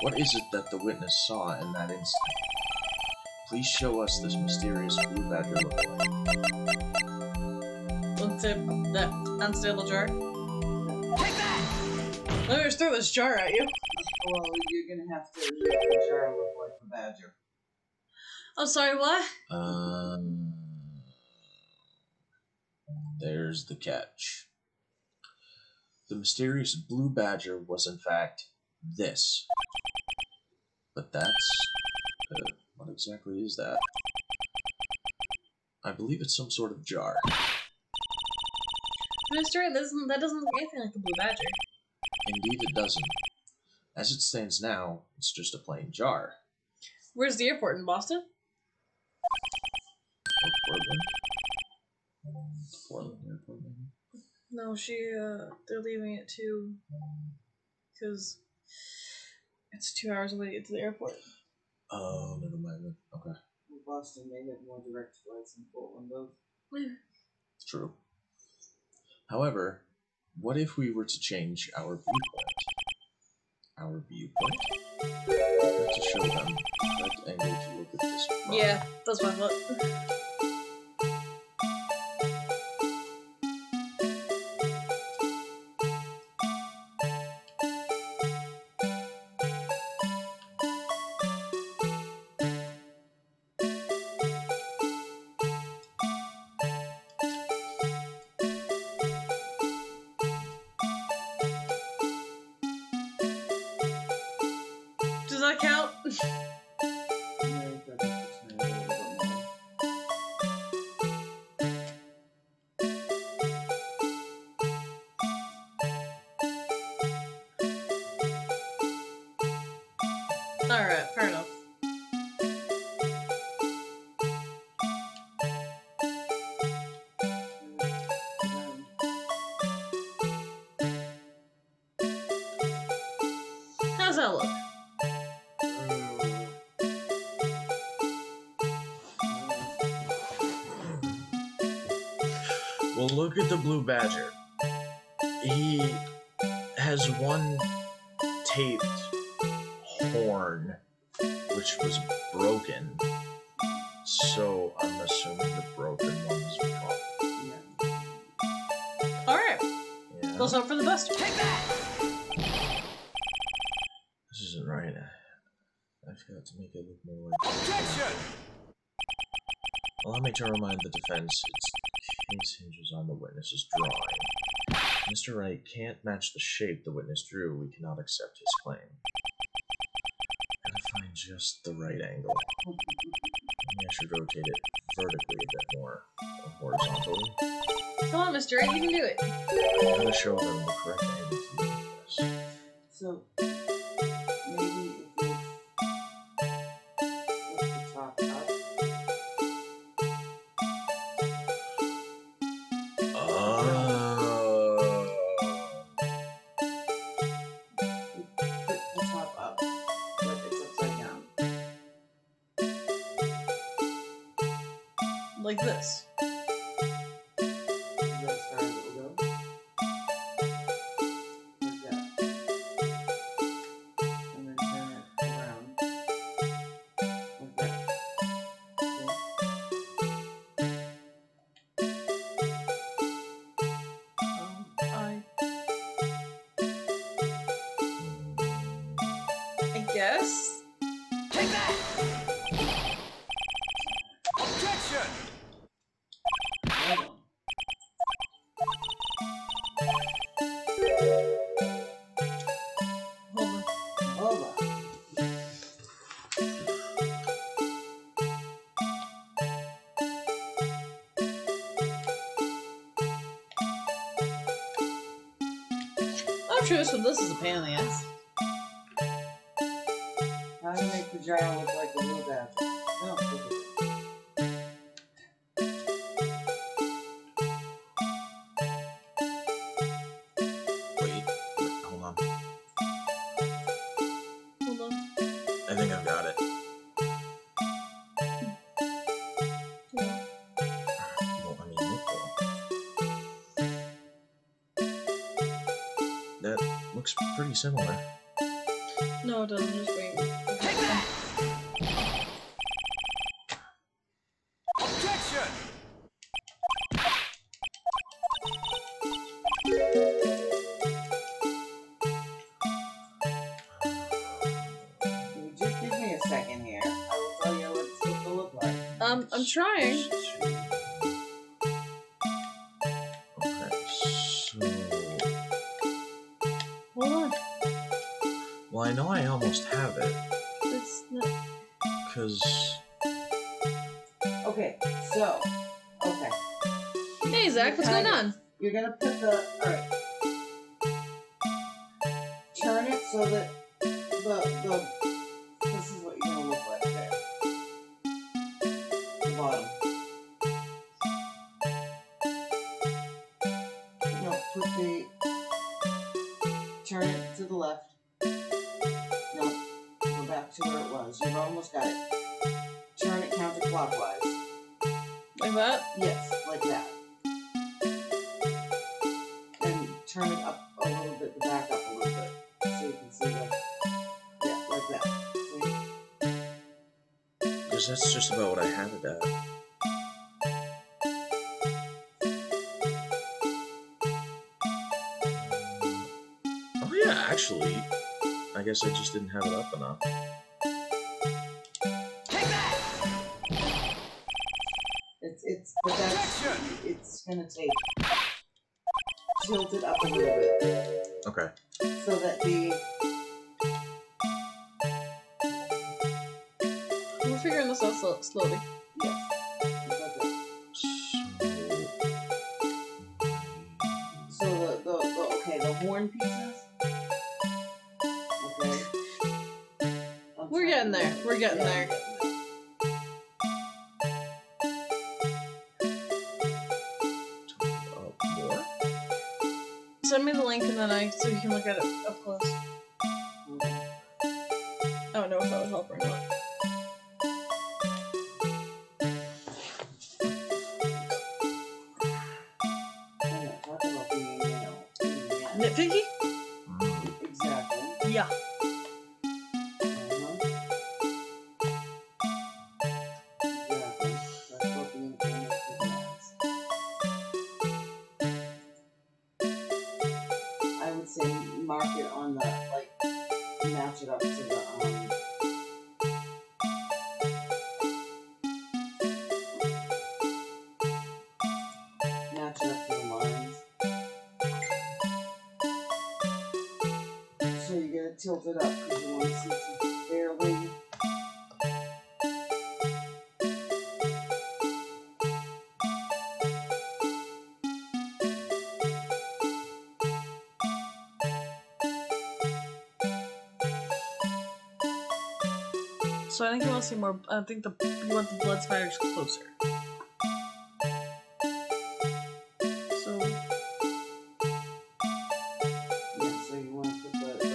What is it that the witness saw in that instant? Please show us this mysterious blue badger lookalike. Untip that unstable jar. Let me just throw this jar at you. Well, you're gonna have to make the jar look like the badger. I'm sorry, what? There's the catch. The mysterious blue badger was in fact this. But that's... what exactly is that? I believe it's some sort of jar. Mr. Wright, that doesn't look anything like a blue badger. Indeed it doesn't. As it stands now, it's just a plain jar. Where's the airport, in Boston? Or Portland? Portland Airport, maybe? No, they're leaving it too. Because it's 2 hours away to get to the airport. Oh, never mind then. Okay. Boston may have more direct flights than Portland does. True. However, what if we were to change our viewpoint? Our viewpoint? To show them that angle to look at this from. Yeah, that's what I thought. Does that count? Alright, fair enough. How's that look? Well, look at the blue badger. He has one taped horn, which was broken. So I'm assuming the broken one is probably. Alright, Yeah. let's hope for the best. Take that! This isn't right. I forgot to make it look more like. Objection! Allow me to remind the defense its case hinges on the witness's drawing. Mr. Wright can't match the shape the witness drew. We cannot accept his claim. Gotta find just the right angle. Maybe I should rotate it vertically a bit more, or horizontally. Come on, Mr. Wright, you can do it. Gotta show them the correct angle to look at this. So, maybe if you lift the top up, put the top up, like it's upside down. Like this. Is that as far as it will go? Like that. And then turn it around. Like that. I guess. Take that! Objection! Well done. Hold on. Over. I'm sure this is a pain in the ass. How to make the jar look like a blue badger? No, look at it. Wait, hold on. Hold on. I think I've got it. that looks pretty similar. No, it doesn't. Just wait. Take that! Objection! You just give me a second here. I will tell you what it's supposed to look like. I'm trying. Okay, so... Hold on. Well, I know I almost have it, It's not. because... Okay, so. Okay. Hey, Zach, what's going on? You're gonna put the. Alright. Turn it so that the. This is what you're gonna look like there. The bottom. No, put the. Turn it to the left. No, go back to where it was. You've almost got it. Turn it counterclockwise. Like that? Yes, like that. And turn it up a little bit, the back up a little bit, so you can see the. Yeah, like that. See? Because that's just about what I had it at. Oh yeah, actually, I guess I just didn't have it up enough. Take that! But that's. Objection! It's gonna take. Tilt it up a little bit, Okay. so that the. We're figuring this out slowly. Yes. Like that. So the okay, the horn pieces. Okay. We're getting there. We're getting there. More? Send me the link and then so you can look at it up close. I don't know if that would help or not. I'm not talking about being, Nitpicky? Exactly. Yeah. Exactly. That's what the infinite is. I would say mark it on the, like, match it up to the, match it up to the lines. So you're gonna tilt it up because you want to see some fairly. So I think you want to see more. I think you want the blood spiders closer. So Yeah, so you want to put the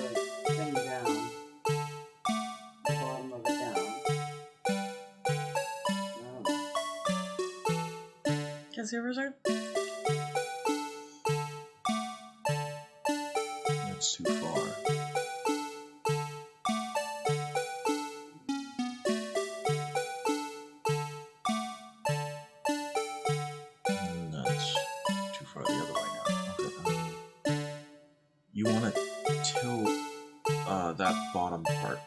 thing down. The bottom of it down. can I see yours are? That's too far. That's too far the other way now. Okay. You want to tilt that bottom part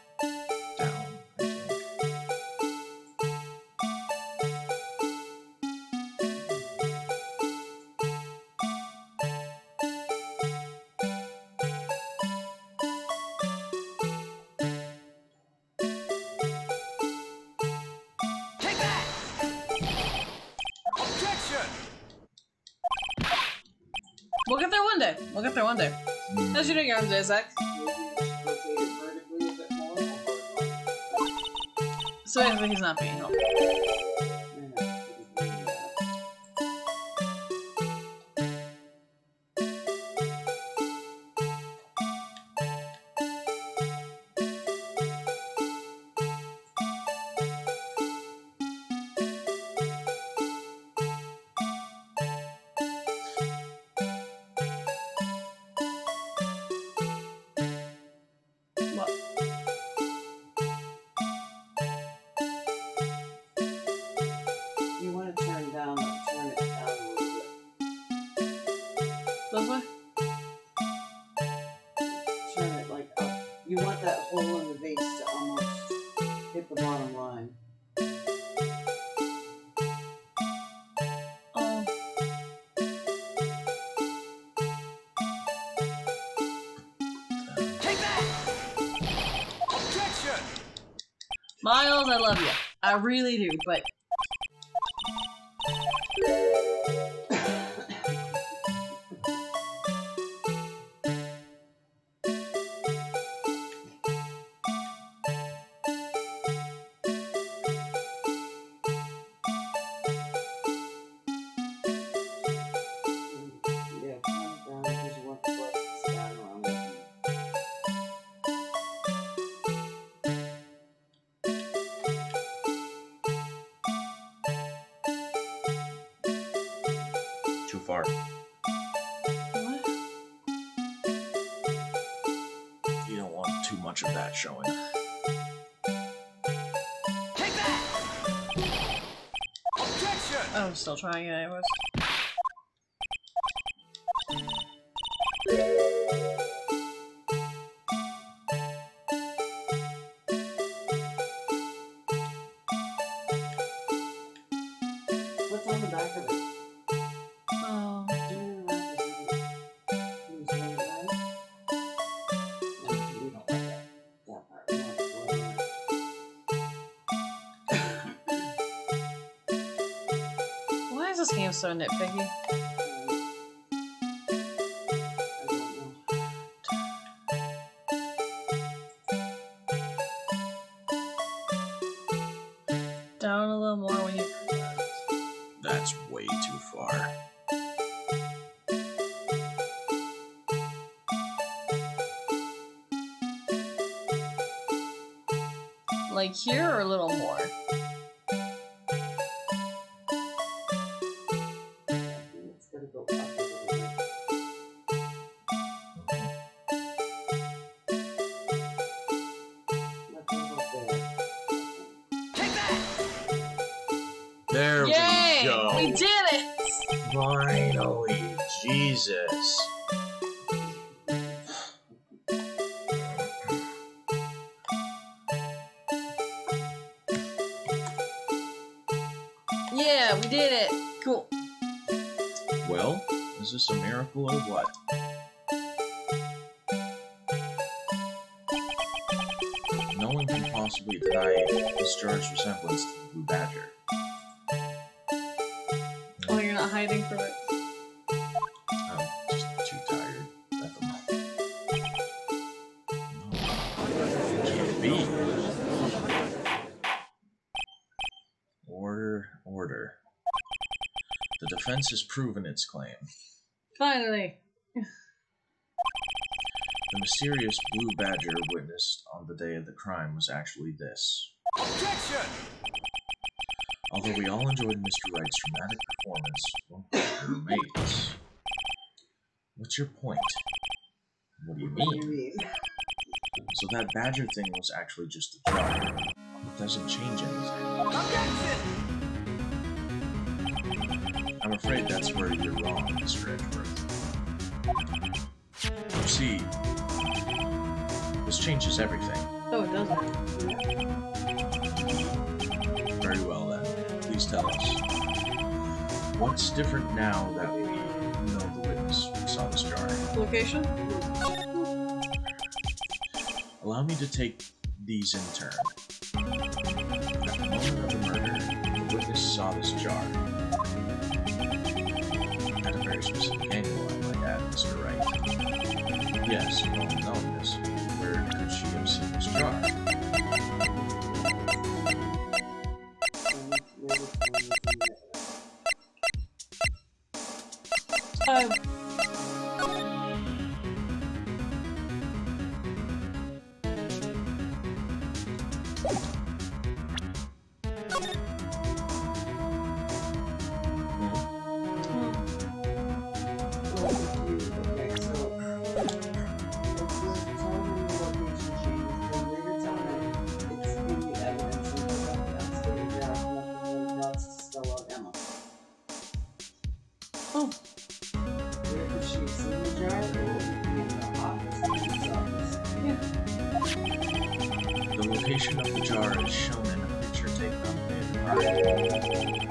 down, I think. Take that! Objection! We'll get there one day. We'll get there one day. How's you doing your arms day, Zach? Maybe just rotate it vertically a bit more. Or horizontally. So basically he's not being helpful. You want that hole in the base to almost hit the bottom line. Oh. Take that! Objection! Miles, I love you. I really do, but Yeah, kind of down because you want the blood to scatter around it. Too far. what? You don't want too much of that showing. Take that! Objection! I'm still trying it anyways. What's on the back of it? Oh. Can you swing it around? No, we don't like that. That part. We want the blood on it. Why is this game so nitpicky? I don't know. Down a little more when you. That's way too far. Like here or a little more? It's gonna go up a little bit. Nothing up there. Take that! There Yay! we go. We did it! Finally, Jesus. Yeah, we did it! Cool. Well, is this a miracle or what? No one can possibly deny this jar's resemblance to the Blue Badger. Oh, you're not hiding from it. I'm just too tired at the moment. No, it can't be. Order. The defense has proven its claim. Finally! The mysterious Blue Badger witnessed on the day of the crime was actually this. Objection! Although we all enjoyed Mr. Wright's dramatic performance, one question remains. What's your point? What do you What do you mean? mean? So that badger thing was actually just a jar. It doesn't change anything. Objection! I'm afraid that's where you're wrong, Mr. Edgeworth. You see, this changes everything. Oh, it doesn't. Very well then. Please tell us. What's different now that we know the witness saw this jar? Location? Allow me to take these in turn. At the moment of the murder, the witness saw this jar. At a very specific angle, I might add, Mr. Wright. Yes, you all know this. Where could she have seen this jar? Oh. Where could she have seen the jar? It would be in the office. Yeah. location of the jar is shown in a picture taken on the day of the crime.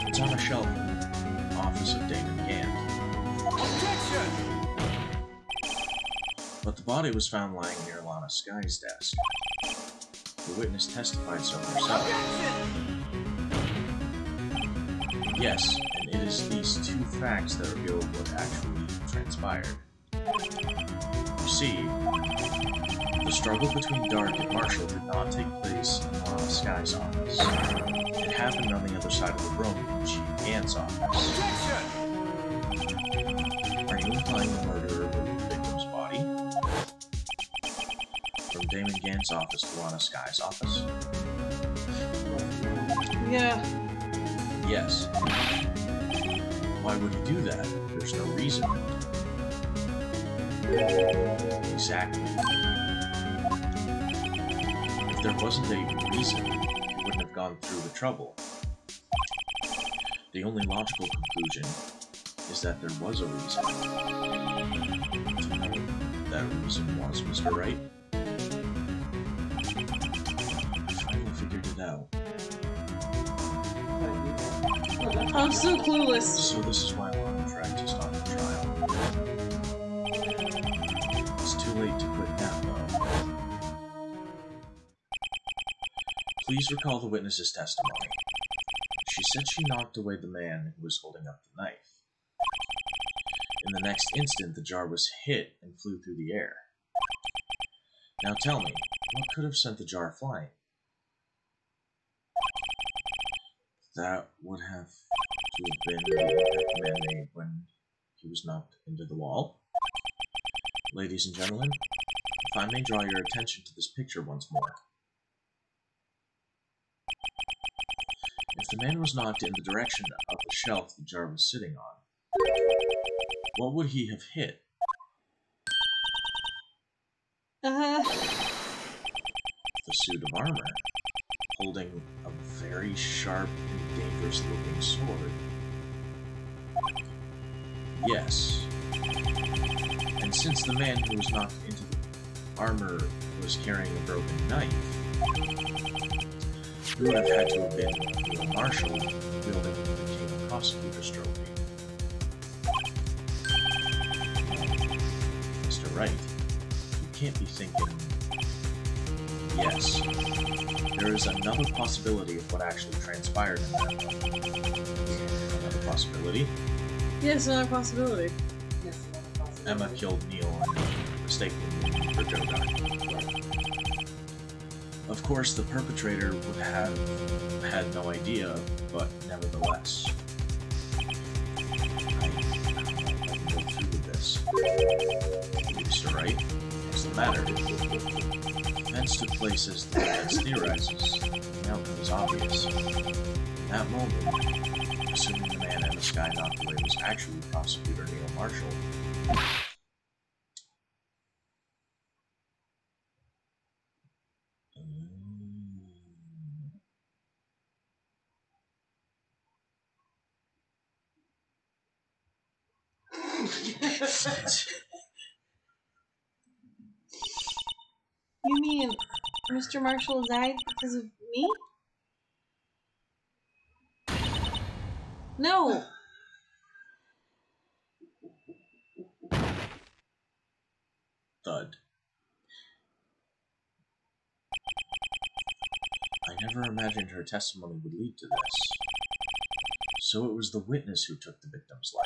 It's on a shelf in the office of Damon Gant. Objection! But the body was found lying near Lana Sky's desk. The witness testified so herself. Objection! Yes, and it is these two facts that reveal what actually transpired. You see, the struggle between Dark and Marshall did not take place in Lana Sky's office. It happened on the other side of the room in Chief Gant's office. Objection! Are you implying the murderer removed the victim's body? From Damon Gant's office to Lana Sky's office? Yeah. Yes. Why would he do that? There's no reason. Exactly. If there wasn't a reason, he wouldn't have gone through the trouble. The only logical conclusion is that there was a reason. Do you know what that reason was, Mr. Wright? I finally figured it out. I'm so clueless. So this is why Lana tried to stop the trial. It's too late to quit now, though. Please recall the witness's testimony. She said she knocked away the man who was holding up the knife. In the next instant, the jar was hit and flew through the air. Now tell me, what could have sent the jar flying? That would have to have been the impact the man made when he was knocked into the wall. Ladies and gentlemen, if I may draw your attention to this picture once more. If the man was knocked in the direction of the shelf the jar was sitting on, what would he have hit? Uh-huh. The suit of armor, holding a very sharp and dangerous looking sword. Yes. And since the man who was knocked into the armor was carrying a broken knife, he would have had to have been Neil Marshall wielding the King of Prosecutor's trophy. Mr. Wright, you can't be thinking... Yes. There is another possibility of what actually transpired in that moment. Another possibility? Yes, another possibility. Yes, another possibility. Emma killed Neil and mistakenly for Joe Doc. Of course, the perpetrator would have had no idea, but nevertheless. I can go through with this. Mr. Wright, what's the matter? Events took place as the defense theorizes. The outcome is obvious. In that moment, assuming the man Emma Sky knocked away was actually Prosecutor Neil Marshall, You mean Mr. Marshall died because of me? No! thud. I never imagined her testimony would lead to this. So it was the witness who took the victim's life,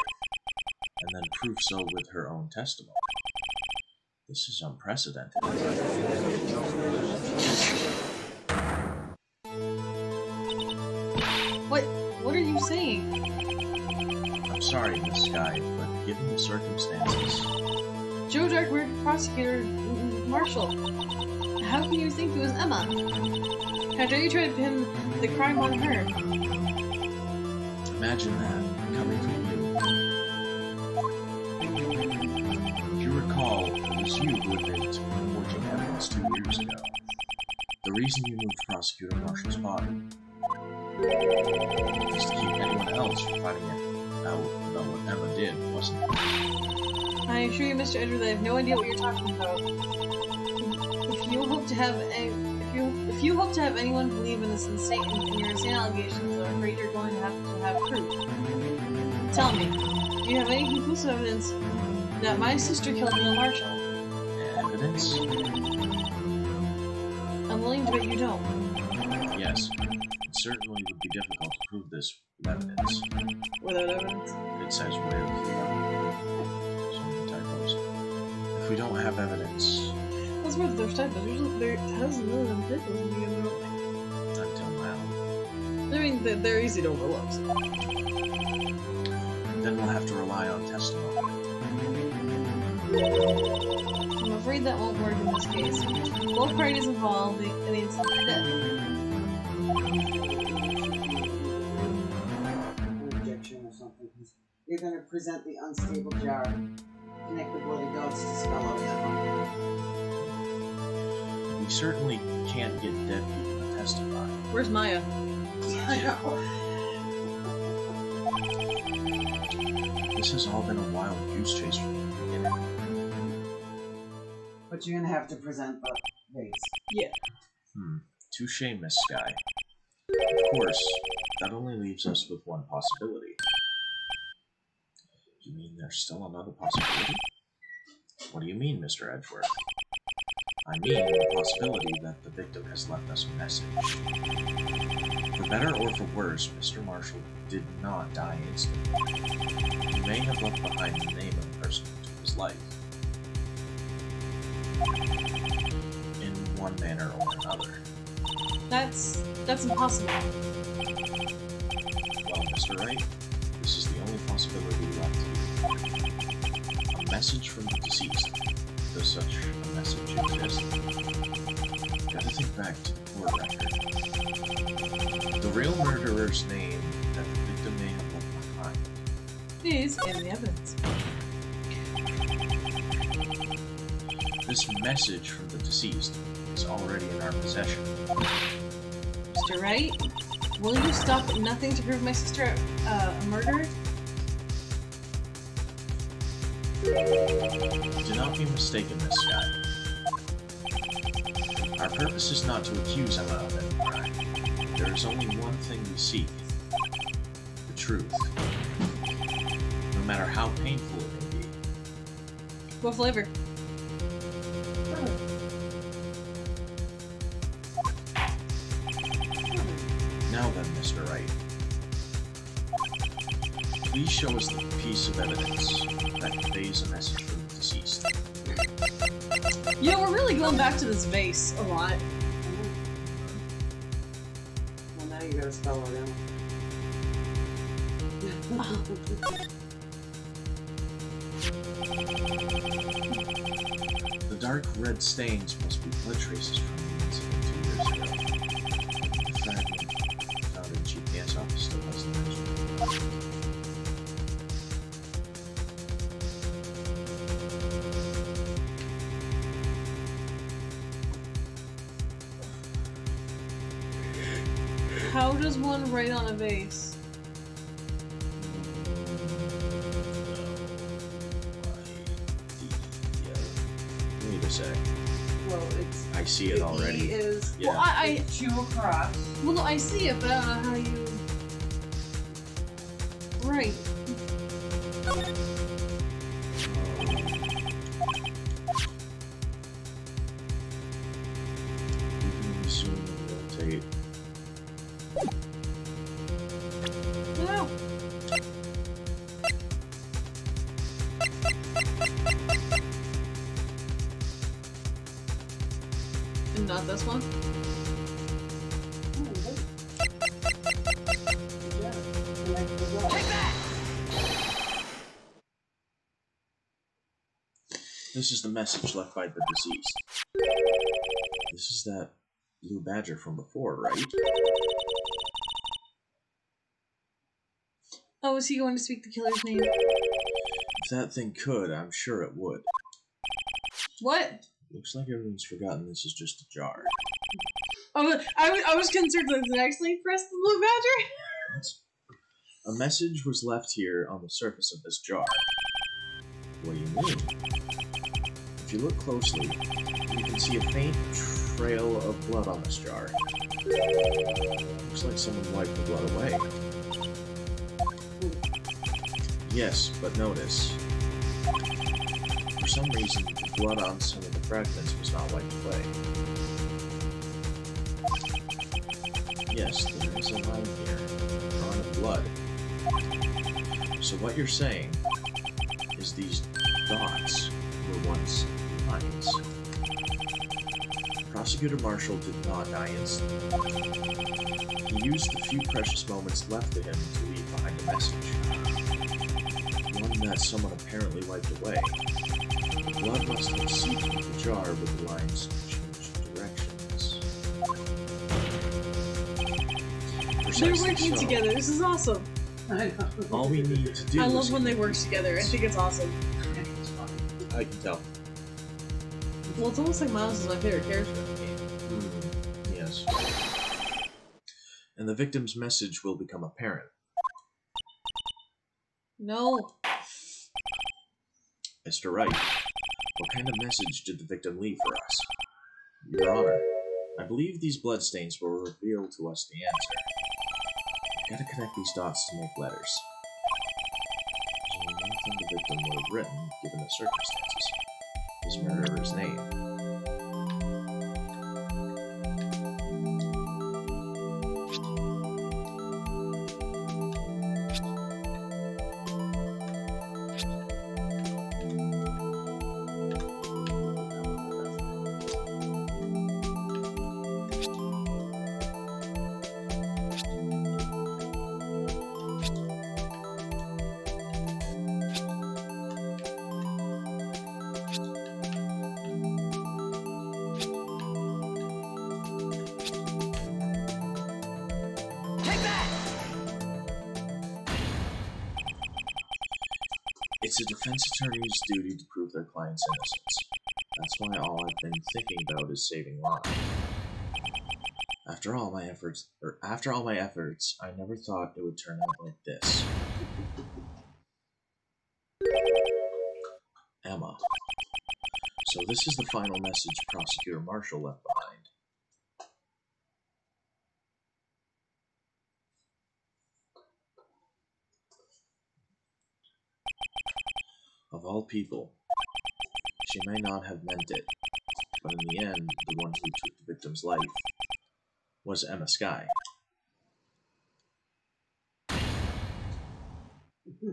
and then proved so with her own testimony. This is unprecedented. What are you saying? I'm sorry, Miss Sky, but given the circumstances, Joe Dark murdered Prosecutor Marshall. How can you think it was Emma? After you tried to pin the crime on her. imagine that coming from you. If you recall, it was you who admitted to forging evidence 2 years ago. The reason you moved Prosecutor Marshall's body was to keep anyone else from finding out about what Emma did, wasn't it? I assure you, Mr. Edward, that I have no idea what you're talking about. If you hope to have If you hope to have anyone believe in this insane in your insane allegations, I'm afraid you're going to have proof. Tell me, do you have any conclusive evidence that my sister killed Neil Marshall? Evidence? I'm willing to bet you don't. Yes. It certainly would be difficult to prove this with evidence. Without evidence? It says with. So many typos. If we don't have evidence. That's where there's typos. Usually there hasn't really been typos in the game, I don't think. Until now. I mean, they're easy to overlook. So. Then we'll have to rely on testimony. I'm afraid that won't work in this case. Both parties involved in the incident are dead. Objection or something. You're going to present the unstable jar. Connect the bloody dots to spell out that one. We certainly can't get dead people to testify. Where's Maya? I know. This has all been a wild goose chase from the beginning. But you're going to have to present the vase. Yeah. Touche, Miss Sky. Of course, that only leaves us with one possibility. You mean there's still another possibility? What do you mean, Mr. Edgeworth? I mean the possibility that the victim has left us a message. For better or for worse, Mr. Marshall did not die instantly. He may have left behind the name of the person who took his life. In one manner or another. That's impossible. Well, Mr. Wright, this is the only possibility left. A message from the deceased. Does such a message exist? Gotta think back to the court record. The real murderer's name that the victim may have left behind Is in the evidence. This message from the deceased is already in our possession. Mr. Wright, will you stop at nothing to prove my sister a murderer? Do not be mistaken, Miss Sky. Our purpose is not to accuse Emma of any crime. There is only one thing we seek. The truth. No matter how painful it may be. What flavor? Now then, Mr. Wright. Please show us the piece of evidence that conveys a message from the deceased. You know, we're really going back to this vase a lot. Well, now you gotta spell it out. The dark red stains must be blood traces from the incident 2 years ago. The fragment found in GPS office still has the measurement. How does one write on a vase? Wait a sec. Well, it's... I see it the already. E is Yeah. Well, I 2 across. well, no, I see it, but I don't know how you. Right. We can zoom and rotate. No. And not this one. This is the message left by the deceased. This is that blue badger from before, right? Oh, is he going to speak the killer's name? If that thing could, I'm sure it would. What? Looks like everyone's forgotten this is just a jar. Oh, I was concerned that it actually pressed the blue badger. A message was left here on the surface of this jar. What do you mean? If you look closely, you can see a faint trail of blood on this jar. Looks like someone wiped the blood away. Yes, but notice. For some reason, the blood on some of the fragments was not wiped away. Yes, there is a line here, drawn in blood. So what you're saying is these dots were once lines. Prosecutor Marshall did not die instantly. He used the few precious moments left to him to leave behind a message. One that someone apparently wiped away. The blood must have seeped into the jar with the lines changed directions. They're Precisely working so. together. This is awesome. I know. All we need to do I is love when they work together. I think it's awesome. I can tell. Well, it's almost like Miles is my favorite character in the game. Yes. And the victim's message will become apparent. No. Mr. Wright, what kind of message did the victim leave for us? Your Honor, I believe these bloodstains will reveal to us the answer. I've got to connect these dots to make letters. There's only one thing the victim would have written, given the circumstances. His murderer's name. It's a defense attorney's duty to prove their client's innocence. That's why all I've been thinking about is saving Lana. After all my efforts, I never thought it would turn out like this. Emma. So this is the final message Prosecutor Marshall left behind. Of all people, she may not have meant it, but in the end, the one who took the victim's life was Emma Skye.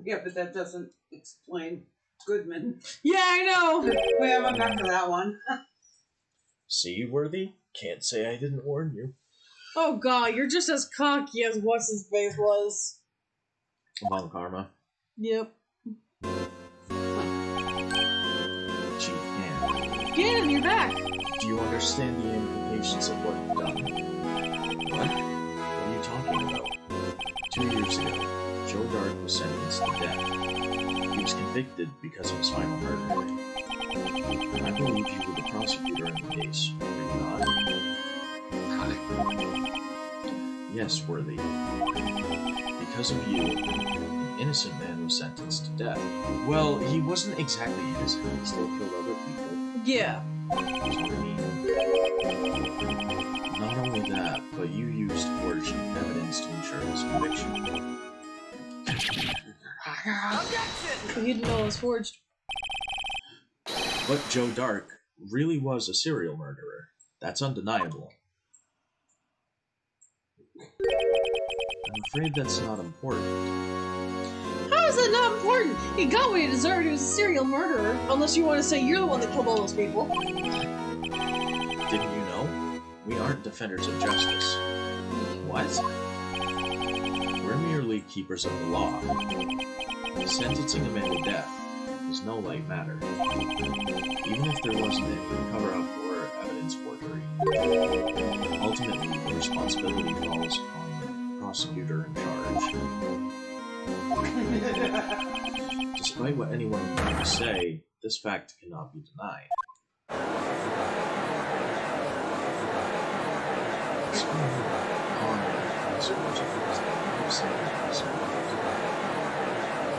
Yeah, but that doesn't explain Goodman. Yeah, I know. We haven't got to that one. See, Worthy? Can't say I didn't warn you. Oh god, you're just as cocky as what's his face was. Von Karma. Yep. Chief Gann. Gannon, you're back. Do you understand the implications of what you've done? What? What are you talking about? 2 years ago, Joe Dark was sentenced to death. He was convicted because of his final murder. I believe you were the prosecutor in the case, were you not? Yes, Worthy. Because of you, an innocent man was sentenced to death. Well, he wasn't exactly innocent. He still killed other people. Yeah. That's what I mean. Not only that, but you used forged evidence to ensure his conviction. He didn't know it was forged. But Joe Dark really was a serial murderer. That's undeniable. I'm afraid that's not important. How is that not important? He got what he deserved. He was a serial murderer. Unless you want to say you're the one that killed all those people. Didn't you know? We aren't defenders of justice. What? We're merely keepers of the law. Sentencing a man to death is no light matter. Even if there wasn't any cover-up or evidence forgery. Ultimately, the responsibility falls on the prosecutor in charge. Despite what anyone might say, this fact cannot be denied. What's going on in Prosecutors Office? I've seen prosecutors.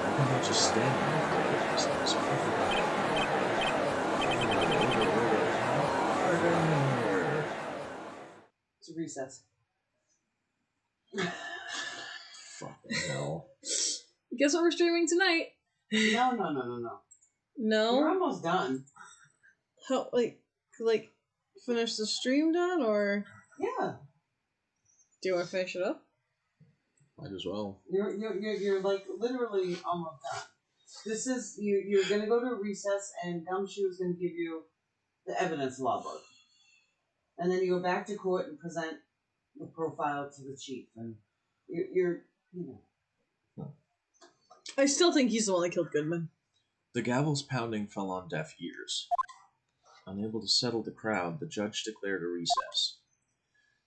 How can they just stand there and look at these things? Order. to recess. Fucking hell. Guess what we're streaming tonight? No. No? You're almost done. How, like, finish the stream done, or Yeah. do you want to finish it up? Might as well. You're like literally almost done. This is you're gonna go to a recess and Gumshoe is gonna give you the evidence law book. And then you go back to court and present the profile to the chief, and you know. I still think he's the one that killed Goodman. The gavel's pounding fell on deaf ears. Unable to settle the crowd, the judge declared a recess.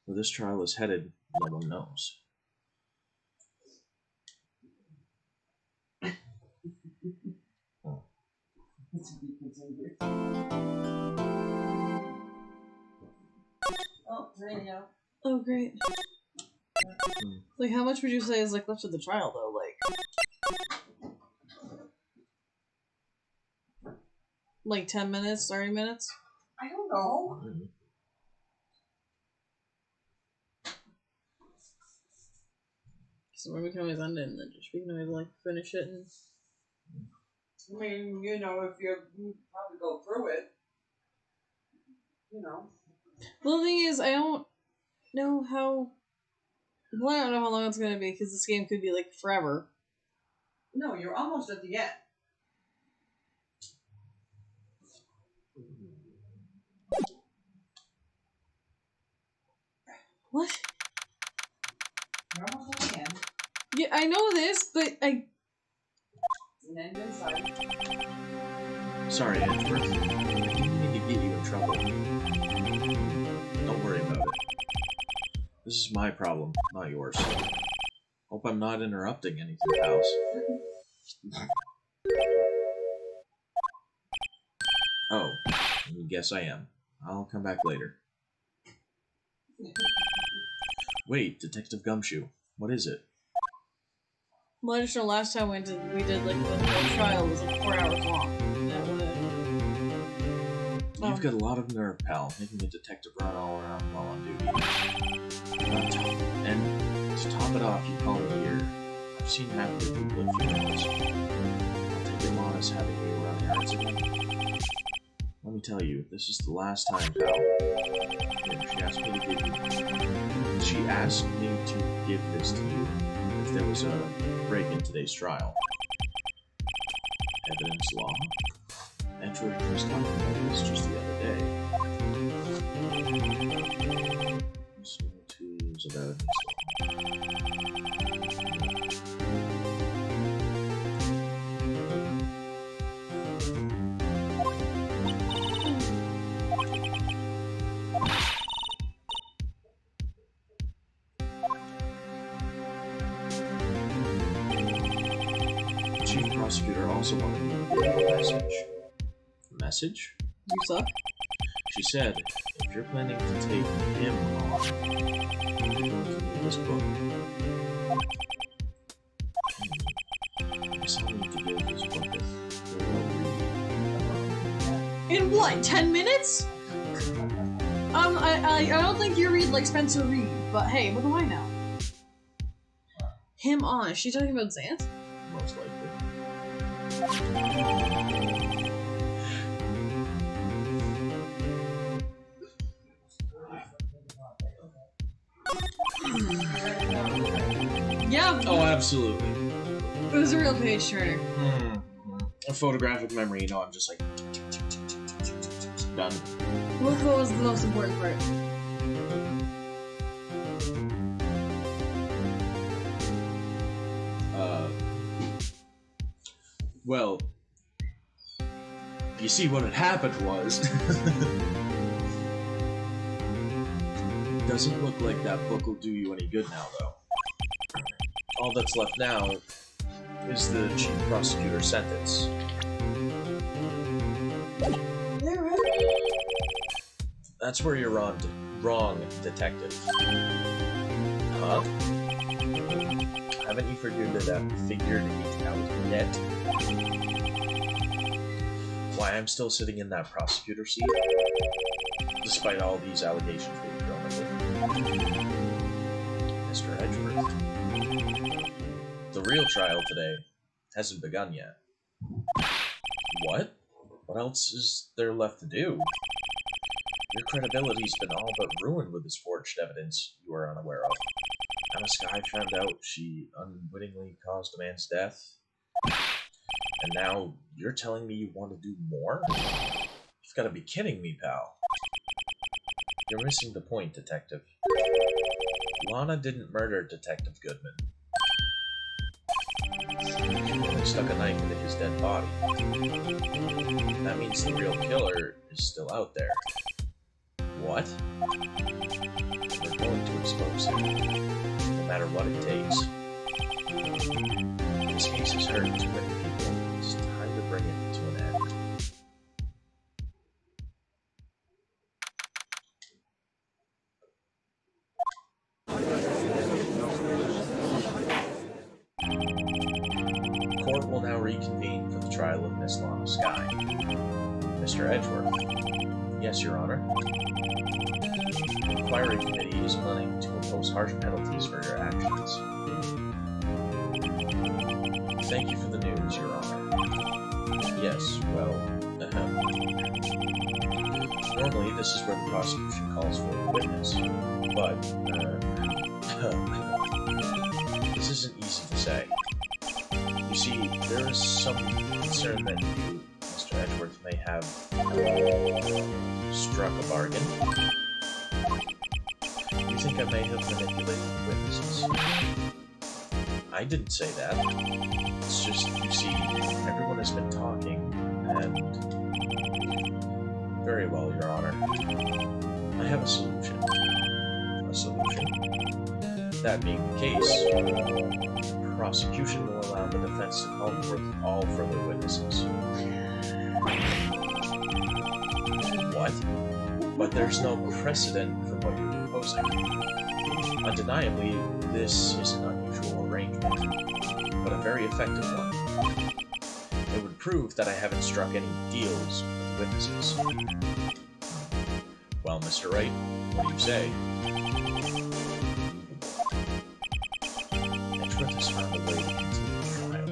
Where this trial is headed, no one knows. To be continued. Oh, radio. Oh, great. Like, how much would you say is, like, left of the trial, though? Like 10 minutes, 30 minutes? I don't know. So we can always end it and then we can always, like, finish it and... I mean, you probably go through it. You know. Well, the thing is, I don't know how... Well, I don't know how long it's gonna be, because this game could be, like, forever. No, you're almost at the end. What? You're almost at the end. Yeah, I know this, but I... And then inside. Sorry, Edgeworth. I didn't mean to get you in trouble. Don't worry about it. This is my problem, not yours. Hope I'm not interrupting anything, pals. Oh, guess I am. I'll come back later. Wait, Detective Gumshoe. What is it? Well, I just know last time we did like, the whole trial was, like, 4 hours long. You've got a lot of nerve, pal, making a detective run all around while on duty. And to top it off, you call me here. I've seen half of your people at funerals. I'll take it honest having you around errands again. Let me tell you, this is the last time, pal. Here, she asked me to give this to you if there was a break in today's trial. Evidence law? Edgeworth was talking about this just the other day. So, tools of evidence law. Chief prosecutor also wanted me to give you a message. Message? You suck. She said, if you're planning to take him on, you're going to need this book. I saw him to give this book a thorough read. In what, 10 minutes? I don't think you read like Spencer Reed, but hey, what do I know? Him on. Is she talking about Xant? Most likely. Yeah. Oh, absolutely. It was a real page turner. A photographic memory, you know, I'm just like... done. What was the most important part? Well... You see, what had happened was... Doesn't look like that book will do you any good now, though. All that's left now is the chief prosecutor's sentence. That's where you're wrong, detective. Huh? Haven't you figured it out yet? Why I'm still sitting in that prosecutor seat? despite all these allegations being thrown at me. Mr. Edgeworth. The real trial today hasn't begun yet. What? What else is there left to do? Your credibility's been all but ruined with this forged evidence you are unaware of. Emma Skye found out she unwittingly caused a man's death. And now you're telling me you want to do more? You've got to be kidding me, pal. You're missing the point, Detective. Lana didn't murder Detective Goodman. She only stuck a knife into his dead body. That means the real killer is still out there. What? We're going to expose him, no matter what it takes. This case has hurt too many people. It's time to bring it to an end. Court will now reconvene for the trial of Miss Lana Skye. Mr. Edgeworth. Yes, Your Honor. The inquiry committee is planning to impose harsh penalties for your actions. Thank you for the news, Your Honor. Yes, well, normally this is where the prosecution calls for a witness, but, this isn't easy to say. You see, there is some concern that you, Mr. Edgeworth, may have struck a bargain. You think I may have manipulated witnesses? I didn't say that. It's just, you see, everyone has been talking, and... Very well, Your Honor. I have a solution. A solution? That being the case, the prosecution will allow the defense to call forth all further witnesses. What? But there's no precedent for what you're proposing. Undeniably, this is an unusual arrangement, but a very effective one. It would prove that I haven't struck any deals with witnesses. Well, Mr. Wright, what do you say? Edgeworth has found a way to continue the trial.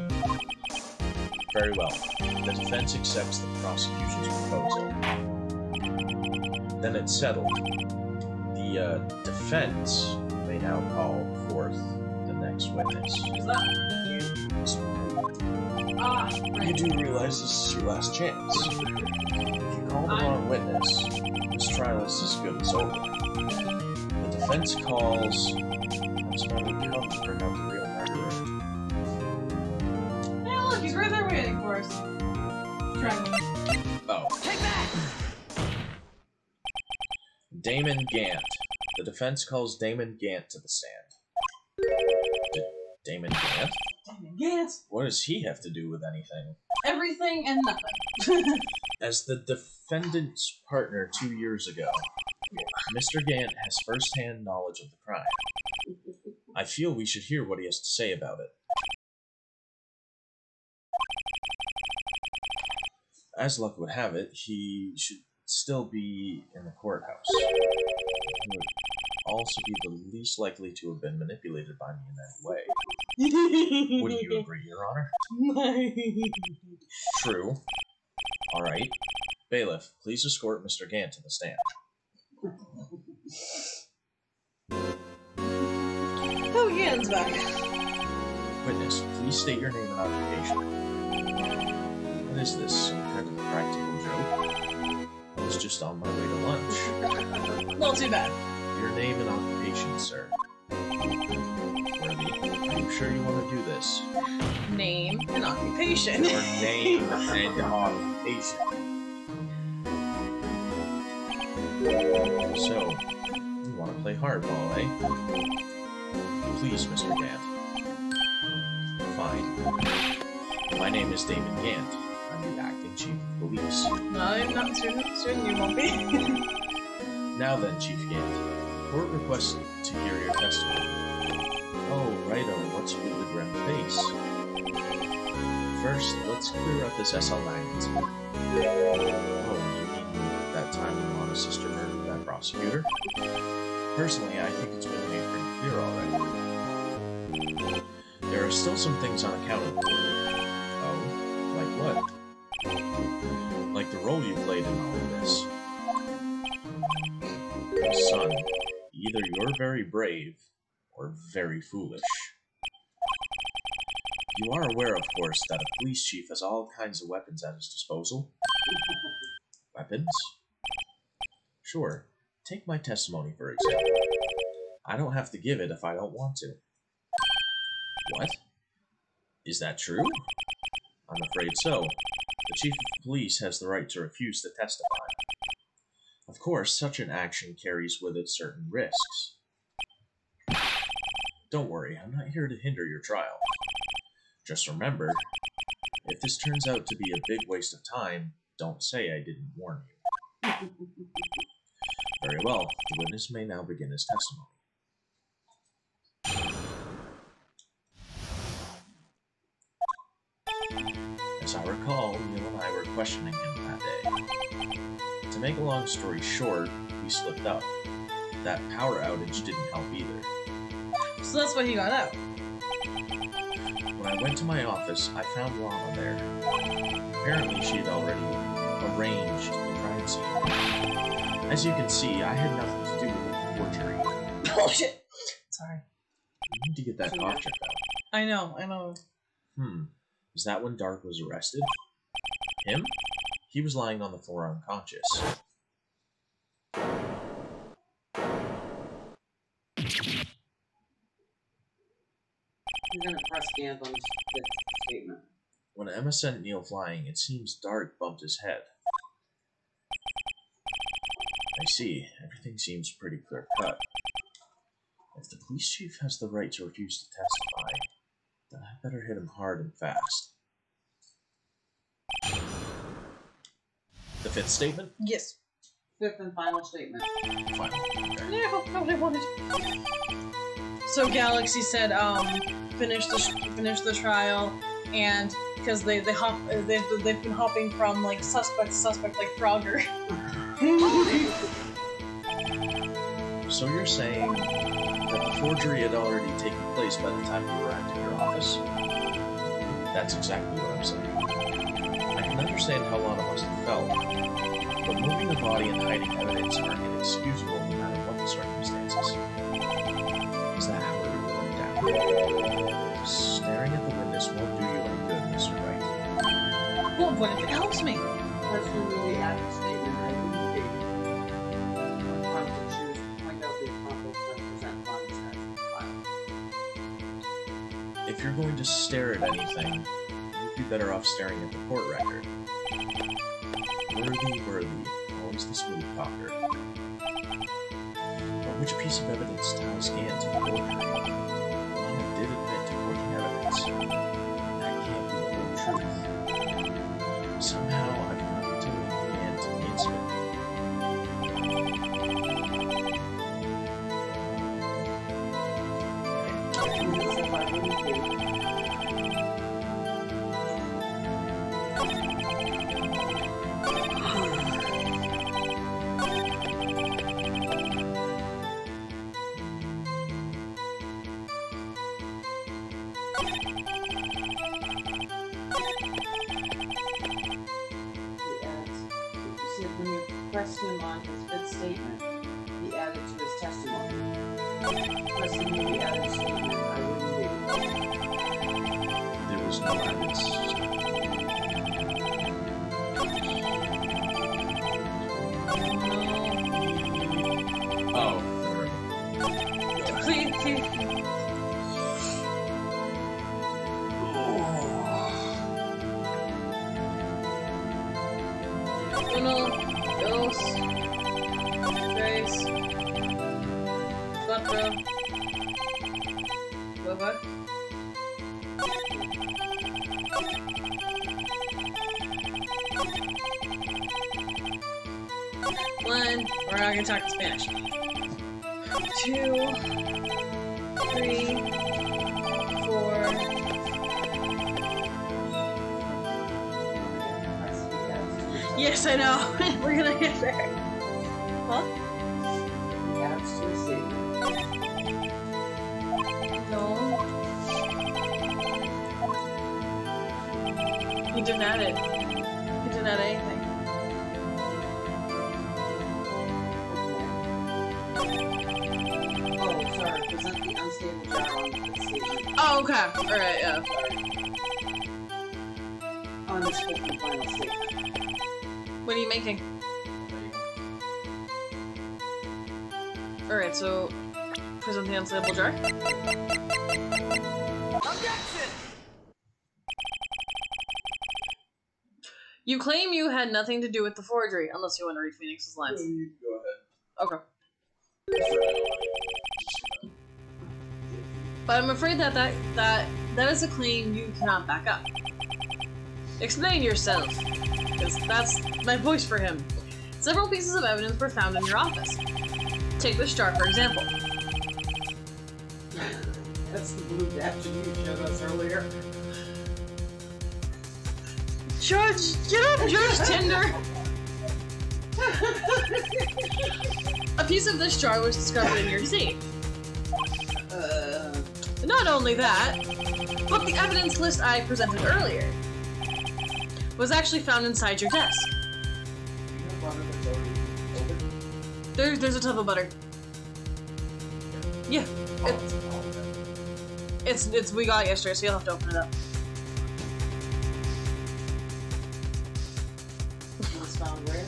Very well. The defense accepts the prosecution's proposal. Then it's settled. The defense may now call forth the next witness. Is that you? Ah, right. You do realize this is your last chance. If you call the wrong witness, this trial is as good as over. The defense calls... That's when we come to bring out the real murderer. Yeah, look, he's right there waiting for us. Oh. Take that! Damon Gant. The defense calls Damon Gant to the stand. Damon Gant? Damon Gant! What does he have to do with anything? Everything and nothing. As the defendant's partner 2 years ago, Mr. Gant has first-hand knowledge of the crime. I feel we should hear what he has to say about it. As luck would have it, he should still be in the courthouse. He would also be the least likely to have been manipulated by me in any way. Wouldn't you agree, Your Honor? True. Alright. Bailiff, please escort Mr. Gant to the stand. Oh, Gant's back. Witness, please state your name and occupation. What is this, some kind of practical joke? I was just on my way to lunch. Not too bad. Your name and occupation, sir. Worthy, are you sure you want to do this? Name and occupation. Your name and occupation. So, you want to play hardball, eh? Please, Mr. Gant. Fine. My name is Damon Gant. I'm the acting chief of police. No, I'm not certain you won't be. Now then, Chief Gant. Court requests to hear your testimony. Oh, righto, what's with the grim face? First, let's clear up this SL9 incident. Oh, you mean that time when Lana's sister murdered prosecutor. Personally, I think it's been made pretty clear already. There are still some things unaccounted for. Oh, like what? Like the role you played in all of this. Son, either you're very brave, or very foolish. You are aware, of course, that a police chief has all kinds of weapons at his disposal. Weapons? Sure. Take my testimony, for example. I don't have to give it if I don't want to. What? Is that true? I'm afraid so. The chief of police has the right to refuse to testify. Of course, such an action carries with it certain risks. Don't worry, I'm not here to hinder your trial. Just remember, if this turns out to be a big waste of time, don't say I didn't warn you. Very well, the witness may now begin his testimony. As I recall, Neil and I were questioning him that day. To make a long story short, we slipped up. That power outage didn't help either. So that's why he got out. When I went to my office, I found Lana there. Apparently, she had already arranged the crime scene. As you can see, I had nothing to do with the forgery. Oh shit! Sorry. You need to get that cough checked out. I know. Is that when Dark was arrested? Him? He was lying on the floor unconscious. He's gonna press stand on his fifth statement. When Emma sent Neil flying, it seems Dark bumped his head. I see. Everything seems pretty clear-cut. If the police chief has the right to refuse to testify, then I better hit him hard and fast. The fifth statement? Yes. Fifth and final statement. Final. Okay. Yeah, probably wanted. So Galaxy said, finish the trial, and because they've been hopping from like suspect to suspect like Frogger. So you're saying that the forgery had already taken place by the time you arrived at your office? That's exactly what I'm saying. I can understand how Lana must have felt, but moving the body and hiding evidence are inexcusable no matter what the circumstances. Is that how it really went down? Staring at the witness won't do you any good, Mr. Wright. Well, what if it helps me? That's when we add the statement, right? When we choose to point out the conflicts that present funds as filed. If you're going to stare at anything, you'd be better off staring at the court record. Worthy, always the smooth talker. But which piece of evidence ties Anne to the forgery? Lana did admit to forging evidence. That can't be the whole truth. Somehow, I've got to link Anne to the incident. When you press him on his fifth statement, he added to his testimony. Pressing the added statement, I wouldn't be. There was no evidence. Oh. Please. Uno, dos, tres, cuatro, nueve. One, we're not gonna talk in Spanish. 2, 3, 4. Yes, I know. We're gonna get there. Huh? didn't add it. He didn't add anything. Oh, sorry. Present the unstable jar on the station. Oh, okay. Alright, yeah. On this fifth and final stage. What are you making? Alright, so present the unstable jar. Objection! You claim you had nothing to do with the forgery, unless you want to read Phoenix's lines. You can go ahead. Okay. But I'm afraid that is a claim you cannot back up. Explain yourself, because that's my voice for him. Several pieces of evidence were found in your office. Take this jar, for example. That's the blue dash you showed us earlier. Judge, get up, Judge Tinder! A piece of this jar was discovered in your safe. Not only that, but the evidence list I presented earlier was actually found inside your desk. There's a tub of butter. Yeah, it's we got it yesterday, so you'll have to open it up. Was found where?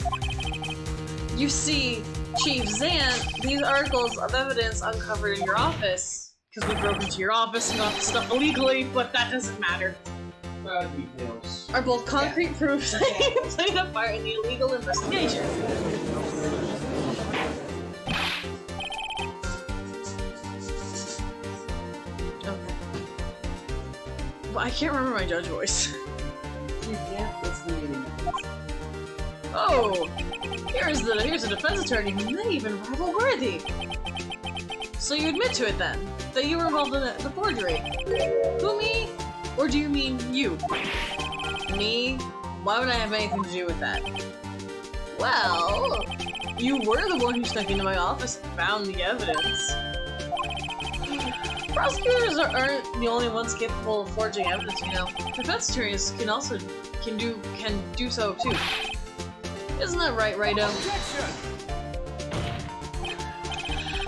You see, Chief Zan, these articles of evidence uncovered in your office, because we broke into your office and got the stuff illegally, but that doesn't matter, Details. are both concrete proofs that you played a part in the illegal investigation. Okay. Well, I can't remember my judge voice. You can't. It's the meeting. Oh! Here's a defense attorney who may even rival Worthy. So you admit to it then, that you were involved in the forgery. Who, me? Or do you mean you? Me? Why would I have anything to do with that? Well, you were the one who snuck into my office and found the evidence. Prosecutors aren't the only ones capable of forging evidence, you know. Defense attorneys can do so too. Isn't that right, Righto? Objection!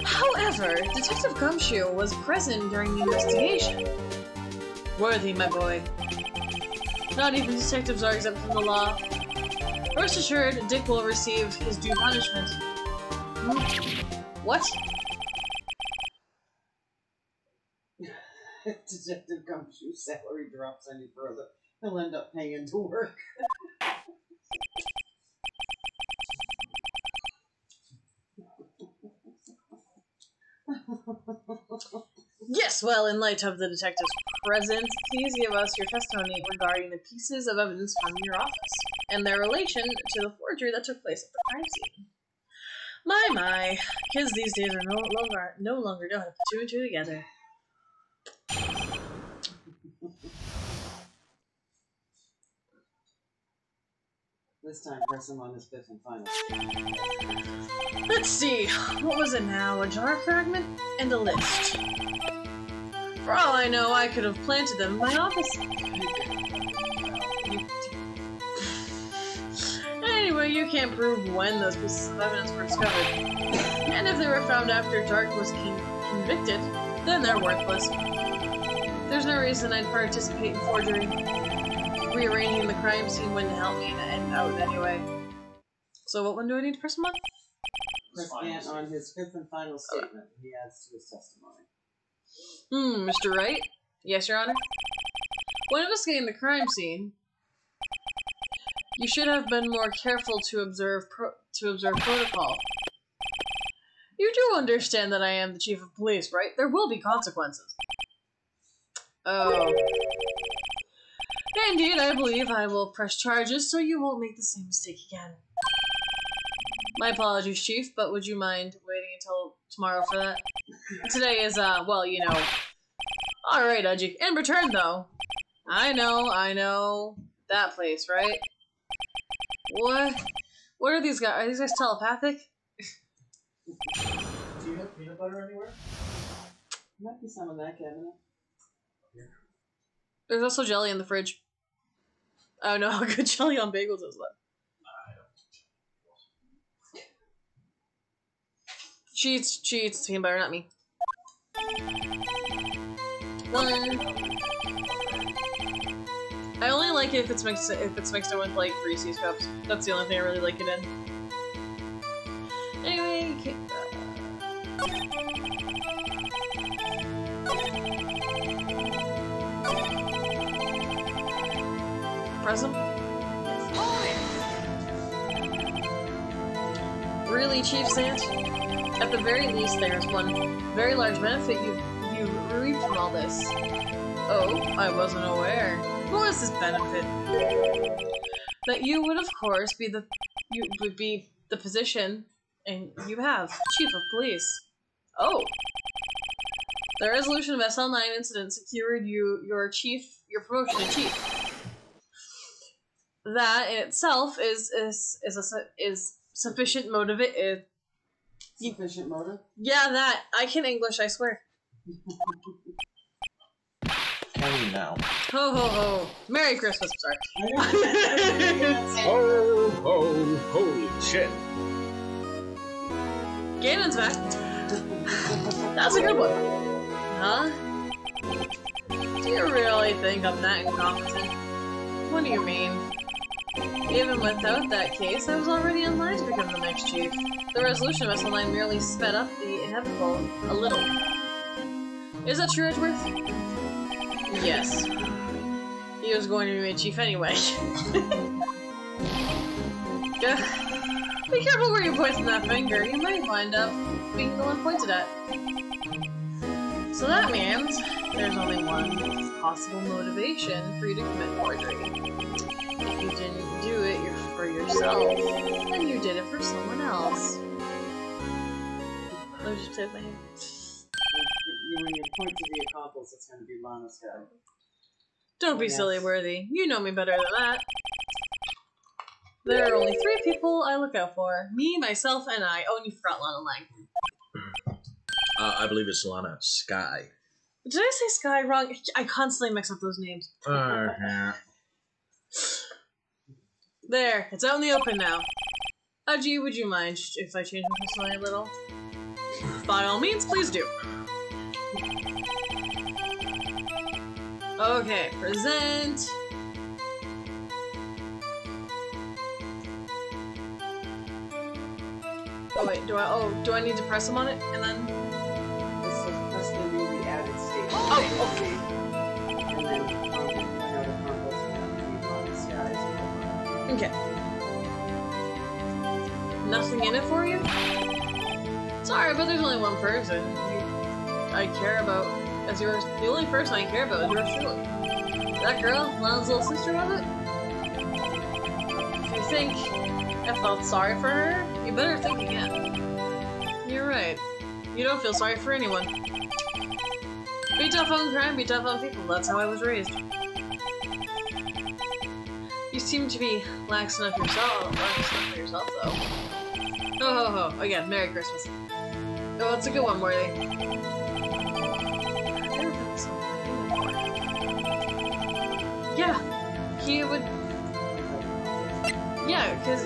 However, Detective Gumshoe was present during the investigation. Worthy, my boy. Not even detectives are exempt from the law. Rest assured, Dick will receive his due punishment. What? If Detective Gumshoe's salary drops any further, he'll end up paying to work. Yes, well, in light of the detectives present, please give us your testimony regarding the pieces of evidence found in your office, and their relation to the forgery that took place at the crime scene. My, kids these days are no longer know how to put two and two together. This time, press him on his fifth and final. Let's see, what was it now? A jar fragment and a list. For all I know, I could have planted them in my office. Anyway, you can't prove when those pieces of evidence were discovered. And if they were found after Dark was convicted, then they're worthless. There's no reason I'd participate in forgery. Rearranging the crime scene wouldn't help me out anyway. So what one do I need to press him on? Press Ant on his fifth and final statement he adds to his testimony. Mr. Wright? Yes, Your Honor? When investigating the crime scene, you should have been more careful to observe protocol. You do understand that I am the chief of police, right? There will be consequences. Oh. Indeed, I believe I will press charges so you won't make the same mistake again. My apologies, Chief, but would you mind waiting until tomorrow for that? Today is, well, you know. Alright, Udgy. In return, though. I know. That place, right? What? What are these guys? Are these guys telepathic? Do you have peanut butter anywhere? Might be some in that cabinet. There's also jelly in the fridge. Oh no, how good jelly on bagels is that? Cheats, peanut butter, not me. 1. I only like it if it's mixed in with like Reese's cups. That's the only thing I really like it in. Anyway, press them. Really, Chief Sant? At the very least, there's one very large benefit you reap from all this. Oh, I wasn't aware. What was this benefit? That you would, of course, be the position, and you have Chief of Police. Oh, the resolution of SL9 incident secured your promotion to Chief. That in itself is sufficient motive. Sufficient motive? Yeah, that. I can English, I swear. Tell me now. Ho ho ho. Merry Christmas, sorry. Ho ho, holy shit. Ganon's back. That's a good one. Huh? Do you really think I'm that incompetent? What do you mean? Even without that case, I was already in line to become the next chief. The resolution of SL9 merely sped up the inevitable a little. Is that true, Edgeworth? Yes. He was going to be made chief anyway. Be careful where you point that finger. You might wind up being the one pointed at. So that means there's only one possible motivation for you to commit forgery. If you didn't do it for yourself, then you did it for someone else. Let me just play with my hand. When you point to the accomplice, it's going to be Lana's guy. Don't be silly, Worthy. You know me better than that. There are only 3 people I look out for. Me, myself, and I. Oh, and you forgot Lana Lang. I believe it's Lana Sky. Did I say Sky wrong? I constantly mix up those names. There, it's out in the open now. Aji, would you mind if I change my personality a little? By all means, please do. Okay, present. Oh wait, do I need to press them on it and then? This is press the newly added state. Oh, okay. And then another accomplice and then Lana's guys. Okay. Nothing in it for you? Sorry, but there's only one person I care about as yours. The only person I care about is yours truly. That girl, Lana's little sister, was it? If you think I felt sorry for her, you better think again. You're right. You don't feel sorry for anyone. Be tough on crime, be tough on people. That's how I was raised. You seem to be lax enough yourself though. Oh ho ho. Again, Merry Christmas. Oh, it's a good one, Worthy. Yeah, he would. Yeah, because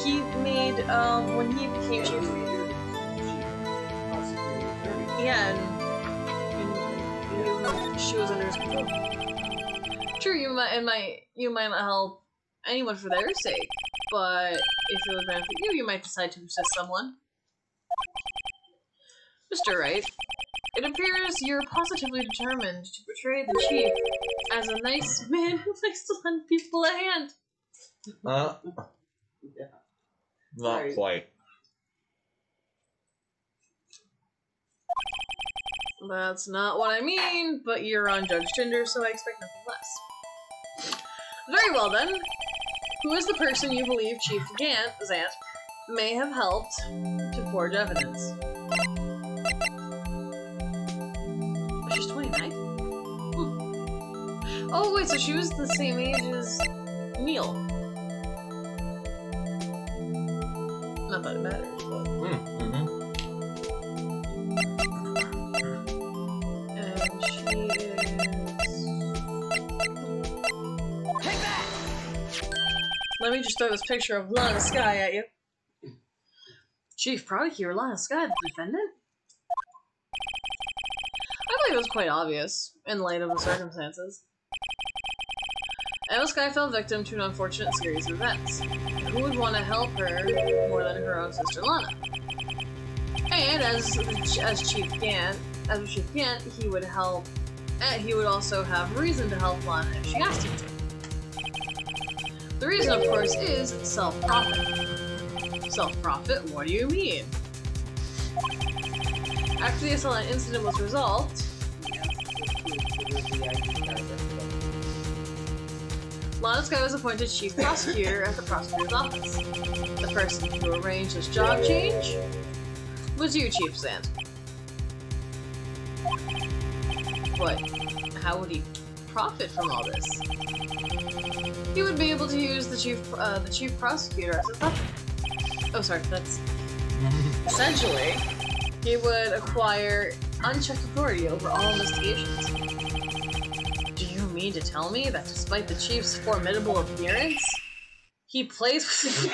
he made when he became chief. Yeah, and she was under his control. True, you might not help anyone for their sake, but if it would benefit you, you might decide to assist someone. Mr. Wright, it appears you're positively determined to portray the chief as a nice man who likes to lend people a hand. Not Sorry. quite. That's not what I mean, but you're on Judge Tinder, so I expect nothing less. Very well then. Who is the person you believe Chief Zant may have helped to forge evidence? She's 29? Oh wait, so she was the same age as Neil. Not that it matters, but... And she is... Take that! me just throw this picture of Lana Sky at you. Chief Prosecutor Lana Sky, the defendant? I believe it was quite obvious, in light of the circumstances. Emma Sky fell victim to an unfortunate series of events. Who would want to help her more than her own sister Lana? And as Chief Gant, he would help, and he would also have reason to help Lana if she asked him to. The reason, of course, is self-profit. Self-profit? What do you mean? After the SLN incident was resolved, Lana Sky was appointed chief prosecutor at the prosecutor's office. The person who arranged this job change was you, Chief Sand. But how would he profit from all this? He would be able to use the chief prosecutor as a puppet. Oh, sorry, that's essentially he would acquire unchecked authority over all investigations. Do you mean to tell me that despite the chief's formidable appearance, he plays with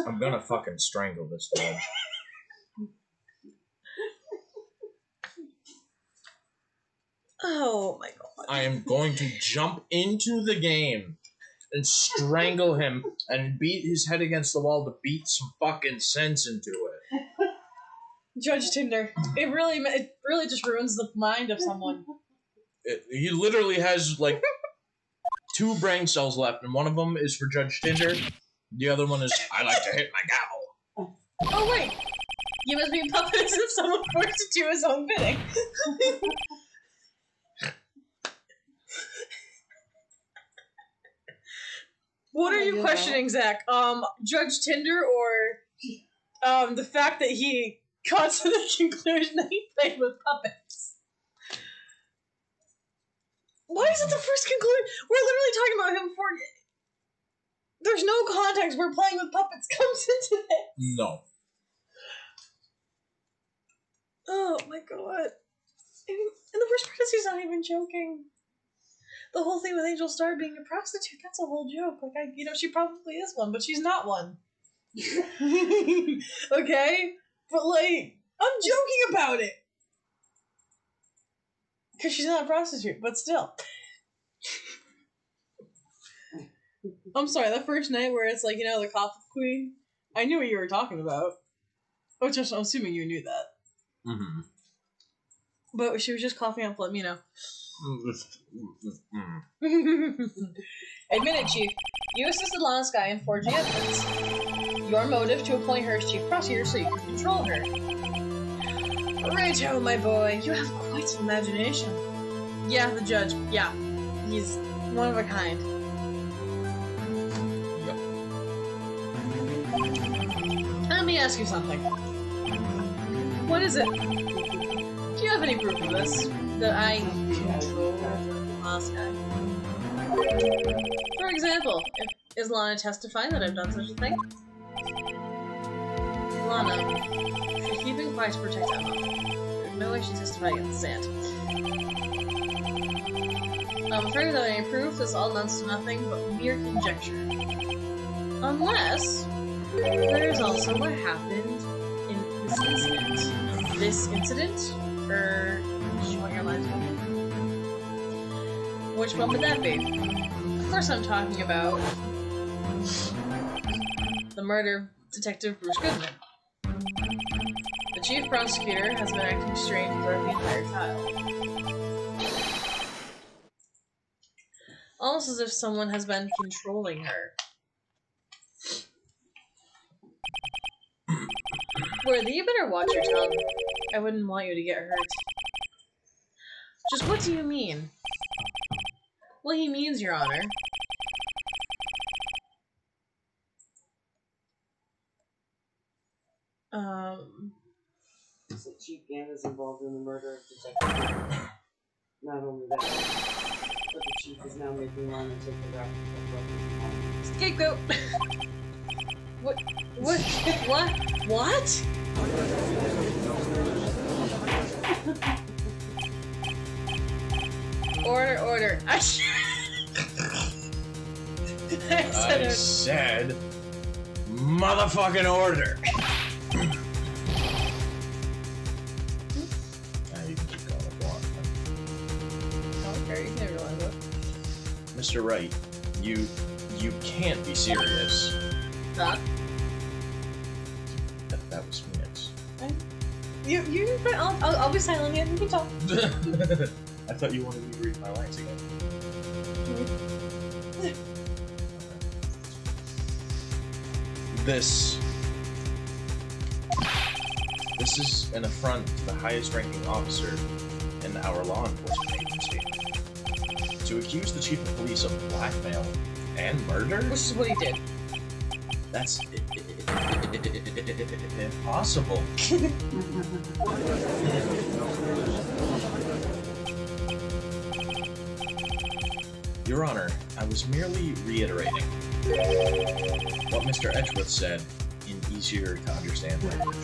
I'm gonna fucking strangle this judge. Oh my god. I am going to jump into the game and strangle him and beat his head against the wall to beat some fucking sense into it. Judge Tinder. It really just ruins the mind of someone. He literally has like 2 brain cells left, and one of them is for Judge Tinder. The other one is, I like to hit my gavel. Oh wait! You must be a puppet as if someone forced to do his own bidding. What are you questioning, Zach? Judge Tinder or the fact that he got to the conclusion that he played with puppets? Why is it the first conclusion? We're literally talking about him for... There's no context where playing with puppets comes into this. No. Oh my god. In the first part, he's not even joking. The whole thing with Angel Star being a prostitute, that's a whole joke. Like, she probably is one, but she's not one. Okay? But, like, I'm joking about it. Because she's not a prostitute, but still. I'm sorry, that first night where it's like, the coffee queen, I knew what you were talking about. Oh, just, I'm assuming you knew that. Mm-hmm. But she was just coughing up, let me know. Admit it, Chief. You assisted Lana Sky in forging evidence. Your motive to appoint her as chief prosecutor so you can control her. Righto, my boy. You have quite an imagination. Yeah, the judge. Yeah. He's one of a kind. Yep. Let me ask you something. What is it? Do you have any proof of this? That I control Lana Sky? For example, is Lana testifying that I've done such a thing? Lana, she's keeping quiet to protect Emma. There's no way she testified against Sand. I'm afraid without any proof, this all amounts to nothing but mere conjecture. Unless there's also what happened in this incident. This incident? Or do you want your last one? Which one would that be? Of course I'm talking about the murder Detective Bruce Goodman. The chief prosecutor has been acting strange throughout the entire trial. Almost as if someone has been controlling her. Worthy, you better watch your tongue. I wouldn't want you to get hurt. Just what do you mean? Well, he means, Your Honor. So Chief Gant is involved in the murder of Detective. Not only that, but the chief is now making Lana take the rap of Scapegoat! What? What? What? What? Order. I said motherfucking order. You can keep going if you want. Okay, you can realize it. Mr. Wright, you can't be serious. Huh? That was Phoenix. I'll be silent here. You can talk. I thought you wanted me to read my lines again. This is an affront to the highest ranking officer in our law enforcement agency. To accuse the chief of police of blackmail and murder? Which is what he did. That's impossible. Your Honor, I was merely reiterating what Mr. Edgeworth said in easier to understand language.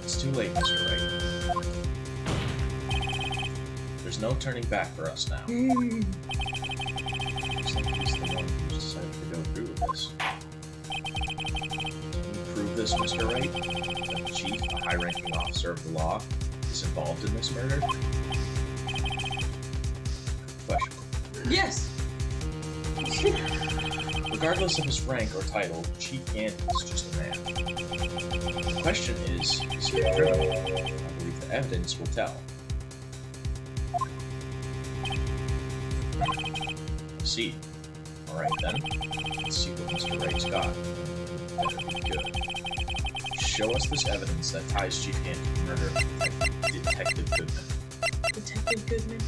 It's too late, Mr. Wright. There's no turning back for us now. Looks like he's the one who's decided to go through with this. Can you prove this, Mr. Wright? That the chief, a high-ranking officer of the law, is involved in this murder? Question. Yes. Regardless of his rank or title, Chief Gant is just a man. The question is he a criminal? I believe the evidence will tell. See. Alright then. Let's see what Mr. Wright's got. Better be good. Show us this evidence that ties Chief Gant to the murder of Detective Goodman. Detective Goodman.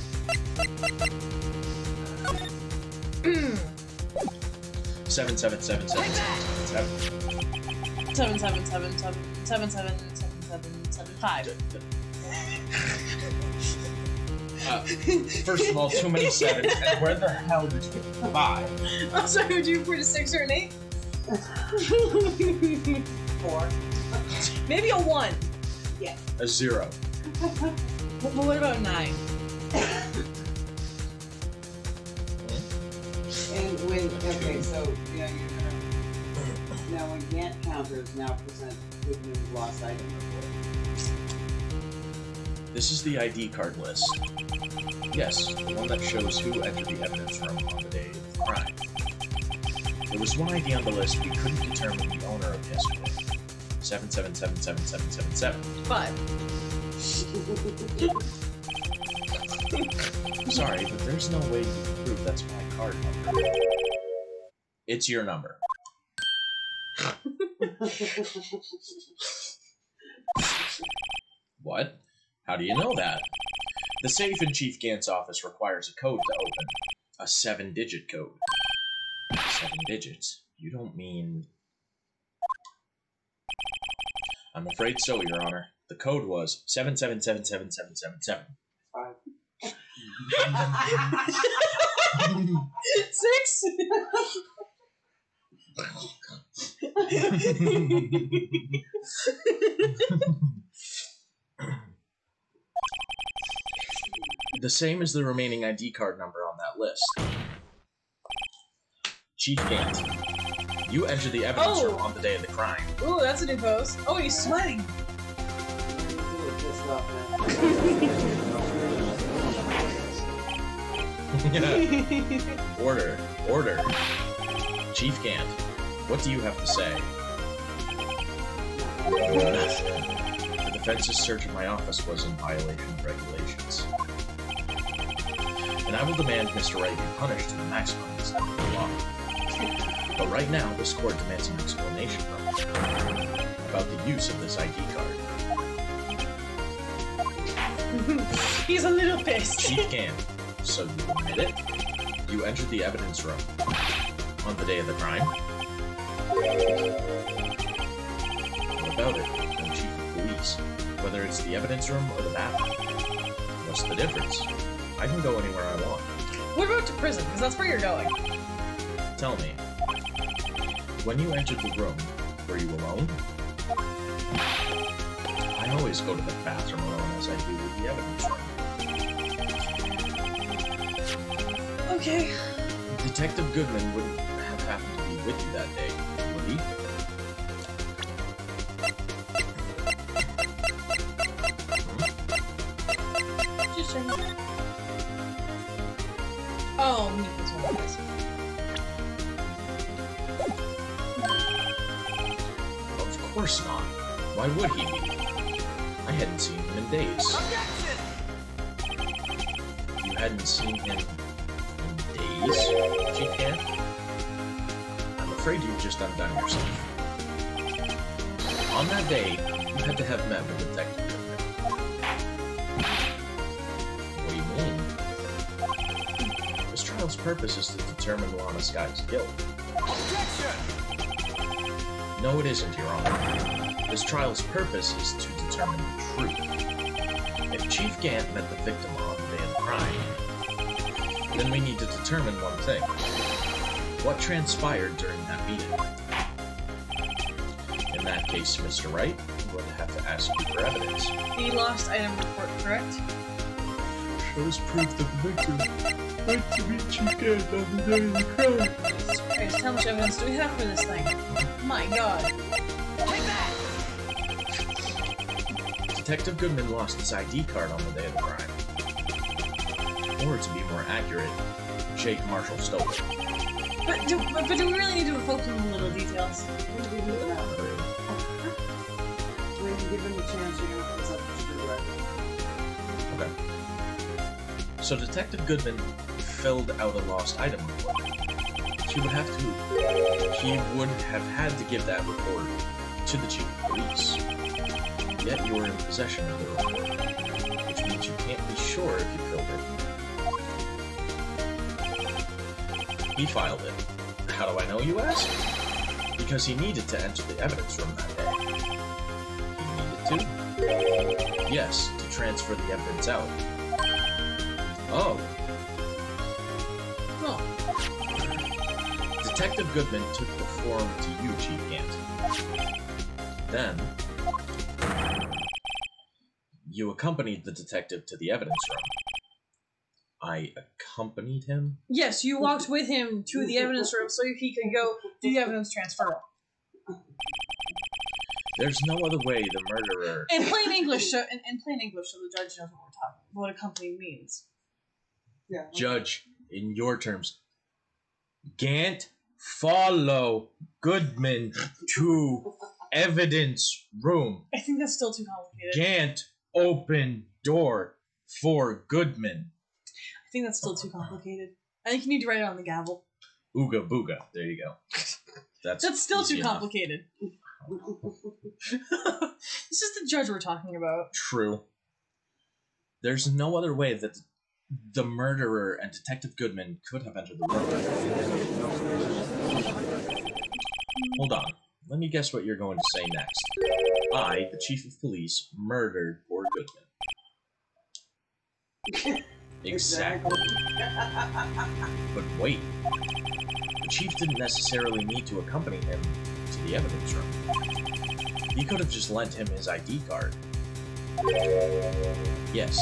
7777777. First of all, too many sevens. And where the hell did you get 5? I'm sorry, would you put a 6 or an 8? 4. Maybe a 1. Yeah. A 0. But what about 9? And when, okay, so, you're gonna, now when Gantt counters now present Goodman's lost item report. This is the ID card list. Yes, the one that shows who entered the evidence room on the day of the crime. There was one ID on the list we couldn't determine the owner of yesterday. 7777777. 5. Sorry, but there's no way you can prove that's my card number. It's your number. What? How do you know that? The safe in Chief Gant's office requires a code to open. A 7-digit code. 7 digits? You don't mean... I'm afraid so, Your Honor. The code was 7777777. 5. 6? The same as the remaining ID card number on that list. Chief Gant, you entered the evidence room on the day of the crime. Ooh, that's a new pose. Oh, he's sweating. Order. Order. Chief Gant, what do you have to say? The defense's search of my office was in violation of regulations. And I will demand Mr. Wright be punished to the maximum extent of the law. But right now, this court demands an explanation from you about the use of this ID card. He's a little pissed. Chief Gant, so you admit it? You entered the evidence room on the day of the crime? What about it? I'm chief of police. Whether it's the evidence room or the bathroom. What's the difference? I can go anywhere I want. What about to prison? Because that's where you're going. Tell me, when you entered the room, were you alone? always go to the bathroom alone as I do with the evidence room. Okay. Detective Goodman wouldn't have happened to be with you that day, would he? Just checking. Oh, me this one, guys. Of course not. Why would he be? I hadn't seen him in days. Objection! You hadn't seen him in days, Chief Cat? I'm afraid you've just undone yourself. On that day, you had to have met with Detective Goodman. What do you mean? This trial's purpose is to determine Lana Sky's guilt. Objection! No, it isn't, Your Honor. This trial's purpose is to determine the truth. If Chief Gant met the victim on the day of the crime, then we need to determine one thing. What transpired during that meeting? In that case, Mr. Wright, I'm going to have to ask you for evidence. The lost item report, correct? Shows proof that the victim went to meet Chief Gant on the day of the crime. Jesus Christ, how much evidence do we have for this thing? My god. Take that! Detective Goodman lost his ID card on the day of the crime. Or to be more accurate, Jake Marshall stole it. But do we really need to focus on the little details? When you give him a chance, you're gonna put something to the record. Okay. So Detective Goodman filled out a lost item report. He would have had to give that report to the chief of police. Yet you are in possession of the report, which means you can't be sure if you filled it. He filed it. How do I know, you ask? Because he needed to enter the evidence room that day. He needed to? Yes, to transfer the evidence out. Oh. Oh. Detective Goodman took the form to you, Chief Gant. Then, you accompanied the detective to the evidence room. I accompanied him? Yes, you walked with him to the evidence room so he could go do the evidence transfer. There's no other way the murderer... In plain English, so the judge knows what accompany means. Yeah. Judge, in your terms, Gant follow Goodman to evidence room. I think that's still too complicated. Gant open door for Goodman. I think that's still too complicated. I think you need to write it on the gavel. Ooga booga. There you go. That's still easy too enough. complicated. This is the judge we're talking about. True. There's no other way that the murderer and Detective Goodman could have entered the room. Hold on. Let me guess what you're going to say next. I, the chief of police, murdered poor Goodman. Exactly. But wait. The chief didn't necessarily need to accompany him to the evidence room. He could have just lent him his ID card. Yes.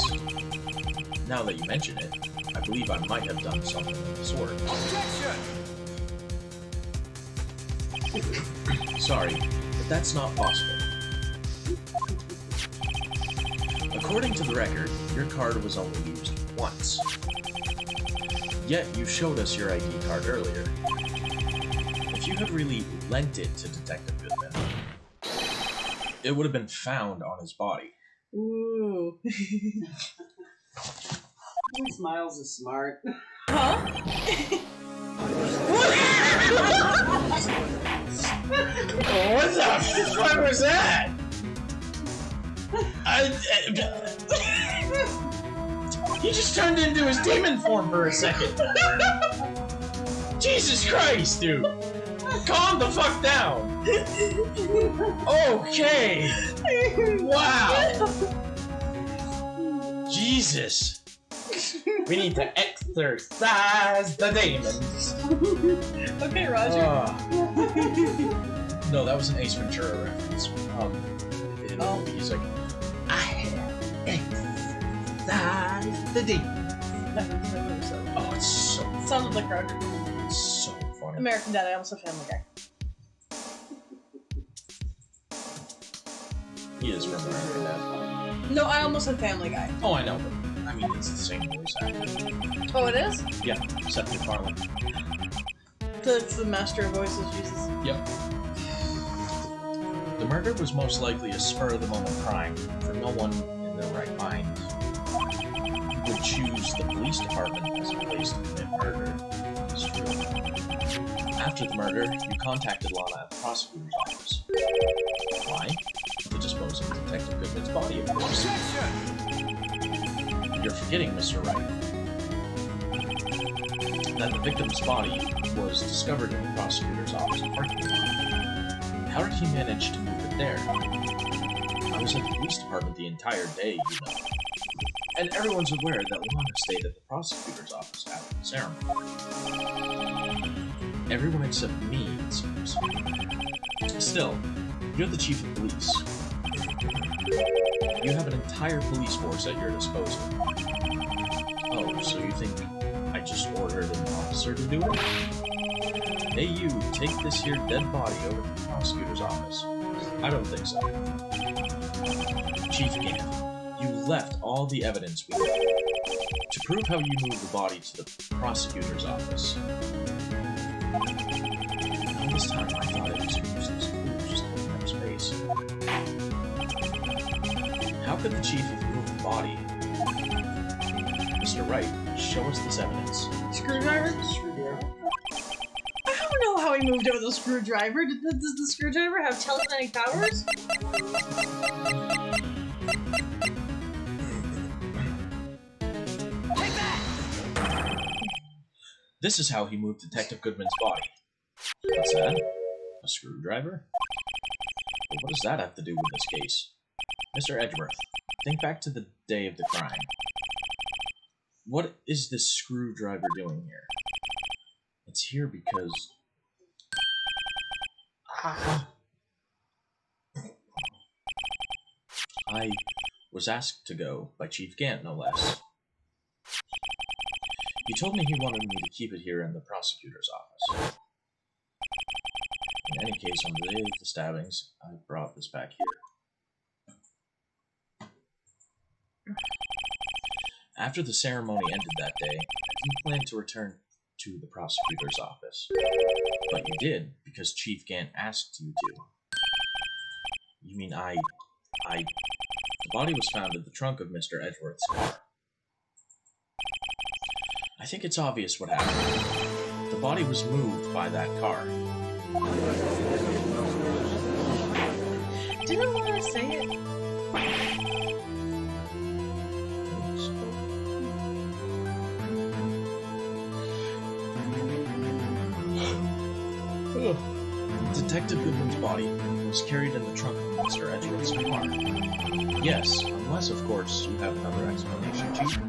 Now that you mention it, I believe I might have done something of the sort. Objection! Sorry, but that's not possible. According to the record, your card was only used once. Yet you showed us your ID card earlier. If you had really lent it to Detective Goodman, it would have been found on his body. Ooh. Smiles is smart. Huh? What the fuck was that? He just turned into his demon form for a second. Jesus Christ, dude. Calm the fuck down. Okay. Wow. Jesus. We need to exorcise the demons. Okay, Roger. No, that was an Ace Ventura reference. In the movie, he's like, That's the D. So. Oh, it's so Sounded like Roger. it's so funny. American Dad, I almost a Family Guy. He is from American Dad. No, I almost said Family Guy. Oh, I know, but I mean it's the same voice actor. Oh, it is? Yeah, Seth MacFarlane. So it's the master of voices, Jesus. Yep. The murder was most likely a spur-of-the-moment crime, for no one in their right mind would choose the police department as a place to commit murder. It's true. After the murder, you contacted Lana at the prosecutor's office. Why? To dispose of Detective Goodman's body, of course. You're forgetting, Mr. Wright, that the victim's body was discovered in the prosecutor's office parking lot. How did he manage to move it there? I was at the police department the entire day, you know. And everyone's aware that Lana stayed at the prosecutor's office after the ceremony. Everyone except me, it seems. Still, you're the chief of police. You have an entire police force at your disposal. Oh, so you think I just ordered an officer to do it? Hey you, take this here dead body over to the prosecutor's office. I don't think so. Chief Gant, you left all the evidence we had. To prove how you moved the body to the prosecutor's office. All this time I thought it was useless. It was just taking up space. How could the chief have moved the body? Mr. Wright, show us this evidence. Screwdriver? I don't know how he moved over the screwdriver. Does the screwdriver have telekinetic powers? Take that! This is how he moved Detective Goodman's body. What's that? A screwdriver? But what does that have to do with this case? Mr. Edgeworth, think back to the day of the crime. What is this screwdriver doing here? It's here because... I was asked to go by Chief Gant, no less. He told me he wanted me to keep it here in the prosecutor's office. In any case, on the day of the stabbings, I brought this back here. After the ceremony ended that day, you planned to return to the prosecutor's office. But you did, because Chief Gant asked you to. You mean the body was found in the trunk of Mr. Edgeworth's car. I think it's obvious what happened. The body was moved by that car. Didn't want to say it. Detective Goodman's body was carried in the trunk of Mr. Edgeworth's car. Yes, unless, of course, you have another explanation, Chief.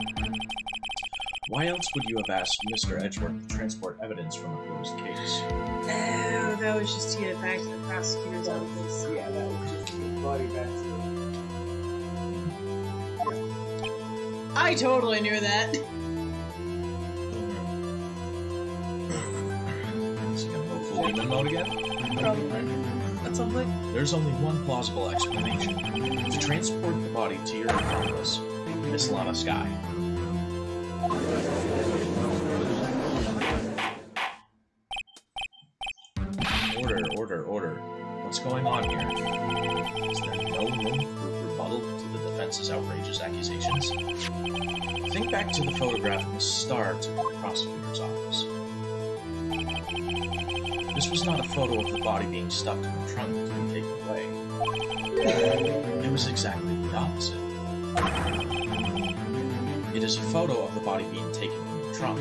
Why else would you have asked Mr. Edgeworth to transport evidence from a closed case? No, that was just to get it back to the prosecutor's office. Yeah, that was just to get the body back to I totally knew that. Is he gonna go full demon mode again? Probably. At some point. There's only one plausible explanation. To transport the body to your accomplice, Miss Lana Skye. Order. What's going on here? Is there no room for rebuttal to the defense's outrageous accusations? Think back to the photograph Miss Starr took at the prosecutor's office. This was not a photo of the body being stuffed in the trunk to be taken away. It was exactly the opposite. It is a photo of the body being taken from the trunk.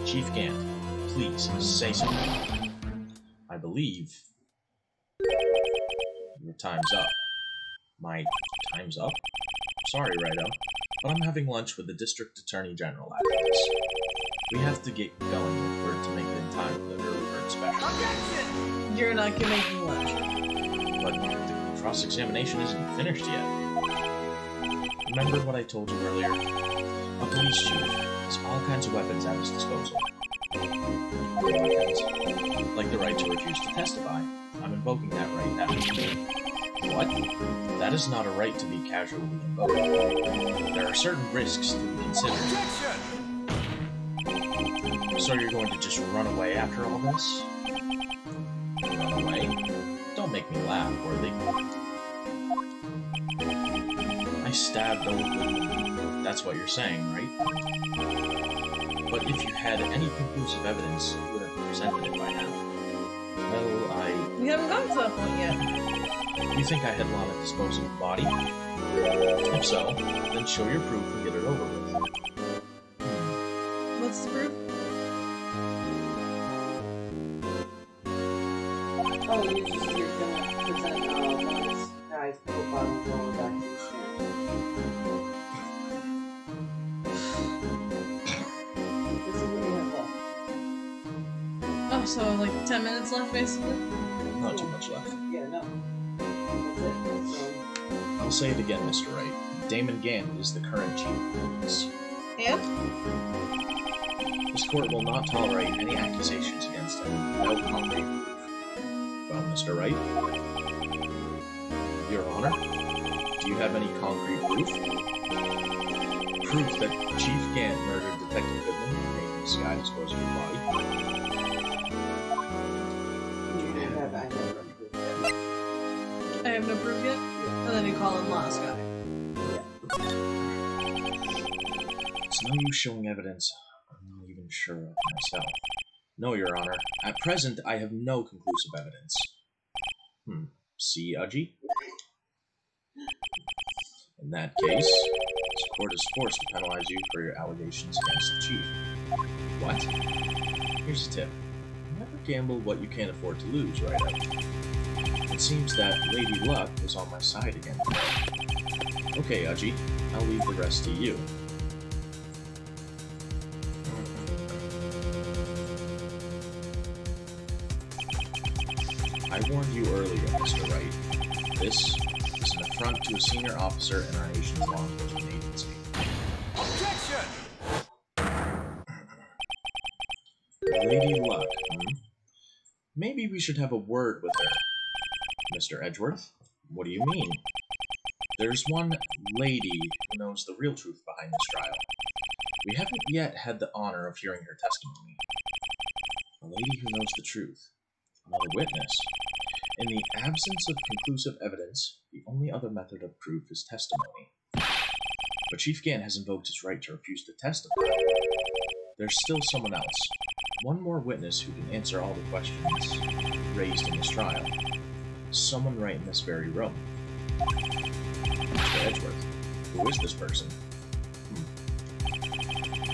Chief Gant, please say something. I believe your time's up. My time's up? Sorry, Righto, but I'm having lunch with the District Attorney General after this. We have to get going if we're to make it in time for the early bird special. Objection! You're not gonna make me lunch. But the cross-examination isn't finished yet. Remember what I told you earlier? A police chief has all kinds of weapons at his disposal. Weapons, like the right to refuse to testify. I'm invoking that right now. What? That is not a right to be casually invoked. There are certain risks to be considered. So you're going to just run away after all this? Run away? Don't make me laugh, Worthy. I stabbed old Goodman. That's what you're saying, right? But if you had any conclusive evidence, you would have presented it by now. Well, We haven't gotten to that point yet. You think I had Lana dispose of the body? If so, then show your proof and get it over with. What's the proof? Oh, you're gonna present this guy's profile and going back to the stand. This is what you have left. Oh, so like 10 minutes left, basically? Not too much left. Yeah, no. That's it. I'll say it again, Mr. Wright. Damon Gant is the current chief of police. And? This court will not tolerate any accusations against him without concrete proof. Well, Mr. Wright? Your Honor? Do you have any concrete proof? Proof that Chief Gant murdered Detective Goodman and made this guy dispose of the body? I have no proof yet? And then you call him last guy. It's no use showing evidence I'm not even sure of myself. No, Your Honor. At present, I have no conclusive evidence. See, Udgy? In that case, this court is forced to penalize you for your allegations against the chief. What? Here's a tip. Never gamble what you can't afford to lose, right out. It seems that Lady Luck is on my side again today. Okay, Udgy, I'll leave the rest to you. I warned you earlier, Mr. Wright. This is an affront to a senior officer in our nation's law enforcement agency. Objection! Lady Luck, Maybe we should have a word with her. Mr. Edgeworth, what do you mean? There's one lady who knows the real truth behind this trial. We haven't yet had the honor of hearing her testimony. A lady who knows the truth. Another witness. In the absence of conclusive evidence, the only other method of proof is testimony. But Chief Gant has invoked his right to refuse to testify. There's still someone else. One more witness who can answer all the questions raised in this trial. Someone right in this very room. Mr. Edgeworth, who is this person?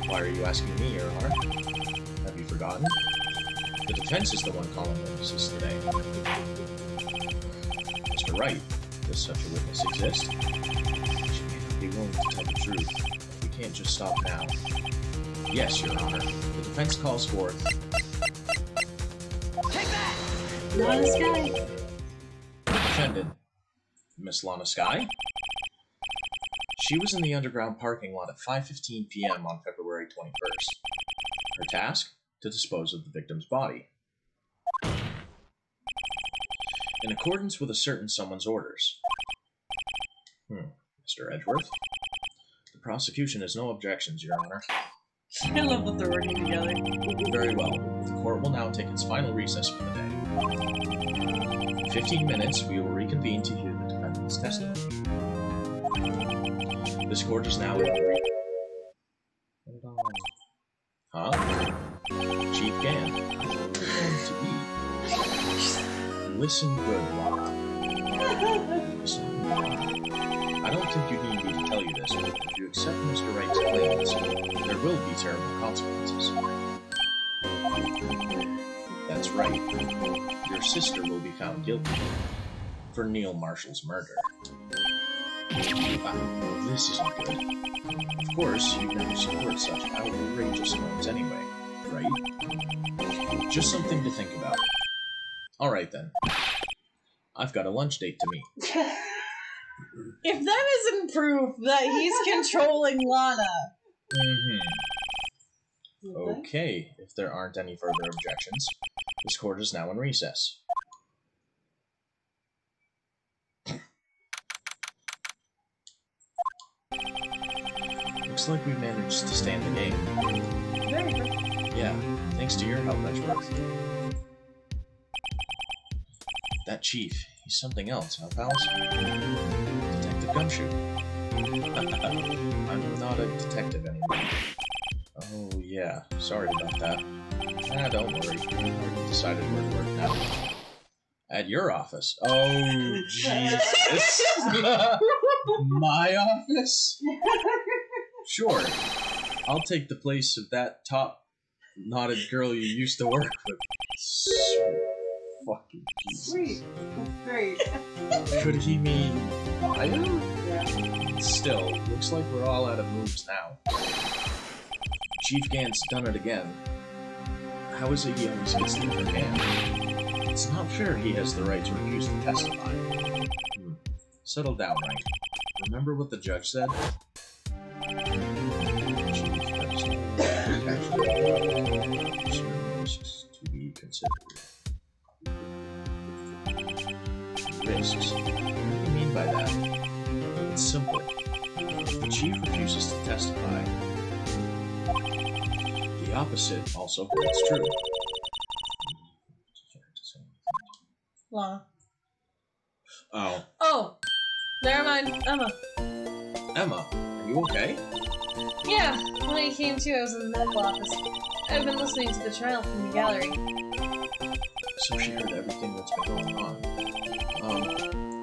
Why are you asking me, Your Honor? Have you forgotten? The defense is the one calling witnesses today. Mr. Wright, does such a witness exist? She may not be willing to tell the truth. We can't just stop now. Yes, Your Honor. The defense calls forth... Take that! Lana Sky. The defendant, Miss Lana Sky? She was in the underground parking lot at 5:15 p.m. on February 21st. Her task? To dispose of the victim's body. In accordance with a certain someone's orders. Mr. Edgeworth? The prosecution has no objections, Your Honor. I love that they're working together. Very well. The court will now take its final recess for the day. In 15 minutes, we will reconvene to hear the defendant's testimony. This court is now in... Hold on. Huh? Chief Gant, I'm going to eat. Listen good, Lana. Listen good, Lana. I don't think you need me to tell you this, but if you accept Mr. Wright's claims, there will be terrible consequences. That's right. Your sister will be found guilty for Neil Marshall's murder. This isn't good. Of course, you never support such outrageous claims anyway, right? Just something to think about. Alright then. I've got a lunch date to meet. If that isn't proof that he's controlling Lana. Okay, if there aren't any further objections, this court is now in recess. Looks like we managed to stand the game. Very good. Yeah, thanks to your help, Edgeworth. That chief, he's something else, huh, pals? Detective Gumshoe. I'm not a detective anymore. Oh, yeah, sorry about that. Don't worry. I've already decided where to work now. At your office? Oh, Jesus. My office? Sure. I'll take the place of that top-knotted girl you used to work with. Fucking Jesus. Sweet. That's great. Could he mean Maya? Yeah. Still, looks like we're all out of moves now. Chief Gant's done it again. How is it he always gets the upper hand? It's not fair he has the right to refuse to testify. Settle down, Wright. Remember what the judge said? To be considered. Risks? What do you mean by that? It's simple. If the chief refuses to testify, the opposite also holds true. Lana. Oh. Oh! Never mind. Emma. Emma, are you okay? Yeah, when I came to, I was in the medical office. I've been listening to the trial from the gallery. So she heard everything that's been going on.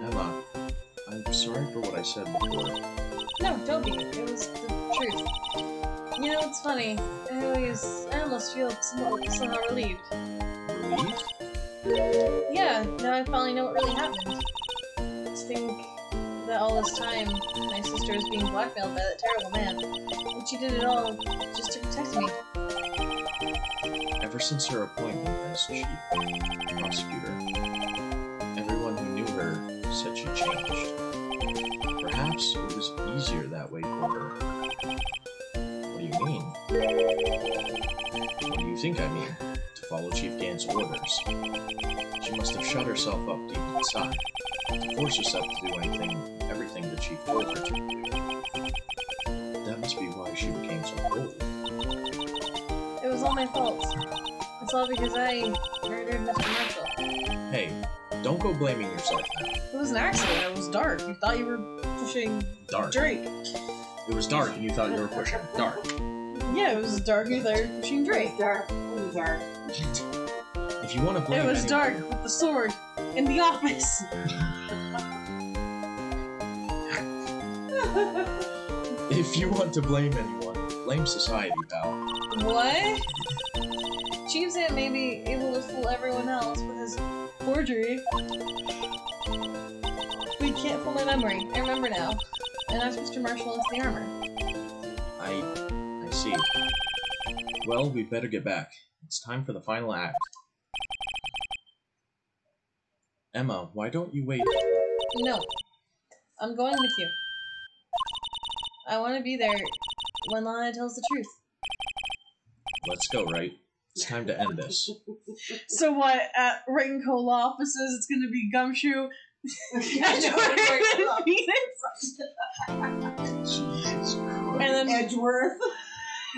Emma, I'm sorry for what I said before. No, don't be. It was the truth. You know, it's funny. I almost feel somehow relieved. Relieved? Yeah, now I finally know what really happened. To think that all this time, my sister was being blackmailed by that terrible man. And she did it all just to protect me. Ever since her appointment as chief prosecutor, everyone who knew her said she changed. Perhaps it was easier that way for her. What do you mean? What do you think I mean? To follow Chief Gant's orders. She must have shut herself up deep inside, to force herself to do everything the chief told her to. That must be why she became so cold. It was all my fault. It's all because I murdered Mr. Marshall. Hey, don't go blaming yourself now. It was an accident. It was dark. You thought you were pushing Dark. Drake. It was dark and you thought you were pushing dark. Yeah, it was dark. You thought you were pushing Drake. Dark. It was dark. If you want to blame It was anyone- dark with the sword in the office. If you want to blame anyone, blame society, pal. What? Chief's Aunt may be able to fool everyone else with his forgery. We can't fool my memory. I remember now. And that's Mr. Marshall is the armor. I see. Well, we'd better get back. It's time for the final act. Emma, why don't you wait? No. I'm going with you. I want to be there when Lana tells the truth. Let's go, Wright. It's time to end this. So what, at Wright & Co. law offices, it's going to be Gumshoe, and then Edgeworth.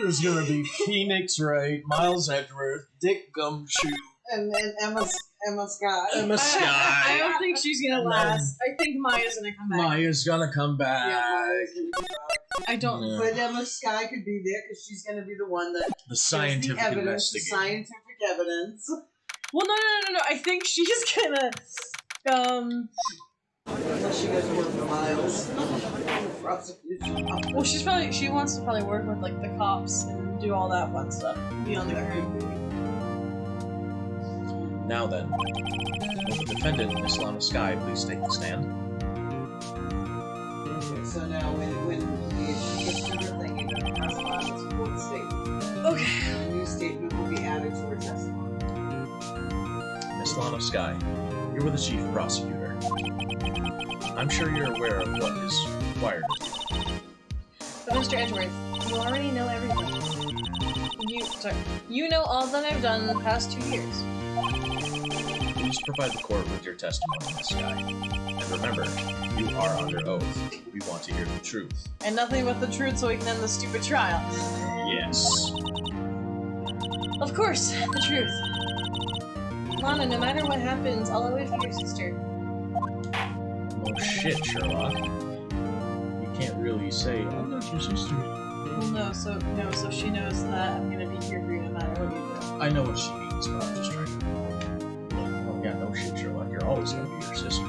There's gonna be Phoenix Wright, Miles Edgeworth, Dick Gumshoe, And then Emma Scott. Emma I Sky. don't think she's gonna last. I think Maya's gonna come back. Maya's gonna come back. I don't. Yeah. But Emma Sky could be there because she's going to be the one that The scientific gives the evidence, the investigator. scientific evidence. Well, no. I think she's gonna. Unless she goes to work with Miles. Prosecution. Well, she wants to probably work with like the cops and do all that fun stuff. Be on the ground. Now then, will the defendant, Miss Lana Sky, please take the stand? Okay, so now when she gets to her thing, you're going to pass on this fourth statement. Okay. A new statement will be added to her testimony. Miss Lana Sky, you were the chief prosecutor. I'm sure you're aware of what is required of you. But Mr. Edgeworth, you already know everything. You know all that I've done in the past 2 years. Please provide the court with your testimony, Miss Sky. And remember, you are under oath. We want to hear the truth. And nothing but the truth so we can end the stupid trial. Yes. Of course, the truth. Lana, no matter what happens, I'll always be your sister. No shit, Sherlock. You can't really say, I'm not your sister. Well, no, so she knows that I'm gonna be here for you no matter what you do. I know what she means, but I'm just trying to... Oh, yeah, no shit, Sherlock. You're always gonna be your sister.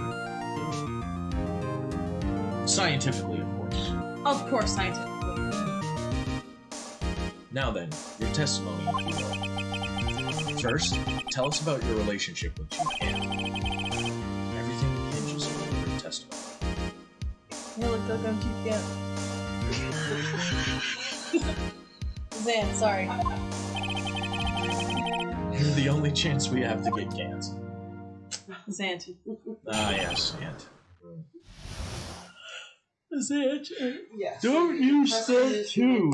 Scientifically, of course. Of course, scientifically. Now then, your testimony, if you will. First, tell us about your relationship with Chief Camp. Everything hinges on your testimony. You look like I'm Chief Camp. Zan, sorry. You're the only chance we have to get Gant. Zant. Ah, yes, Gant. Zant. Yes. Don't you Press say the new too. statement,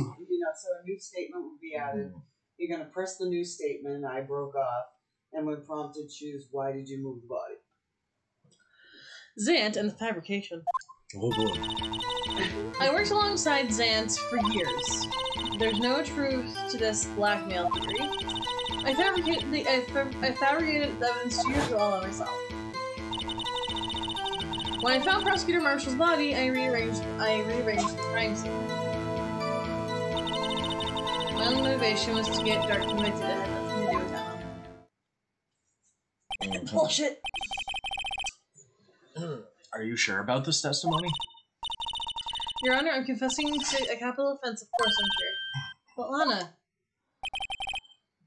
so a new statement will be added. You're gonna press the new statement, I broke off, and when prompted, choose why did you move the body. Zant and the fabrication. Oh boy. I worked alongside Zant for years. There's no truth to this blackmail theory. I fabricated the evidence 2 years ago all by myself. When I found Prosecutor Marshall's body, I rearranged the crime scene. My only motivation was to get Dark convicted. It had nothing to do with that. Bullshit! Are you sure about this testimony? Your Honor, I'm confessing to a capital offense, of course I'm sure. But Lana,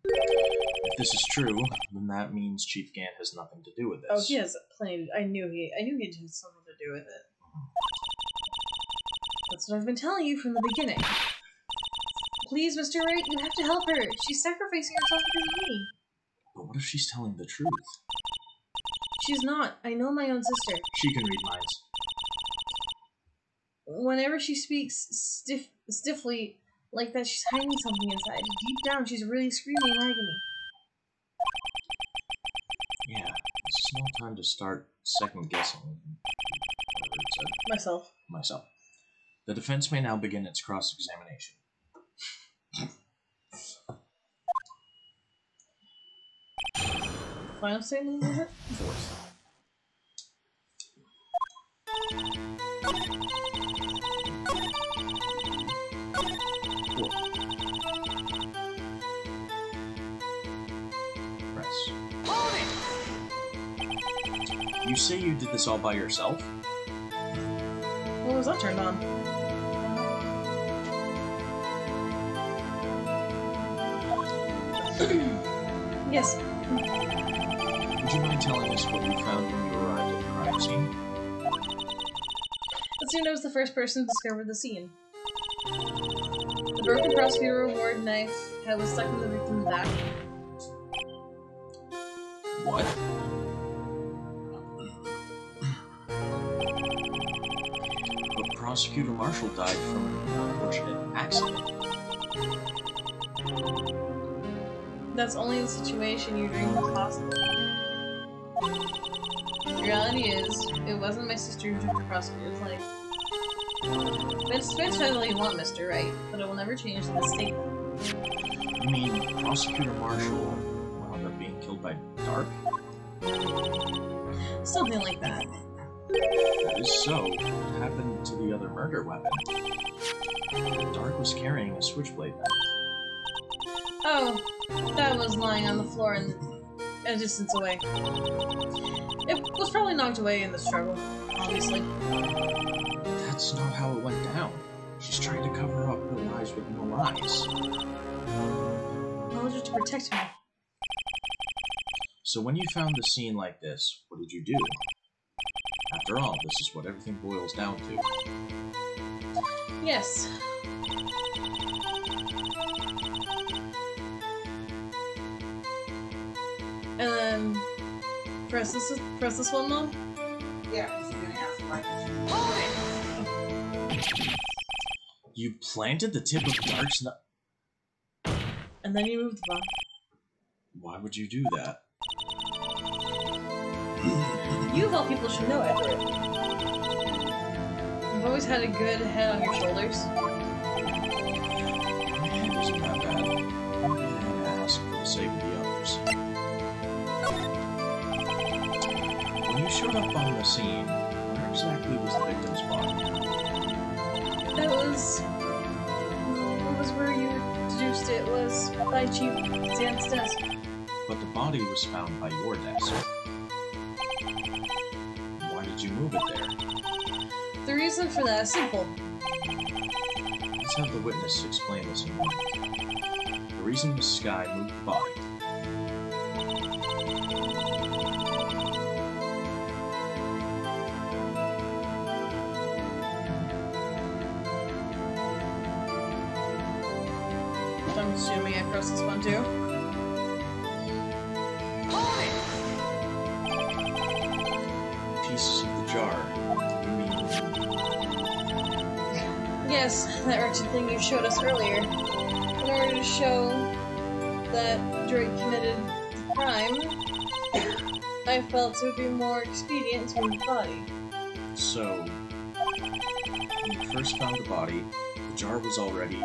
If this is true, then that means Chief Gant has nothing to do with this. oh, he has plenty. I knew he had something to do with it. That's what I've been telling you from the beginning. Please, Mr. Wright, you have to help her. She's sacrificing herself because of me. But what if she's telling the truth? She's not. I know my own sister. She can read minds. Whenever she speaks stiffly like that, she's hiding something inside. Deep down, she's really screaming in agony. Yeah, this is no time to start second-guessing whatever it said. Myself. The defense may now begin its cross-examination. Final statement, was it? Fourth. Press. Hold it! You say you did this all by yourself? What was that turned on? Yes. Would you mind telling us what you found when you arrived at the crime scene? The student was the first person to discover the scene. The broken prosecutor award knife was stuck in the victim's back. What? But Prosecutor Marshall died from an unfortunate accident. That's only the situation you dream was possible. The reality is, it wasn't my sister who took the prosecutor's life. Vince said all you want, Mr. Wright, but it will never change the mistake. You mean Prosecutor Marshall wound up being killed by Dark? Something like that. That is so. What happened to the other murder weapon? Dark was carrying a switchblade then. Oh, that was lying on the floor a distance away. It was probably knocked away in the struggle, obviously. That's not how it went down. She's trying to cover up her lies with more lies. Well, just to protect me. So when you found the scene like this, what did you do? After all, this is what everything boils down to. Yes. And then press this one, Mom. Yeah, because you're gonna ask me Hold it! You planted the tip of Dark's nut. And then you moved the body. Why would you do that? You of all people should know, Edward. You've always had a good head on your shoulders. My head isn't that bad. I had to ask for the sake of the others. When you showed up on the scene, where exactly was the victim's body? That was where you deduced it was by Chief Zan's desk. But the body was found by your desk. Why did you move it there? The reason for that is simple. Let's have the witness explain this in a moment. The reason Miss Sky moved the body. I'm assuming I pressed this one too. Hold it! Pieces of the jar. You mean Yes, that wretched thing you showed us earlier. In order to show that Drake committed the crime, I felt it would be more expedient to move the body. so? When you first found the body, the jar was already.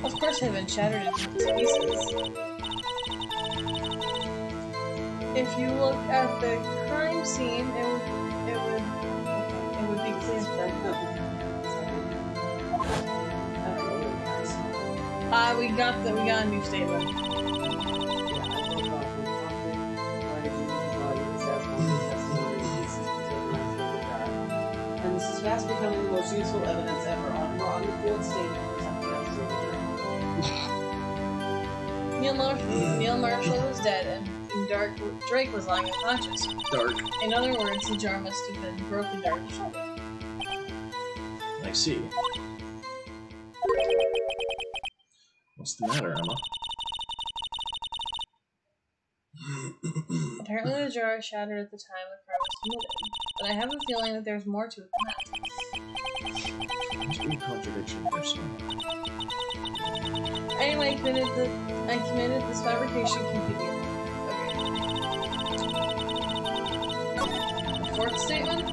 Of course, it had been shattered into pieces. If you look at the crime scene, it would be clear. We got a new statement. And this is fast becoming the most useful evidence ever on the field statement for something else to Neil Marshall was dead, and Drake was lying unconscious. Dark. In other words, the jar must have been broken Dark's shoulder. I see. What's the matter, Emma? Apparently, the jar shattered at the time the crime was committed, but I have a feeling that there's more to it than that. Must be a contradiction here somewhere. Anyway, I committed this fabrication completely. Okay. Fourth statement?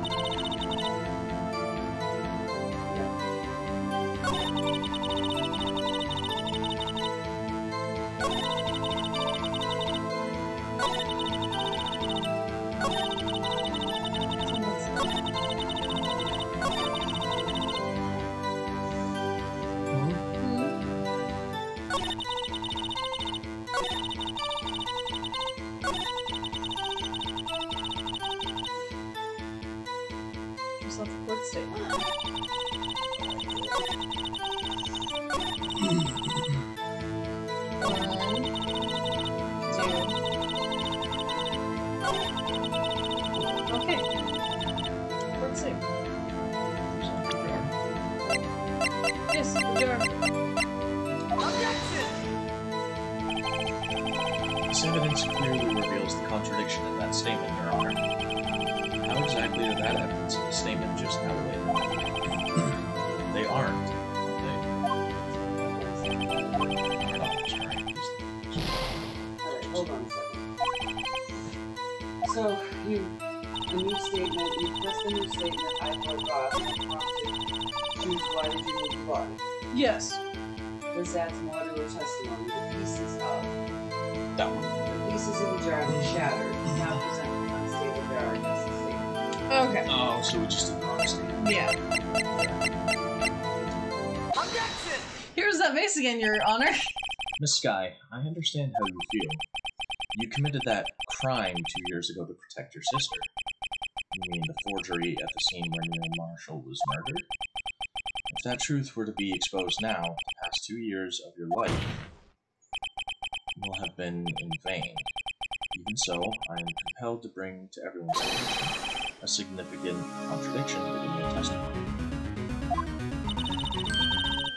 What's not the fourth statement? Okay. Fourth statement. Yes, the jar. Objection! This evidence clearly reveals the contradiction in that statement, Your Honor. How exactly are that evidence and the statement just now related? They aren't, are they? Oh, sorry. Alright, hold on a second. So, the new statement, you press the new statement, I forgot, choose why did you move the body. Yes. This adds more to her testimony. The pieces of That one. the pieces of the jar that shattered, now presented unstable jar against the statement. Okay. Oh, so we just did the wrong statement. Yeah. Objection! Here's that vase again, Your Honor. Miss Sky, I understand how you feel. You committed that crime 2 years ago to protect your sister. You mean the forgery at the scene where Neil Marshall was murdered? If that truth were to be exposed now, the past 2 years of your life will have been in vain. Even so, I am compelled to bring to everyone's attention a significant contradiction within your testimony.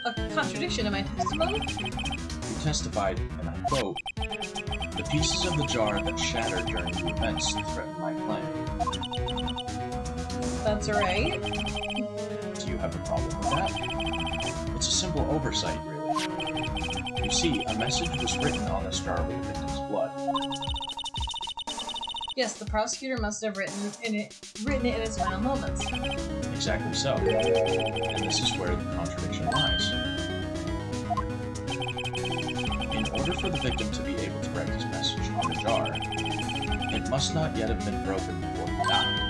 A contradiction in my testimony? You testified, and I quote, "The pieces of the jar that shattered during the events threatened my claim." That's right. Do you have a problem with that? It's a simple oversight, really. You see, a message was written on the jar with the victim's blood. Yes, the prosecutor must have written it in its final moments. Exactly so. And this is where the contradiction lies. In order for the victim to be able to write his message on the jar, it must not yet have been broken before he died.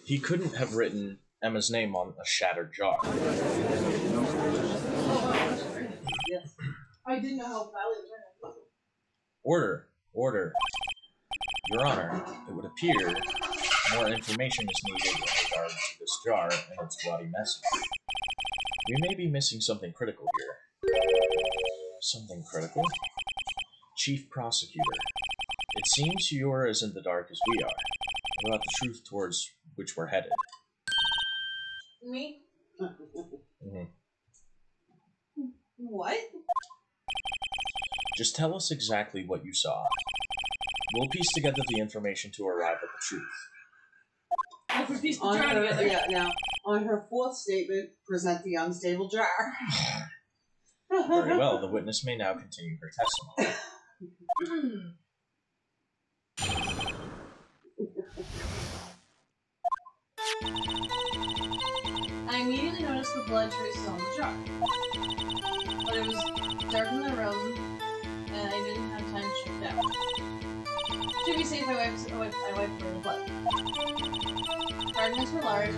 He couldn't have written Emma's name on a shattered jar. Yes. I didn't know how valid it was. Order! Order! Your Honor, it would appear more information is needed in regards to this jar and its bloody message. We may be missing something critical here. Something critical? Chief Prosecutor, it seems you're as in the dark as we are about the truth towards which we're headed. Me? Mm-hmm. What? Just tell us exactly what you saw. We'll piece together the information to arrive at the truth. If we piece the On jar her, together. yeah, now, on her fourth statement, present the unstable jar. Very well, the witness may now continue her testimony. I immediately noticed the blood traces on the jar. But it was dark in the room, and I didn't have time to check it out. To be safe, I wiped away the blood. Fragments were large,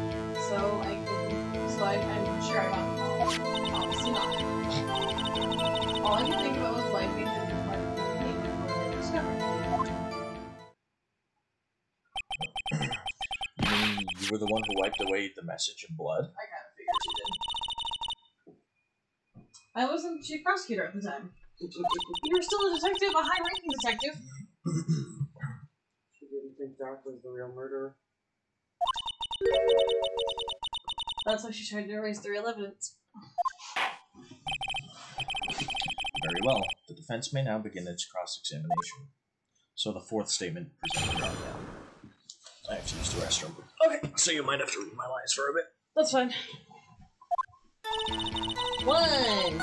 so I'm sure I got them all. Obviously not. All I could think about was wiping and part of the paint before they were discovered. You mean you were the one who wiped away the message in blood? I kind of figured you did. I wasn't chief prosecutor at the time. You were still a detective, a high-ranking detective. She didn't think Doc was the real murderer. That's why she tried to erase the real evidence. Very well. The defense may now begin its cross-examination. So the fourth statement presented down. I have to use the restroom. Okay. So you might have to read my lines for a bit. That's fine. 1,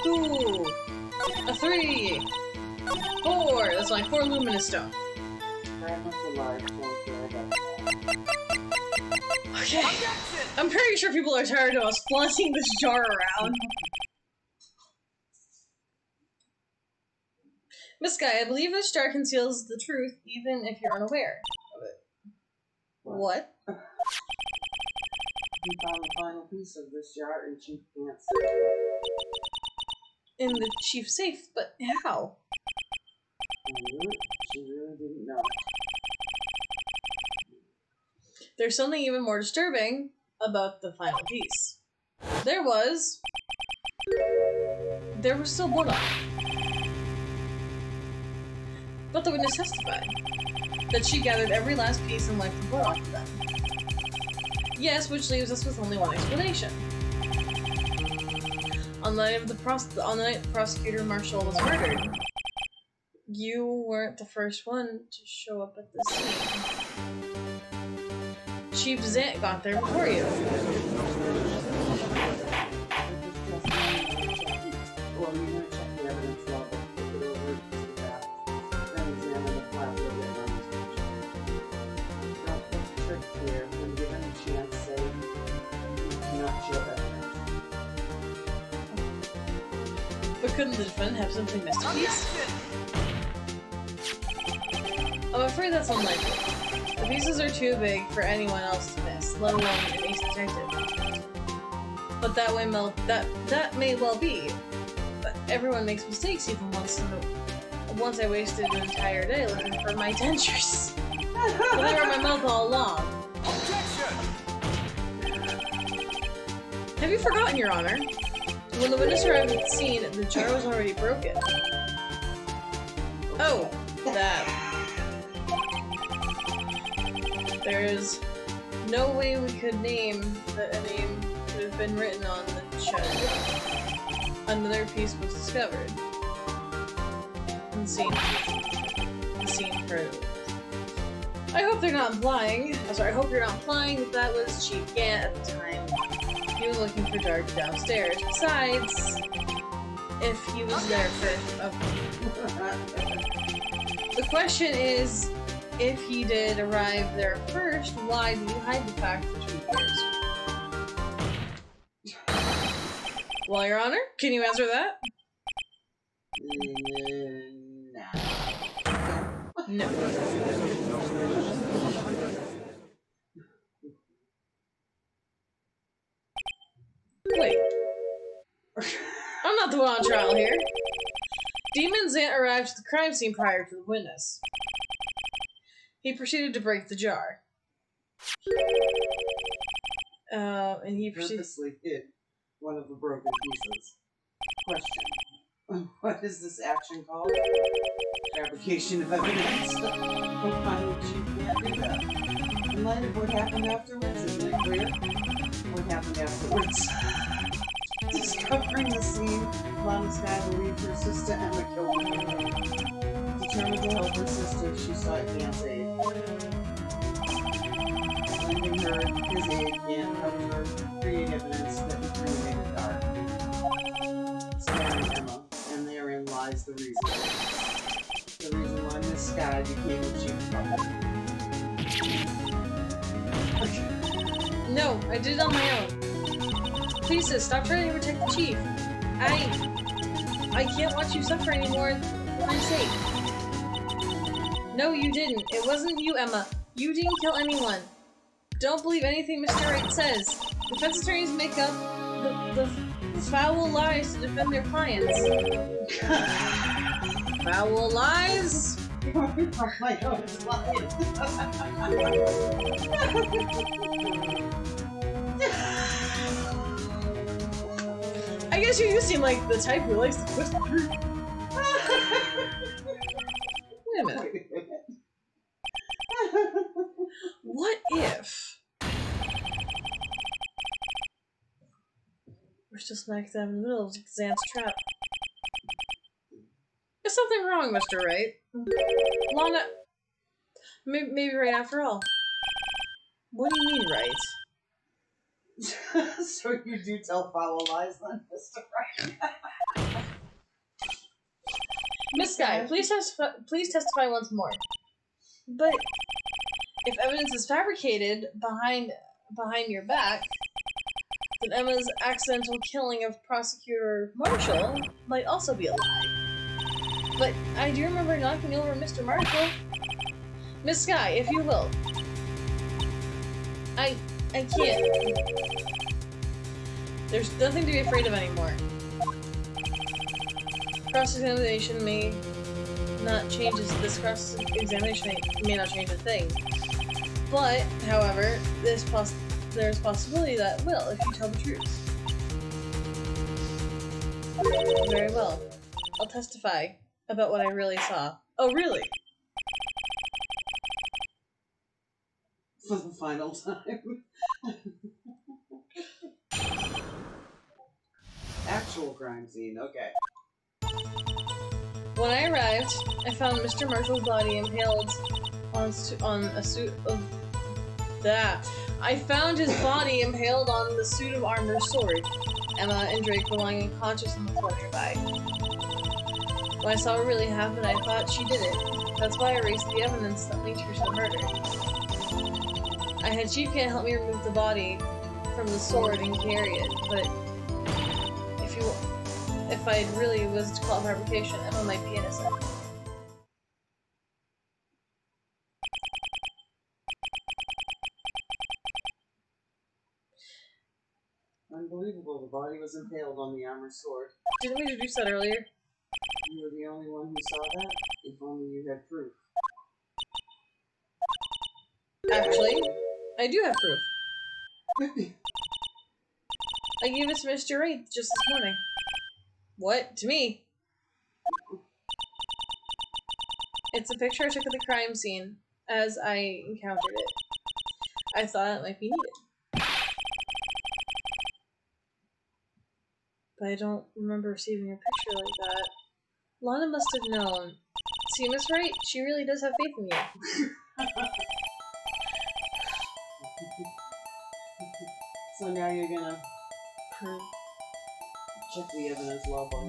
2, 3, 4. That's my 4 luminous stone. Fragments were large, don't care about that. Okay. Objection! I'm pretty sure people are tired of us flaunting this jar around. Miss Guy, I believe this jar conceals the truth even if you're unaware of it. What? He found the final piece of this jar in Chief Pants' safe. In the chief safe, but how? She really didn't know. There's something even more disturbing about the final piece. There was still blood on it. But the witness testified that she gathered every last piece and wiped the blood off of them. Yes, which leaves us with only one explanation. On the night the prosecutor Marshall was murdered, you weren't the first one to show up at the scene. Chief Zant got there before you. Well, you're going to check the evidence log, flip it over to the back, then examine the file you'll get on this page. Don't put the tricks here. When given a chance, say, you cannot show evidence. But couldn't the defendant have simply missed a piece? I'm afraid that's unlikely. The pieces are too big for anyone else to miss, let alone an ace detective. But that may well be. But everyone makes mistakes even once. Once I wasted an entire day looking for my dentures. But they were in my mouth all along. Objection! Have you forgotten, Your Honor? When the witness arrived at the scene, the jar was already broken. Oh, that. There's no way we could name that a name could have been written on the shattered. Another piece was discovered. And the scene for I hope they're not implying. Oh, sorry, I hope you're not implying that that was Chief Gant at the time. He was looking for Dark downstairs. Besides, if he was there first. The question is, if he did arrive there first, why did you hide the fact for 2 years? Well, Your Honor, can you answer that? Nah. No. Wait. I'm not the one on trial here. Demon Zant arrived at the crime scene prior to the witness. He proceeded to break the jar. And he proceeded... Purposely hit one of the broken pieces. Question. What is this action called? Fabrication of evidence. Why would you can't do that? In light of what happened afterwards, isn't it clear? What happened afterwards? Discovering the scene, Lana Sky believed her sister Emma killed her. Determined to help her sister, she sought Gant's aid. Lending her his aid, Gant helped her create evidence that would remain in the dark. Sparing Emma, and therein lies the reason. The reason why Miss Sky became a chief couple. No, I did it on my own. Please, sis, stop trying to protect the chief. I can't watch you suffer anymore for my sake. No, you didn't. It wasn't you, Emma. You didn't kill anyone. Don't believe anything Mr. Wright says. Defense attorneys make up the foul lies to defend their clients. Foul lies? Oh my god, it's lying. I guess you seem like the type who likes to twist. Wait a minute. What if we're still smack dab in the middle of Xan's trap? There's something wrong, Mr. Wright. Lana... Maybe right after all. What do you mean, right? So you do tell foul lies then, Mr. Wright? Miss Sky, please testify once more. But if evidence is fabricated behind your back, then Emma's accidental killing of Prosecutor Marshall might also be a lie. But I do remember knocking over Mr. Marshall. Miss Sky, if you will. I can't. There's nothing to be afraid of anymore. Cross-examination may not change this cross-examination may not change a thing. But, however, there's a possibility that it will if you tell the truth. Very well. I'll testify about what I really saw. Oh, really? For the final time. Actual crime scene, okay. When I arrived, I found Mr. Marshall's body impaled on a suit of... I found his body impaled on the suit of armor sword. Emma and Drake were lying unconscious on the floor nearby. When I saw what really happened, I thought she did it. That's why I erased the evidence that linked her to the murder. I had Chief Gant help me remove the body from the sword and carry it, but if I really was to call it fabrication, Emma might be innocent. Unbelievable, the body was impaled on the armor sword. Didn't we introduce that earlier? You were the only one who saw that? If only you had proof. Actually, I do have proof. I gave it to Mr. Wright just this morning. What? To me? It's a picture I took of the crime scene as I encountered it. I thought it might be needed. But I don't remember receiving a picture like that. Lana must have known. See, Miss Wright, she really does have faith in you. So now you're gonna check the evidence logbook.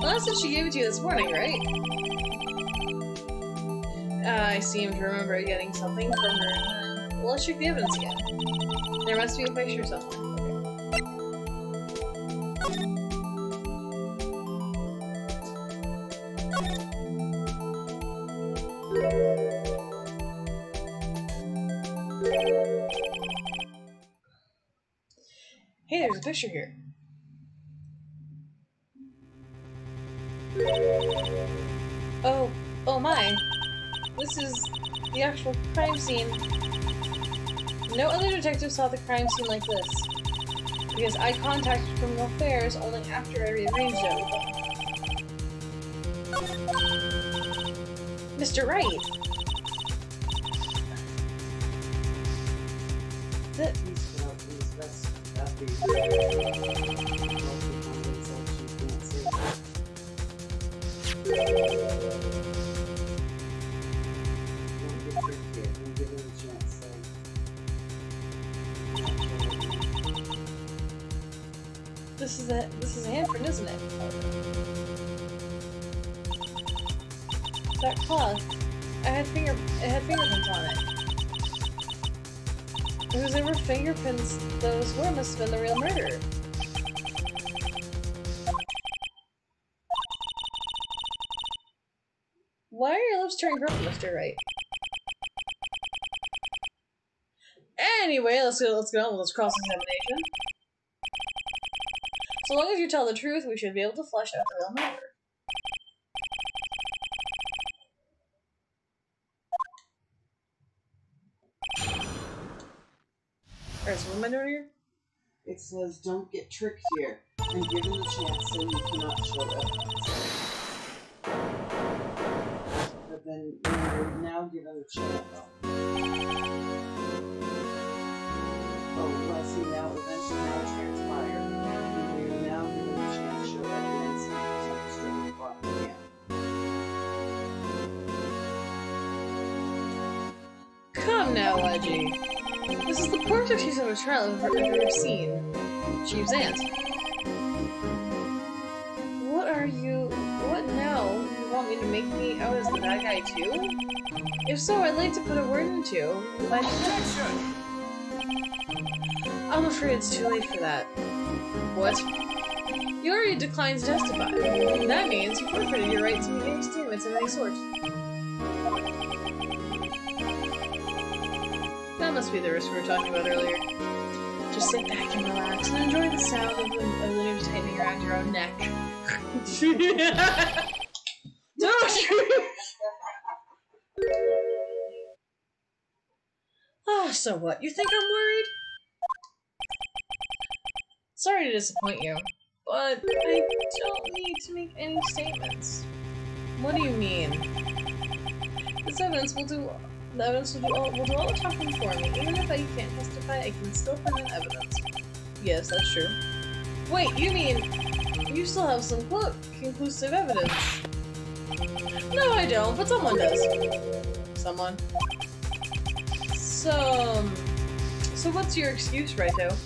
Well, that's what she gave it to you this morning, right? I seem to remember getting something from her. Well, let's check the evidence again. There must be a picture somewhere. Hey, there's a picture here. Oh my. This is the actual crime scene. No other detective saw the crime scene like this. Because I contacted Criminal Affairs only after I rearranged everything. Mr. Wright! This is a handprint, isn't it? That cloth. It had fingerprints on it. If there were fingerprints, those must have been the real murderer. Why are your lips turning purple, Mr. Wright? Anyway, let's get on with this cross-examination. So long as you tell the truth, we should be able to flesh out the real murderer. Alright, so what am I doing here? It says, don't get tricked here, and given the chance so you cannot show evidence. But then you're now given the chance. Oh, well, see, now eventually now transpire. And you're now given the chance to show evidence and straight the clock again. Come now, Wedgie. This is the perfect use of a trial I've ever seen. Chief's aunt. What now? You want me to make me out as the bad guy too? If so, I'd like to put a word into my Objection! I'm afraid it's too late for that. What? You already declined to testify. That means you forfeited your right to make any statements of any sort. That must be the risk we were talking about earlier. Just sit back and relax and enjoy the sound of the noose tightening around your own neck. Oh, so what? You think I'm worried? Sorry to disappoint you, but I don't need to make any statements. What do you mean? This evidence will do. The evidence will do all the talking for me. Even if I can't testify, I can still present evidence. Yes, that's true. Wait, you mean you still have some conclusive evidence? No, I don't, but someone does. Someone. So what's your excuse, Righto?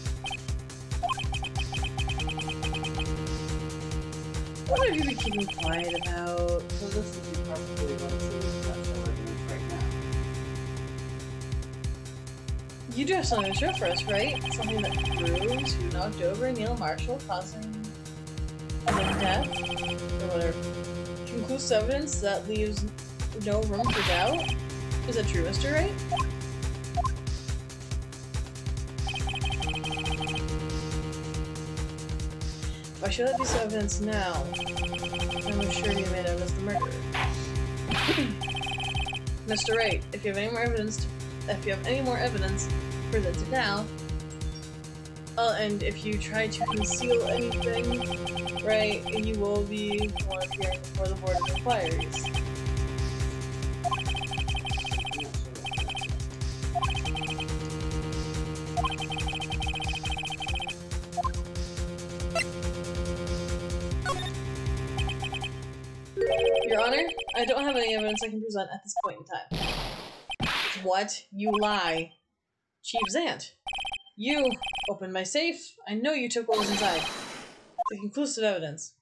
What have you been keeping quiet about? So this is probably what it is right now. You do have something to show for us, right? Something that proves who knocked over Neil Marshall, causing his death? Or whatever. Conclusive evidence that leaves no room for doubt? Is that true, Mr. Wright? If I show that piece of evidence now, I'm sure you made out as the murderer. Mr. Wright, if you have any more evidence, present it now. And if you try to conceal anything, right, you will be appearing before the Board of Inquiries. Your Honor, I don't have any evidence I can present at this point in time. What? You lie. Chief Zant. You opened my safe. I know you took what was inside. The conclusive evidence.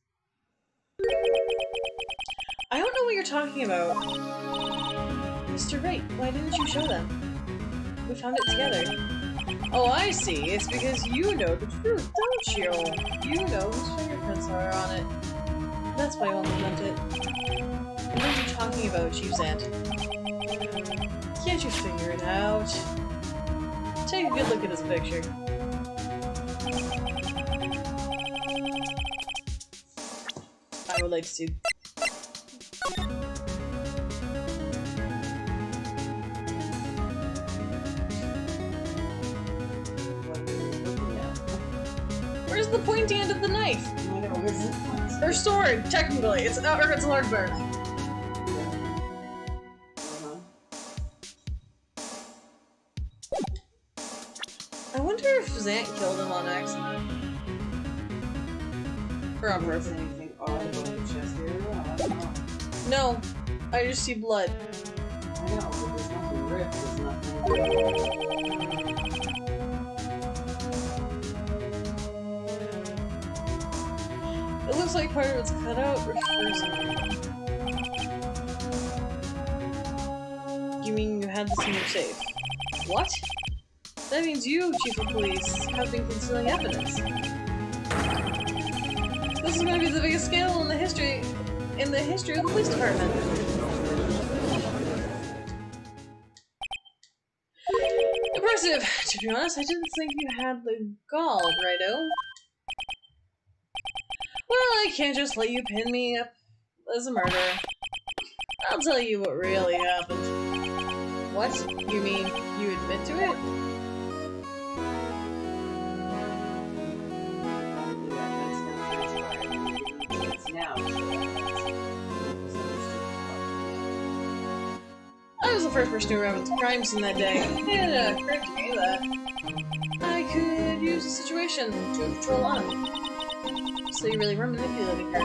I don't know what you're talking about. Mr. Wright, why didn't you show them? We found it together. Oh, I see. It's because you know the truth, don't you? You know whose fingerprints are on it. That's why I won't prevent it. What are you talking about, Chief Zant? Can't you figure it out? Take a good look at this picture. I would like to see. Where's the pointy end of the knife? I know, where's the point? Or sword, technically. It's a large bird. I wonder if Zant killed him on accident. Or on purpose. Anything odd about the chest area? I don't know. No, I just see blood. I know, but there's nothing ripped, there's nothing. It looks like part of it's cut out or frozen. You mean you had this in your safe? What? That means you, Chief of Police, have been concealing evidence. This is going to be the biggest scandal in the history of the police department. Impressive. To be honest, I didn't think you had the gall, Righto. Well, I can't just let you pin me up as a murderer. I'll tell you what really happened. What? You mean you admit to it? I was the first person to arrive at the crime scene that day. It occurred to me that I could use the situation to control Lana. So you really were manipulating her.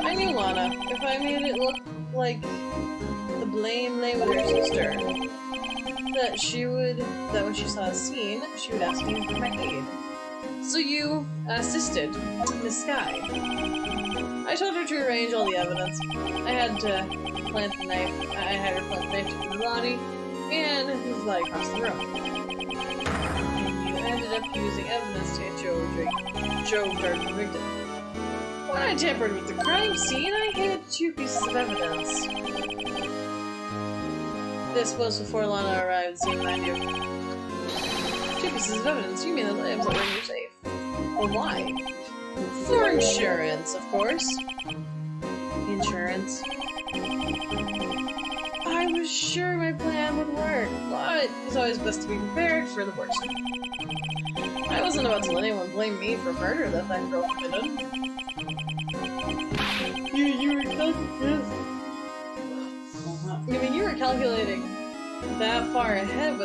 I knew Lana. If I made it look like the blame lay with her sister, that when she saw a scene, she would ask me for my aid. So you assisted Miss Sky. I told her to arrange all the evidence. I had to plant the knife. I had her plant the knife to the body and his body across the room. And you ended up using evidence to get Joe Gardner convicted. When I tampered with the crime scene, I hid 2 pieces of evidence. This was before Lana arrived, so mind you. 2 pieces of evidence? You mean the items that were in your safe? Well, why? For insurance, of course. Insurance. I was sure my plan would work, but it's always best to be prepared for the worst. I wasn't about to let anyone blame me for murder that girl committed. You were calculating. I mean, you were calculating that far ahead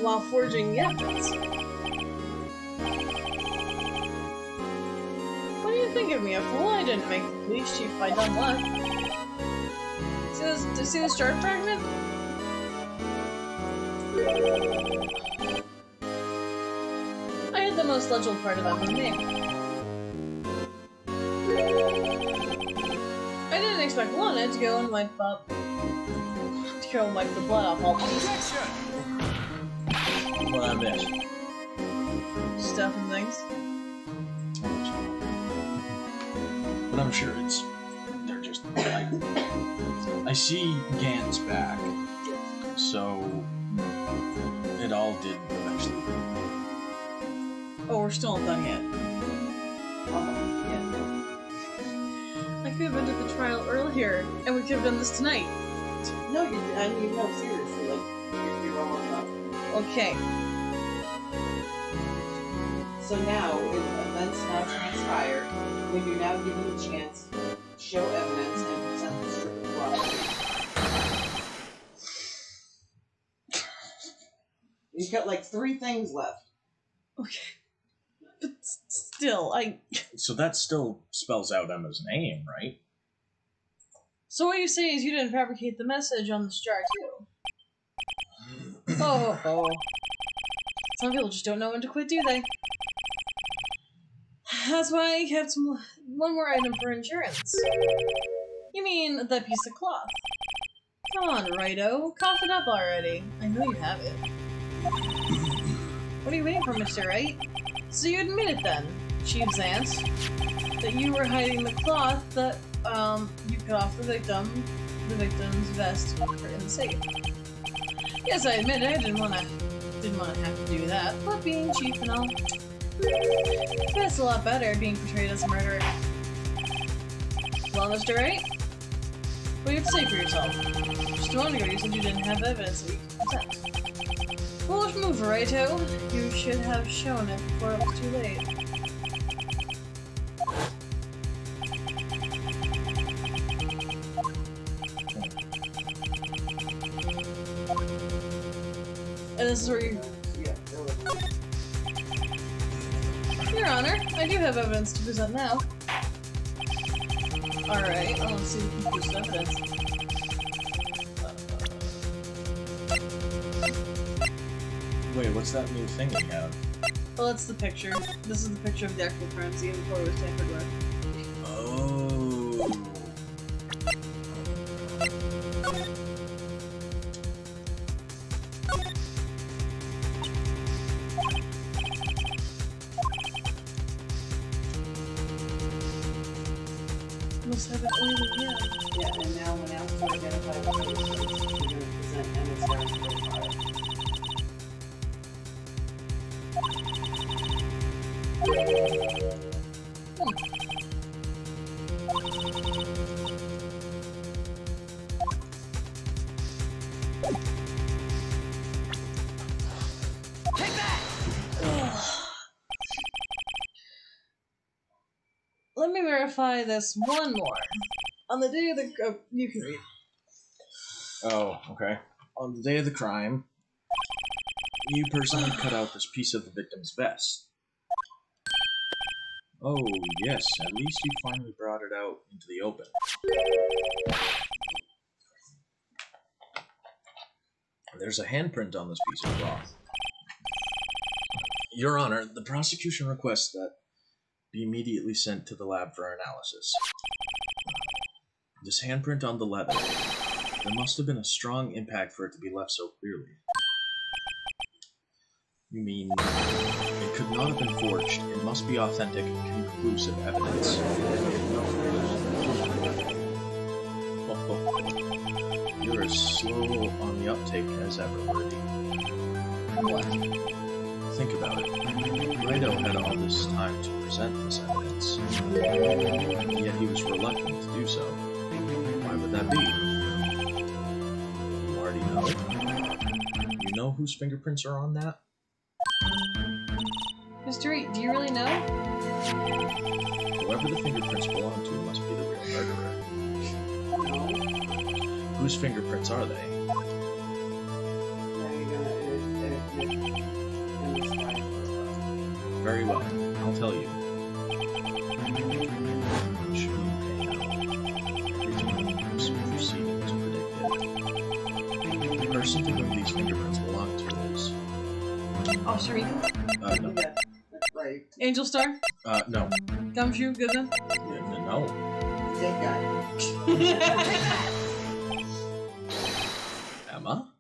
while forging the evidence. What do you think of me, a fool? I didn't make the police chief by dumb luck. See this chart fragment? I had the most legible part of Evan's name. I didn't expect Lana to go and wipe the blood off all these What I missed. stuff and things. But I'm sure they're just I see Gant's back, so it all did eventually. Oh, we're still not done yet. I could have been to the trial earlier, and we could have done this tonight. No, I mean, no, seriously, like, you're almost done. Okay. So now, with events now transpire, when you're now given a chance to show evidence and present the strip of law. You've got like 3 things left. Okay. But still, So that still spells out Emma's name, right? So what you say is you didn't fabricate the message on the jar, too? Oh. Some people just don't know when to quit, do they? That's why I kept one more item for insurance. You mean that piece of cloth? Come on, Righto. Cough it up already. I know you have it. What are you waiting for, Mr. Wright? So you admit it then, Chief's aunt, that you were hiding the cloth that, you cut off the victim's vest in the safe. Yes, I admit it. I didn't want to have to do that, but being chief and all, it's a lot better being portrayed as a murderer. Well, Mr. Wright, what do you have to say for yourself? Just a moment ago, you said you didn't have evidence that you could present. Foolish move, Righto. You should have shown it before it was too late. And this is where you... Your Honor, I do have evidence to present now. Alright, I want to see the conclusive evidence. Wait, what's that new thing we have? Well, that's the picture. This is the picture of the actual crime scene before it was tampered with. Oh. Must have it early, yeah. Yeah, and now when asked to identify the person, you're going to present MSR's profile. Take that! Let me verify this one more. On the day of the... Oh, you can read. Oh, okay. On the day of the crime, you personally cut out this piece of the victim's vest. Oh, yes, at least you finally brought it out into the open. There's a handprint on this piece of cloth. Your Honor, the prosecution requests that be immediately sent to the lab for analysis. This handprint on the leather, there must have been a strong impact for it to be left so clearly. You mean, it could not have been forged. It must be authentic, conclusive evidence. You're as slow on the uptake as ever, Worthy. What? Think about it. Righto had all this time to present this evidence, yet he was reluctant to do so. Why would that be? You already know. You know whose fingerprints are on that? Mr. Wright, do you really know? Whoever the fingerprints belong to must be the real murderer. Whose fingerprints are they? Now you're going to admit MSR's profile. Very well, I'll tell you. Should be okay now. Everything was proceeding as predicted. The person to whom these fingerprints belong to is... Officer Meekin? no. Yeah, that's right. Angel Star? No. Gumshoe? Goodman? No. Dead guy. Emma?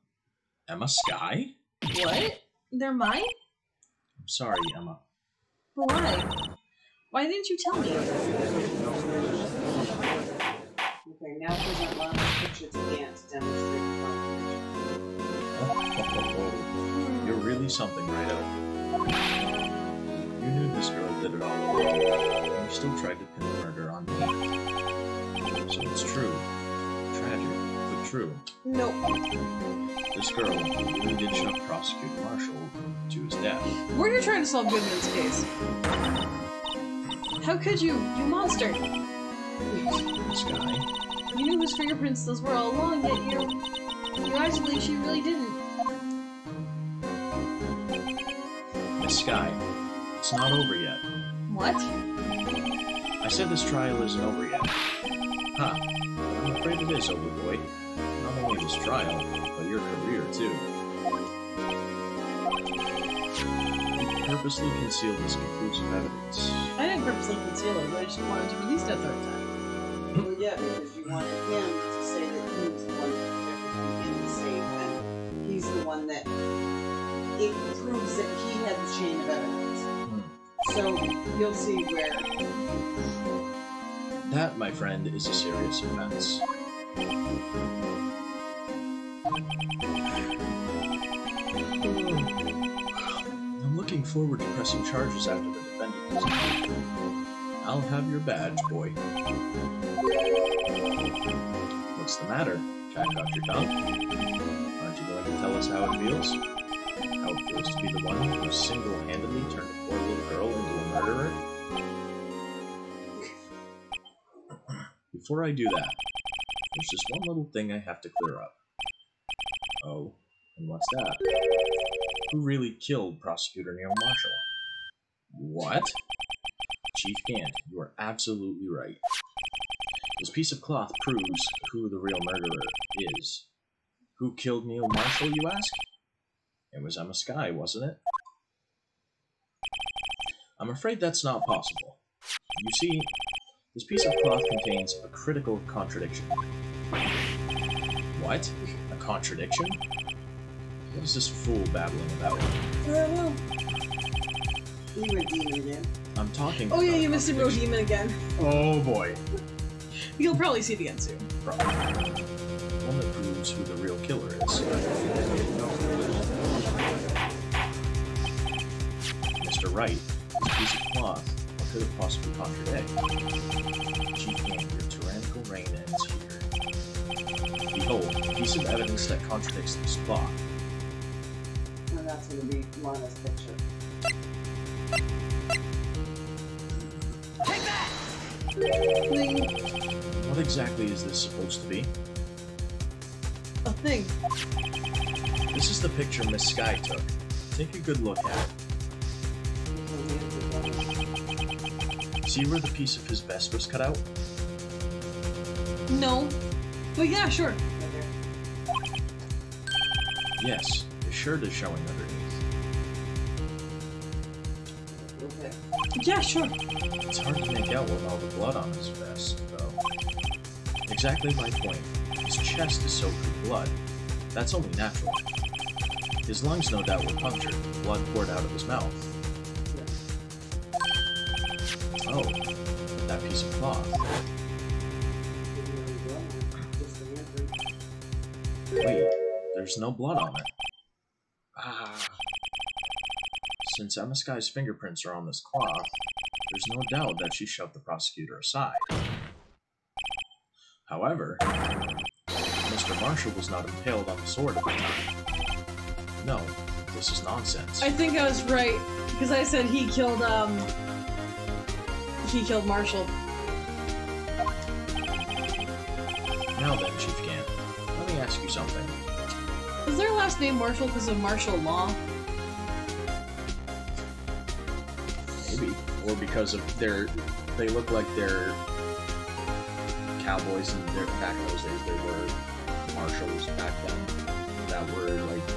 Emma Sky? What? They're mine? I'm sorry, Emma. But why? Why didn't you tell me? Okay, now present Lana's picture to Dan to demonstrate the confirmation. You're really something, Righto. You knew this girl did it all along, and you still tried to pin the murder on me. So it's true. Tragic, but true. Nope. This girl really did shove Prosecutor Marshall to his death. We're here trying to solve Goodman's case. How could you? You monster! Sky, You knew whose fingerprints those were all along, yet you guys believe she really didn't. Miss Sky, it's not over yet. What? I said this trial isn't over yet. Ha! I'm afraid it is over, boy. Not only this trial, but your career, too. purposely concealed this conclusive evidence. I didn't purposely conceal it, but I just wanted to release it a third time. Well, yeah, because you wanted him to say that he was the one that put everything in the safe, and he's the one that it proves that he had the chain of evidence. So you'll see where. That, my friend, is a serious offense. I'm looking forward to pressing charges after the defendant is acquitted. I'll have your badge, boy. What's the matter? Cat got your tongue? Aren't you going to tell us how it feels? How it feels to be the one who single-handedly turned a poor little girl into a murderer? Before I do that, there's just one little thing I have to clear up. Oh, and what's that? Who really killed Prosecutor Neil Marshall? What? Chief Gant, you are absolutely right. This piece of cloth proves who the real murderer is. Who killed Neil Marshall, you ask? It was Emma Skye, wasn't it? I'm afraid that's not possible. You see, this piece of cloth contains a critical contradiction. What? A contradiction? What is this fool babbling about? Well. He went demon again. I'm talking Oh yeah, about you missed him, contradiction. Demon again. Oh boy. You'll probably see it again soon. Probably. One that proves who the real killer is. Mr. Wright, this piece of cloth, what could it possibly contradict? Chief Gant, your tyrannical reign ends here. Behold, a piece of evidence that contradicts this cloth. And that's going to be Lana's picture. Take that! What exactly is this supposed to be? A thing. This is the picture Miss Skye took. Take a good look at it. See where the piece of his vest was cut out? No. But yeah, sure. Okay. Yes, his shirt is showing underneath. Okay. Yeah, sure. It's hard to make out with all the blood on his vest, though. Exactly my point. His chest is soaked with blood. That's only natural. His lungs no doubt were punctured, blood poured out of his mouth. Oh, that piece of cloth. Wait, there's no blood on it. Ah. Since Emma Skye's fingerprints are on this cloth, there's no doubt that she shoved the prosecutor aside. However, Mr. Marshall was not impaled on the sword at the time. No, this is nonsense. I think I was right because I said he killed Marshall. Now then, Chief Gant, let me ask you something. Is their last name Marshall because of martial law? Maybe. Or because of they look like they're cowboys, and back in those days they were marshals back then. That were like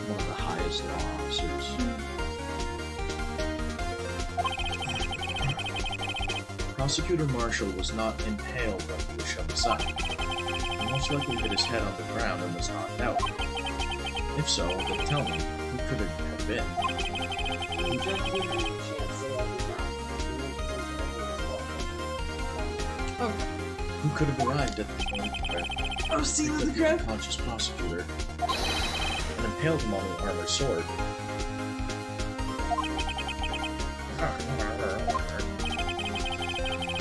one of the highest law officers. Prosecutor Marshall was not impaled when he was shoved aside. He most likely hit his head on the ground and was knocked out. If so, then tell me, who could it have been? You just give me a chance to let it down. Okay. Who could have arrived at the point where Oh, see the the crap. unconscious prosecutor and impaled him on the armored sword?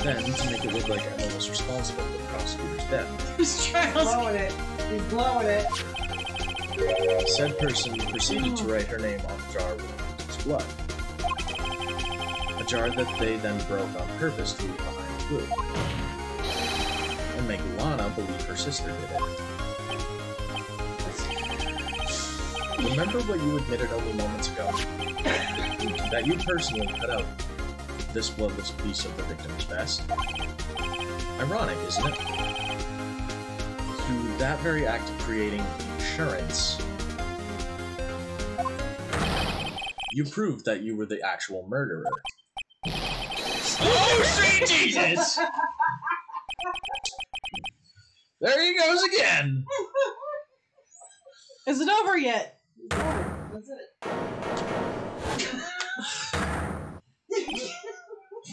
Then, to make it look like Emma was responsible for the prosecutor's death, This trial's Blowing it. He's blowing it. said person proceeded to write her name on the jar with its blood. A jar that they then broke on purpose to leave behind the glue. And make Lana believe her sister did it. Remember what you admitted only moments ago? That you personally cut out this bloodless piece of the victim's vest? Ironic, isn't it? Through that very act of creating insurance, You proved that you were the actual murderer. Oh, sweet Jesus! There he goes again! Is it over yet? That's it.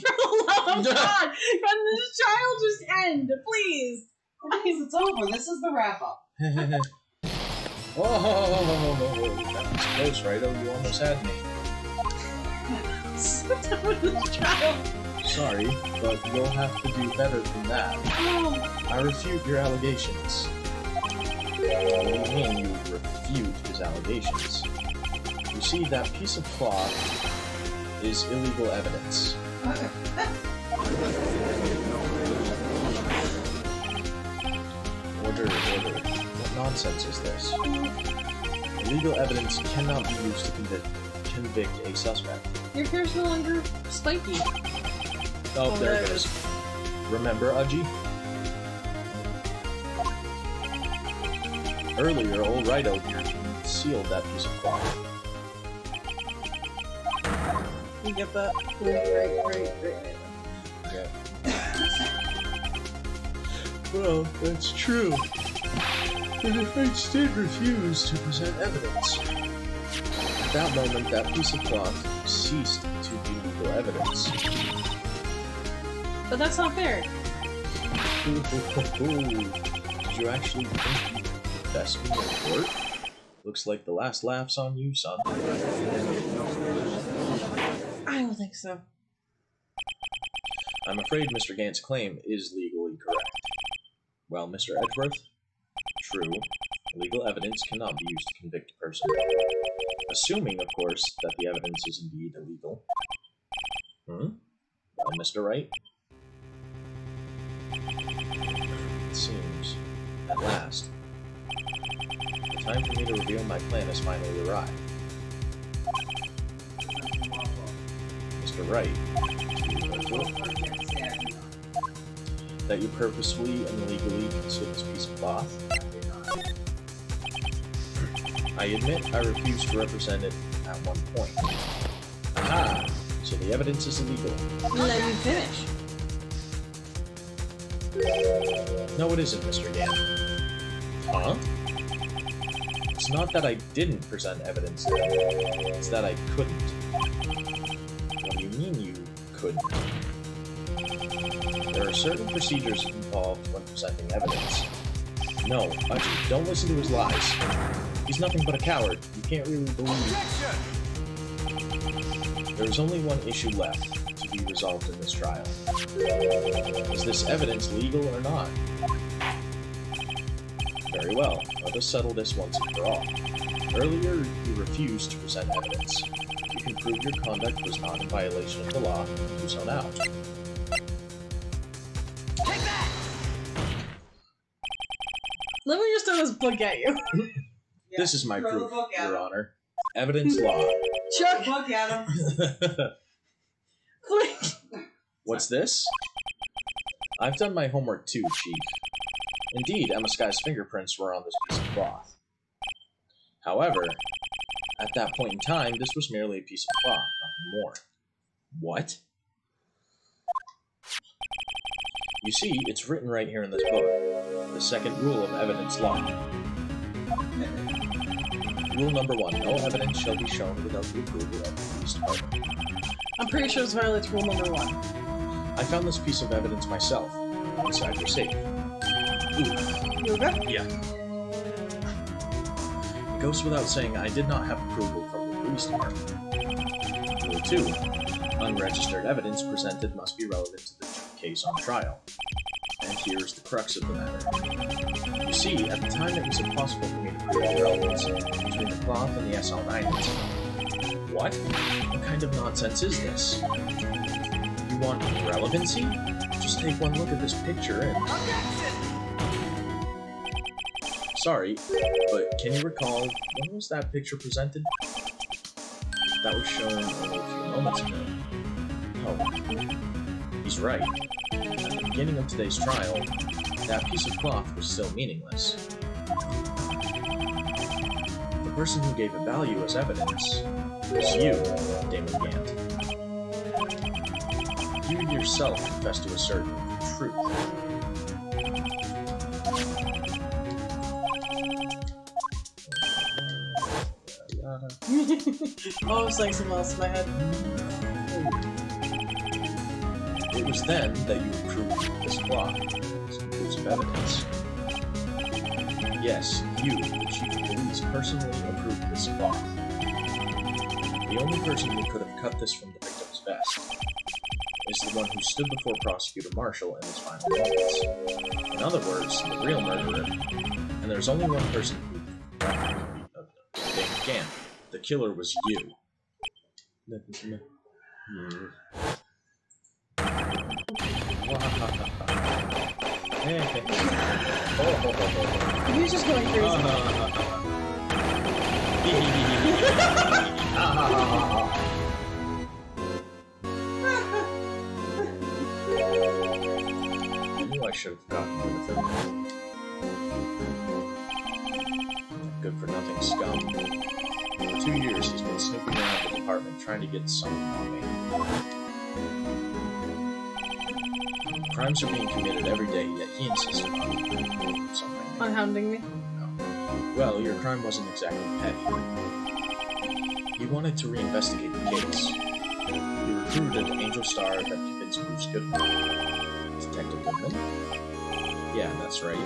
For the love of God! Can this trial just end, please? Please, it's over. This is the wrap up. Oh, that was close, Wright? You almost had me. Done with this trial. Sorry, but you'll have to do better than that. I refute your allegations. What do you mean you refute his allegations? You see, that piece of cloth is illegal evidence. Order. What nonsense is this? Illegal evidence cannot be used to convict a suspect. Your hair's no longer spiky. Oh, there it goes. Remember, Udgy? Earlier, old Wright here concealed that piece of cloth. You get that? Great. Yeah. Well, that's true. The defense did refuse to present evidence. At that moment, that piece of cloth ceased to be legal evidence. But that's not fair. Did you actually think you confessed me in court? Looks like the last laugh's on you, son. I don't think so. I'm afraid Mr. Gant's claim is legally correct. Well, Mr. Edgeworth? True. Legal evidence cannot be used to convict a person. Assuming, of course, that the evidence is indeed illegal. Well, Mr. Wright? It seems, at last, the time for me to reveal my plan has finally arrived. Mr. Wright, that you purposefully and illegally concealed this piece of cloth? I admit I refused to represent it at one point. Aha! So the evidence is illegal. Let me finish. No, it isn't, Mr. Gant. Huh? It's not that I didn't present evidence, it's that I couldn't. What do you mean you couldn't? There are certain procedures involved when presenting evidence. No, Udgy, don't listen to his lies. He's nothing but a coward. You can't really believe. There is only one issue left to be resolved in this trial. Is this evidence legal or not? Very well. Let us settle this once and for all. Earlier, you refused to present evidence. You can prove your conduct was not in violation of the law. Do so now. Let me just throw this book at you. Yeah, This is my throw the proof, book at Your him. Honor. Evidence law. Chuck! Look at him. What's this? I've done my homework too, Chief. Indeed, Emma Sky's fingerprints were on this piece of cloth. However, at that point in time, this was merely a piece of cloth, nothing more. What? You see, it's written right here in this book. The second rule of evidence law. Rule number 1. No evidence shall be shown without the approval of the police department. I'm pretty sure this violates rule number 1. I found this piece of evidence myself, inside your safe. Ooh. You okay? Yeah. It goes without saying I did not have approval from the police department. Rule 2. Unregistered evidence presented must be relevant to the case on trial. And here's the crux of the matter. You see, at the time it was impossible for me to prove the relevance between the cloth and the SL9 incident. What? What kind of nonsense is this? You want relevancy? Just take one look at this picture and... Sorry, but can you recall, when was that picture presented? That was shown only a few moments ago. Oh, he's right. At the beginning of today's trial, that piece of cloth was still meaningless. The person who gave it value as evidence was you, Damon Gant. You yourself confessed to a certain truth. Oh, I was saying something else in my head. It was then that you proved this clock as conclusive evidence. Yes, you, the chief of police, personally approved this clock. The only person who could have cut this from the victim's vest is the one who stood before Prosecutor Marshall in his final moments. In other words, the real murderer. And there's only one person who Damon Gant. The killer was you. He's just going crazy. I knew I should have gotten rid of him. Good for nothing scum. For 2 years he's been snooping around the department trying to get something on me. Crimes are being committed every day, yet he insisted on something. On hounding me? No. Well, your crime wasn't exactly petty. He wanted to reinvestigate the case. He recruited Angel Star that convinced Bruce Goodman. Detective Goodman? Yeah, that's right.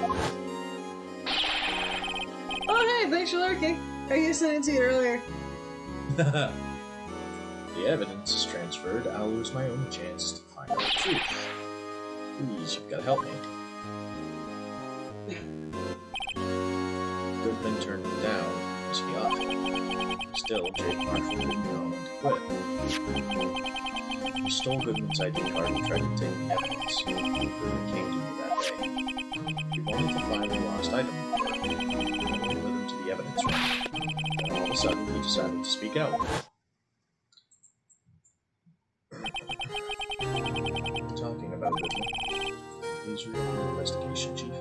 Oh, hey, thanks for lurking. I guess I didn't see it earlier. The evidence is transferred. I'll lose my only chance to find out the truth. Please, you've got to help me. Goodman turned him down, as he ought to. Still, Jake Marshall didn't know when to quit. He stole Goodman's ID card and tried to take the evidence. Goodman came to me that day. He wanted to find the lost item report. I went with him to the evidence room. Then all of a sudden, he decided to speak out. Talking about Goodman. Please reopen the investigation, Chief.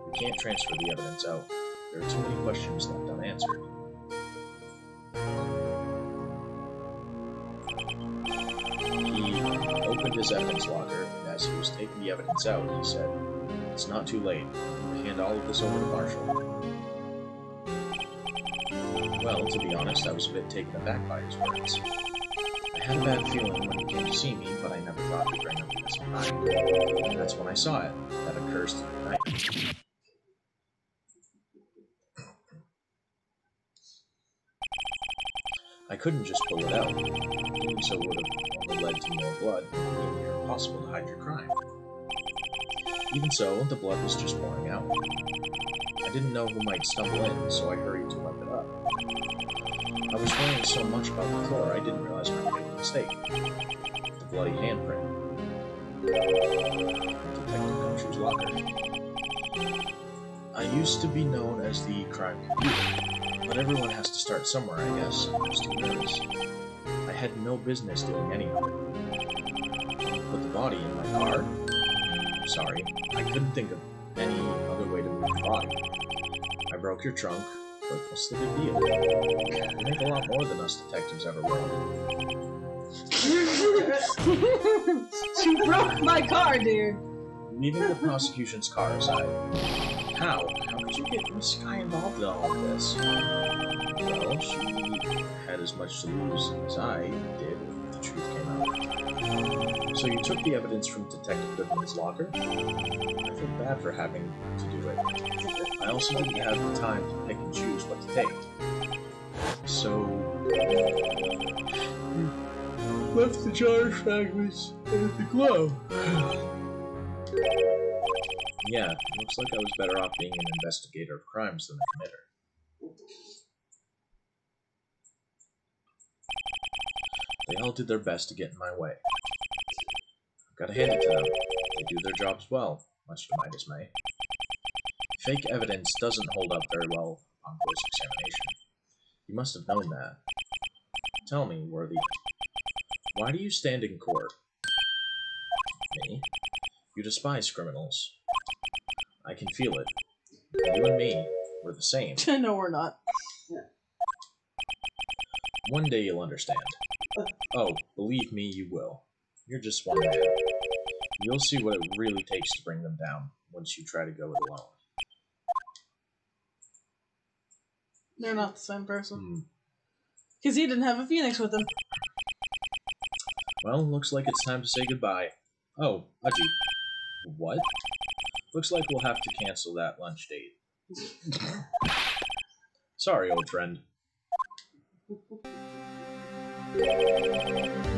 We can't transfer the evidence out. There are too many questions left unanswered. He opened his evidence locker, and as he was taking the evidence out, he said, "It's not too late. I hand all of this over to Marshall." Well, to be honest, I was a bit taken aback by his words. I had a bad feeling when he came to see me, but I never thought to bring up this crime. And that's when I saw it, that accursed night. I couldn't just pull it out. Doing so would have only led to more blood, making it near impossible to hide your crime. Even so, the blood was just pouring out. I didn't know who might stumble in, so I hurried to wipe it up. I was worrying so much about the floor, I didn't realize my big mistake. The bloody handprint. Detective Gumshoe's locker. I used to be known as the crime computer, but everyone has to start somewhere, I guess. I was too nervous. I had no business doing any of it. Put the body in my car? Sorry, I couldn't think of any other way to move the body. I broke your trunk, but what's the big deal? You make a lot more than us detectives ever will. She broke my car, dude. Leaving the prosecution's car aside, how? How could you get Miss Sky involved in all of this? Well, she had as much to lose as I did if the truth came out. So you took the evidence from Detective Goodman's locker? I feel bad for having to do it. I also didn't have the time to pick and choose what to take. So... left the charge fragments in the glove. Yeah, looks like I was better off being an investigator of crimes than a committer. They all did their best to get in my way. I've got to hand it to them. They do their jobs well, much to my dismay. Fake evidence doesn't hold up very well on close examination. You must have known that. Tell me, Worthy, why do you stand in court? Me? You despise criminals. I can feel it. You and me, we're the same. No, we're not. One day you'll understand. Oh, believe me, you will. You're just one man. You'll see what it really takes to bring them down once you try to go it alone. They're not the same person. Hmm. Because he didn't have a phoenix with him. Well, looks like it's time to say goodbye. Oh, Aji. What? Looks like we'll have to cancel that lunch date. Sorry, old friend.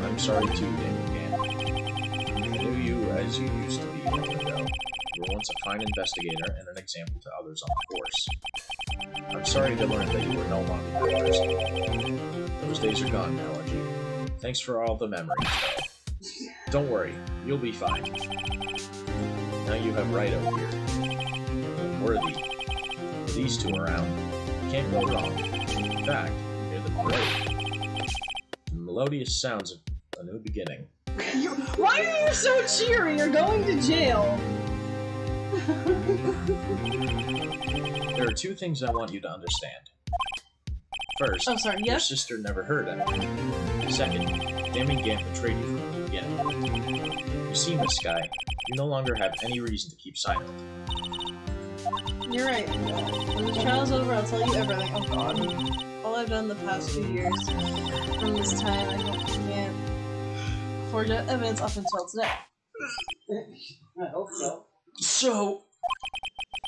I'm sorry too, Damon Gann. I knew you as you used to be long ago. You were once a fine investigator and an example to others on the force. I'm sorry to learn that you were no longer that person. Those days are gone now, Aji. Thanks for all the memories, though. Don't worry, you'll be fine. Now you have Wright out here. Worthy. With these two around, you can't go wrong. In fact, you hear them great. The melodious sounds of a new beginning. Why are you so cheery? You're going to jail. There are two things I want you to understand. First, Oh, sorry, your yes? sister never heard anything. Second, Damon Gant betrayed you from the beginning. You see, Miss Sky, you no longer have any reason to keep silent. You're right. When this trial's over, I'll tell you everything. Oh god. All I've done the past few years. From this time, I hope you can forge out evidence up until today. I hope so. So,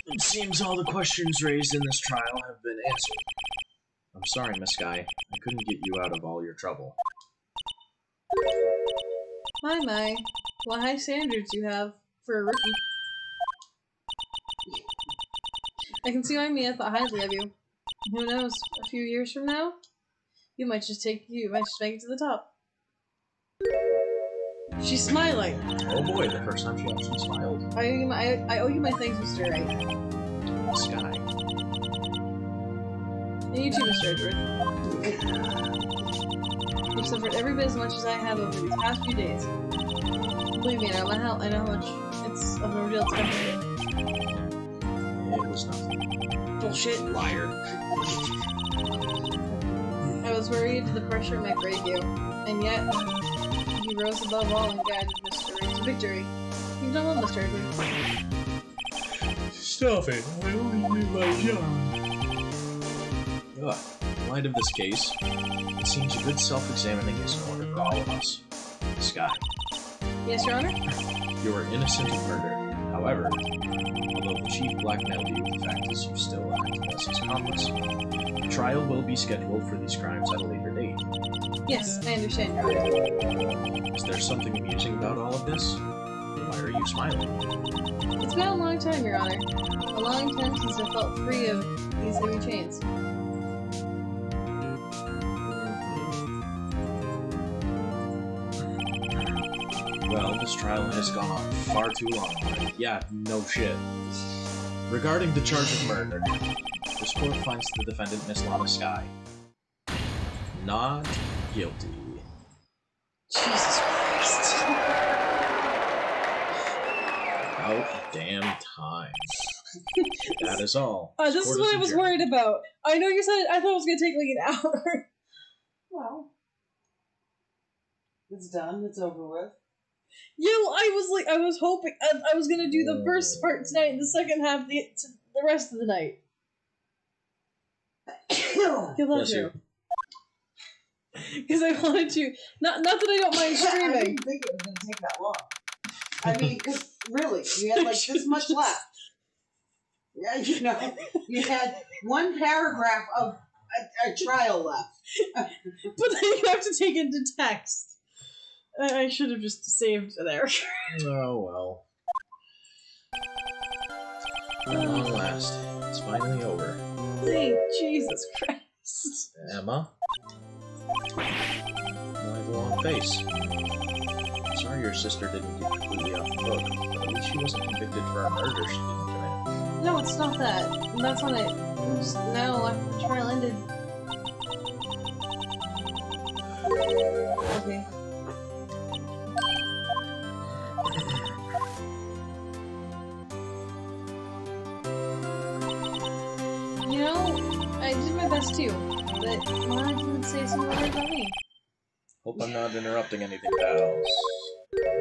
it seems all the questions raised in this trial have been answered. I'm sorry, Miss Sky. I couldn't get you out of all your trouble. My. What high standards you have for a rookie. I can see why Mia thought highly of you. Who knows, a few years from now, you might just make it to the top. She's smiling. Oh boy, the first time she actually smiled. I owe you my thanks, Mr. Wright. Miss Sky. And you too, Mr. Edward. You've suffered every bit as much as I have over these past few days. Believe me, I know how much it's of an ordeal to come to you. It was nothing. Bullshit. Liar. I was worried the pressure might break you, and yet you rose above all and guided Mr. Wright to victory. You've done well, Mr. Edward. Stop it. I only did my job. Ugh. In light of this case, it seems a good self-examining is in order for all of us. Sky, Yes, Your Honor? you are innocent of murder. However, although the chief blackmailed you, the fact is you still acted as his accomplice. The trial will be scheduled for these crimes at a later date. Yes, I understand, Your Honor. Is there something amusing about all of this? Why are you smiling? It's been a long time, Your Honor. A long time since I felt free of these heavy chains. Well, this trial has gone on far too long. Yeah, no shit. Regarding the charge of murder, this court finds the defendant, Miss Lana Sky, not guilty. Jesus Christ. About damn time. That is all. This is court what I was adjourned. worried about. I know you said I thought it was going to take like an hour. Well, it's done. It's over with. I was hoping I was gonna do the first part tonight and the second half the rest of the night. God bless Bless you. Because I wanted to. Not that I don't mind I streaming. didn't think it was going to take that long. I mean, because really, you had like this much left. Yeah, you had one paragraph of a trial left. But then you have to take into text. I should have just saved there. Oh well. At long last, it's finally over. Thank Jesus Christ. Emma? Why the long face? Sorry your sister didn't get completely off the hook, but at least she wasn't convicted for a murder she didn't commit. No, it's not that. That's when it just now after the trial ended. Okay. You know, I did my best too. but why didn't you say something about me? Hope I'm not interrupting anything, pals.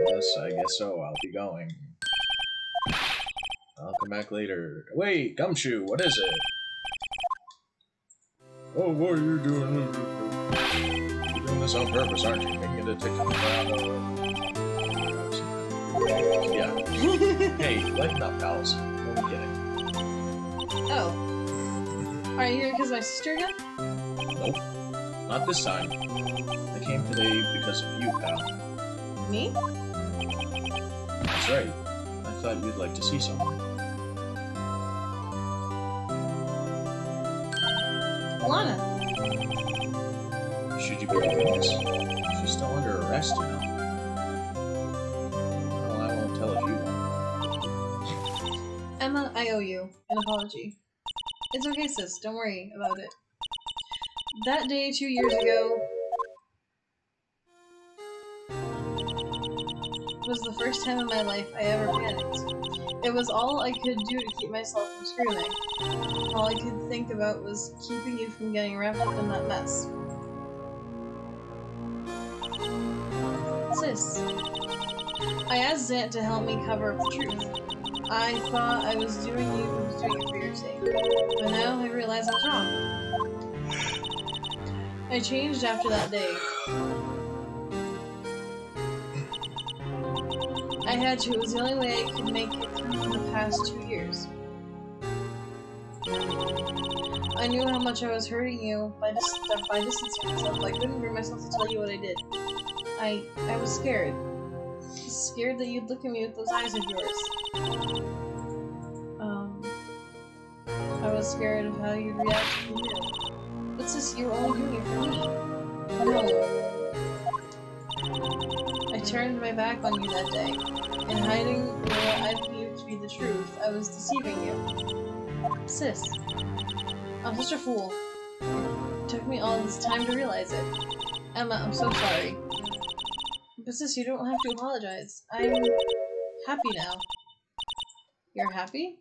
Yes, I guess so. I'll be going. I'll come back later. Wait, Gumshoe, what is it? Oh, what are you doing? You're doing this on purpose, aren't you? Making it a tick Yeah. Hey, lighten up, pals. No kidding. Oh. Are you here because of my sister again? Nope. Not this time. I came today because of you, pal. Me? That's right. I thought you'd like to see someone. Lana. Should you be doing this? She's still under arrest, you know. Well, I won't tell if you want. Emma, I owe you an apology. It's okay, sis. Don't worry about it. That day 2 years ago was the first time in my life I ever panicked. It was all I could do to keep myself from screaming. All I could think about was keeping you from getting wrapped up in that mess. Sis, I asked Zant to help me cover up the truth. I thought I was doing it for your sake, but now I realize I was wrong. I changed after that day. I had to. It was the only way I could make it through the past 2 years. I knew how much I was hurting you by distancing myself. I couldn't bring myself to tell you what I did. I was scared. Scared that you'd look at me with those eyes of yours. I was scared of how you'd react to you. But sis, you were only doing it for me. No. I turned my back on you that day. In hiding what I believed to be the truth, I was deceiving you. Sis, I'm such a fool. It took me all this time to realize it. Emma, I'm so sorry. But sis, you don't have to apologize. I'm happy now. You're happy?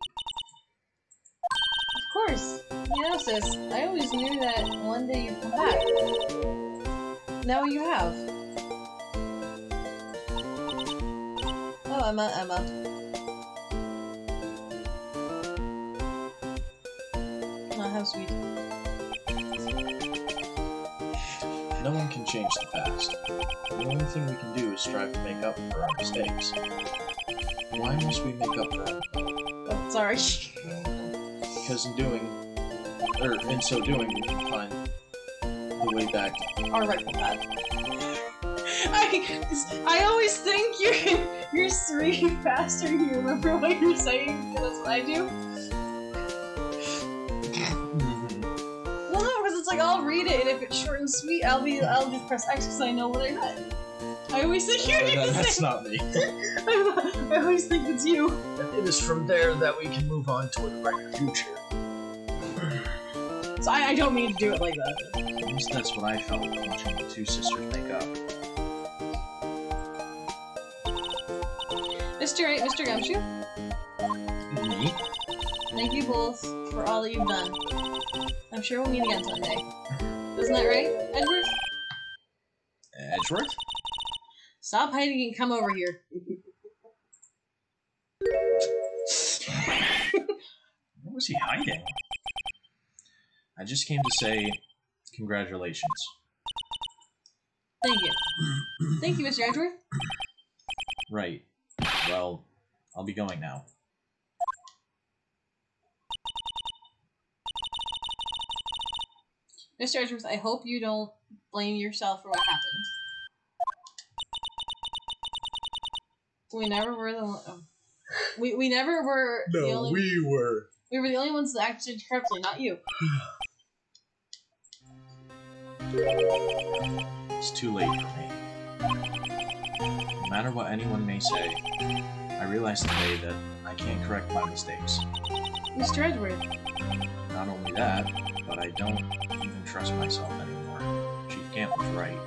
Of course. You know, sis, I always knew that one day you'd come back. Now you have. Oh, Emma. Oh, how sweet. No one can change the past. The only thing we can do is strive to make up for our mistakes. Why must we make up for them? Oh, sorry. Because in so doing, we can find the way back. Our rightful path. I always think you're reading faster and you remember what you're saying, because that's what I do. Well, no, because it's like I'll read it, and if it's short and sweet, I'll just press X because I know what I read. I always think you're doing the That's same. not me. I always think it's you. It is from there that we can move on to a brighter future. So I don't mean to do it like that. At least that's what I felt watching the two sisters make up. Mr. Wright, Mr. Gumshoe, Me? thank you both for all that you've done. I'm sure we'll meet again someday. Isn't that right, Edward? Edgeworth? Stop hiding and come over here. Where was he hiding? I just came to say congratulations. Thank you. Thank you, Mr. Edgeworth. Right. Well, I'll be going now. Mr. Edgeworth, I hope you don't blame yourself for what happened. We never were we never were the only... we were. We were the only ones that acted corruptly, not you. It's too late for me. No matter what anyone may say, I realized today that I can't correct my mistakes. Mr. Edgeworth. Not only that, but I don't even trust myself anymore. Chief Camp was right.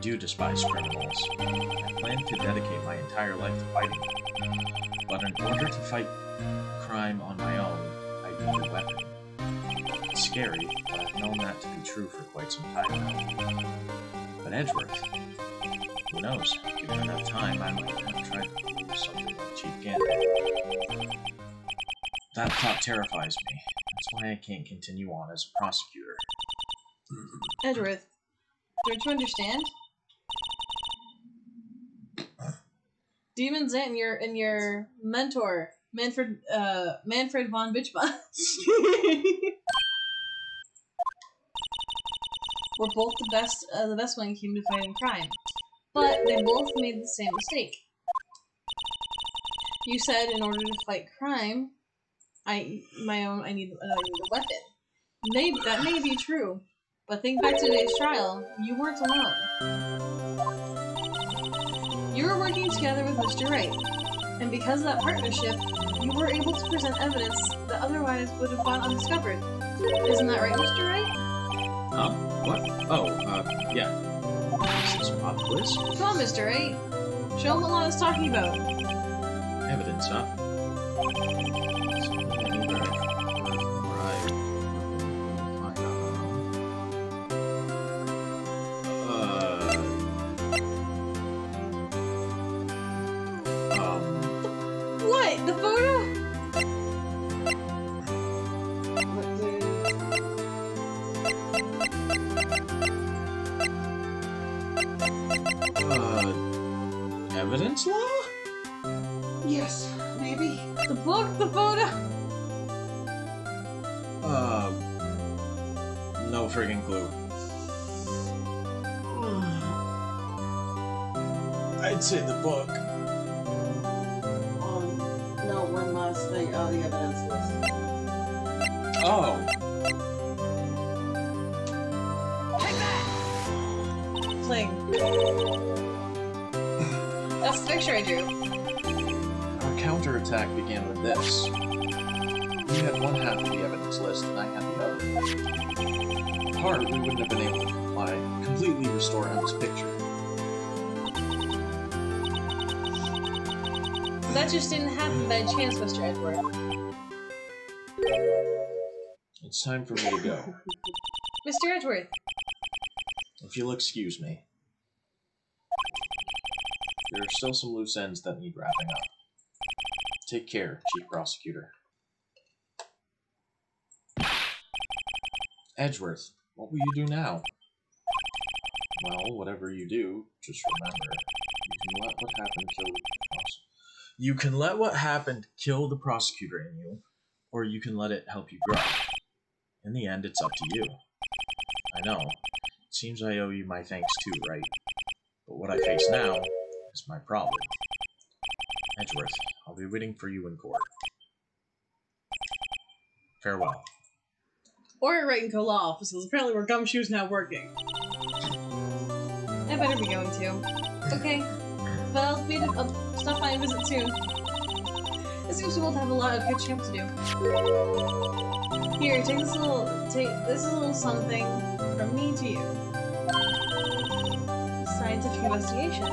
do despise criminals. I plan to dedicate my entire life to fighting them. But in order to fight crime on my own, I need a weapon. It's scary, but I've known that to be true for quite some time now. But Edgeworth, who knows? Given enough time, I might have tried to pull something like Chief Gander. That thought terrifies me. That's why I can't continue on as a prosecutor. Edgeworth, don't you understand? Demons and your mentor, Manfred von Bitchbot. were both the best when it came to fighting crime. But they both made the same mistake. You said in order to fight crime, I need a weapon. That may be true, but think back to today's trial. You weren't alone. You were working together with Mr. Wright, and because of that partnership, you were able to present evidence that otherwise would have gone undiscovered. Isn't that right, Mr. Wright? Huh? What? Oh, yeah. Is this a pop quiz? Come on, Mr. Wright. Show him what Lana's talking about. Evidence, huh? What? The photo? Evidence law? Yes, maybe. The book? The photo? No friggin' clue. I'd say the book. No, one last thing. The evidence list. Oh. Take that! Fling. That's the picture I drew. Our counterattack began with this. You had one half of the evidence list, and I had the other. Apart, we wouldn't have been able to completely restore Emma's picture. That just didn't happen by chance, Mr. Edward. It's time for me to go. Mr. Edgeworth. If you'll excuse me. There are still some loose ends that need wrapping up. Take care, Chief Prosecutor. Edgeworth, what will you do now? Well, whatever you do, just remember, you can let what happened kill the prosecutor in you, or you can let it help you grow. In the end, it's up to you. I know. It seems I owe you my thanks too, right? But what I face now is my problem. Edgeworth, I'll be waiting for you in court. Farewell. Or at Wright & Co. law offices. Apparently where Gumshoe's now working. I better be going to. Okay. But I'll stop by and visit soon. It seems we both have a lot of catching up to do. Here, take this is a little something from me to you. Scientific investigation.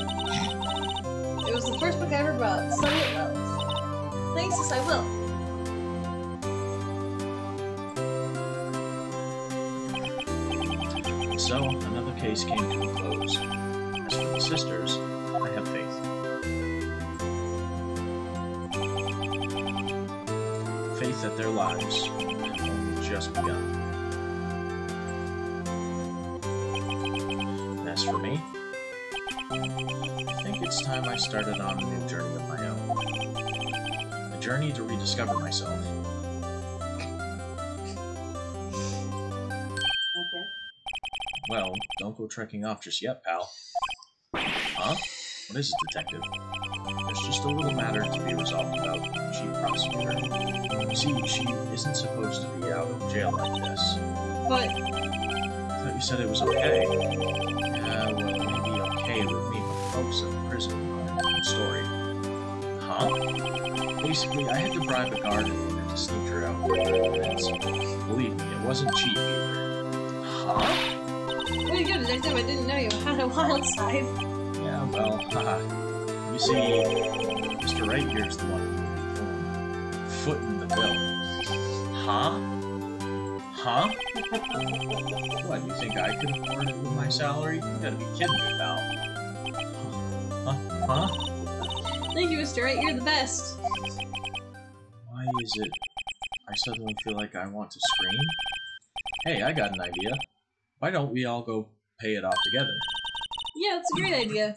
It was the first book I ever bought. Study it well. Thanks, yes I will. So, another case came to a close. As for the sisters, I have faith. Faith that their lives have only just begun. And as for me, I think it's time I started on a new journey of my own. A journey to rediscover myself. Well, don't go trekking off just yet, pal. Huh? What is it, Detective? There's just a little matter to be resolved about Chief Prosecutor. See, she isn't supposed to be out of jail like this. But I thought you said it was okay. Yeah, well, it may be okay with me, but folks at the prison are a different story. Huh? Basically, I had to bribe a guard in order to sneak her out for 30 minutes. Believe me, it wasn't cheap either. Huh? what are you gonna as if I didn't know you had a wild side. Yeah, well, haha. You see, Mr. Wright here's the one footing the bill. Huh? Huh? What, you think I could afford it with my salary? You gotta be kidding me, pal. Huh? Thank you, Mr. Wright. You're the best. Why is it I suddenly feel like I want to scream? Hey, I got an idea. Why don't we all go pay it off together? Yeah, that's a great idea.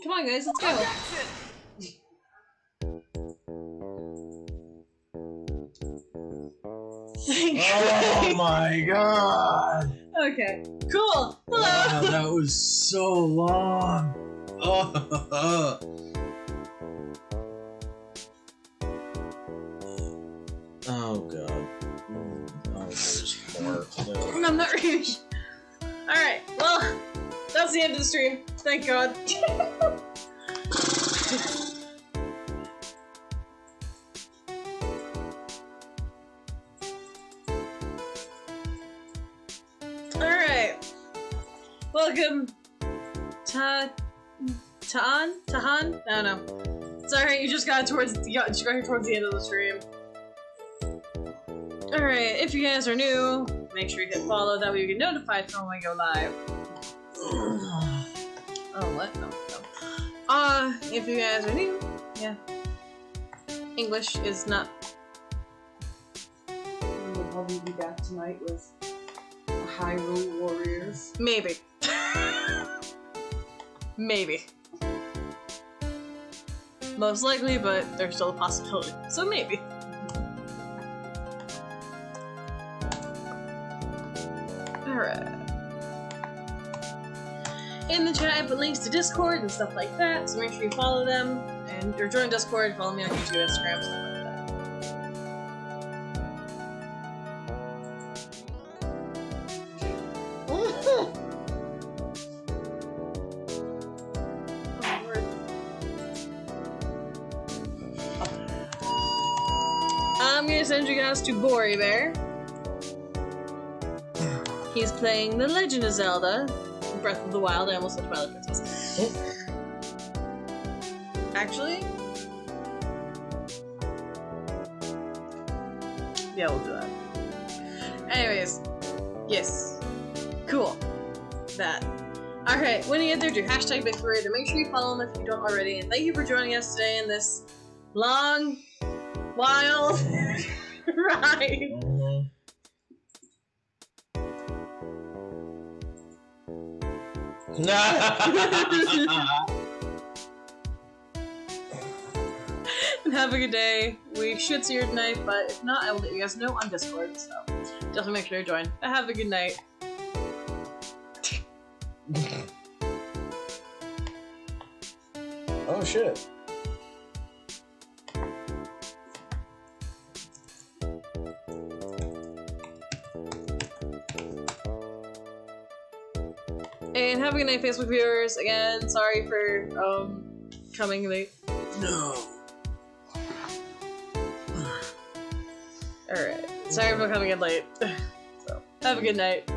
Come on, guys, let's go. Oh my god! Okay, cool. Hello. Wow, that was so long. Oh, oh god. Oh, there's more. I'm not really. Alright, well, that's the end of the stream. Thank God. Alright. Welcome. Tahan? I don't know. Sorry, you just got towards the end of the stream. Alright, if you guys are new, make sure you hit follow, that way you get notified from when we go live. Oh, what? No. If you guys are new, yeah. English is not... We'll probably be back tonight with Hyrule Warriors. Maybe. Maybe. Most likely, but there's still a possibility. So maybe. Alright. In the chat, I put links to Discord and stuff like that, so make sure you follow them. And or join Discord, follow me on YouTube, Instagram, stuff like that. I'm gonna send you guys to Bori Bear. He's playing The Legend of Zelda, Breath of the Wild. I almost said Twilight Princess. Oh. Actually? Yeah, we'll do that. Anyways. Yes. Cool. That. Alright, when you get there, do hashtag Victory to make sure you follow him if you don't already. And thank you for joining us today in this long, wild ride. And have a good day. We should see you tonight, but if not, I will let you guys know on Discord, so definitely make sure to join. Have a good night. Oh shit. And have a good night, Facebook viewers. Again, sorry for coming late. No. Alright. Sorry for coming in late. So, have a good night.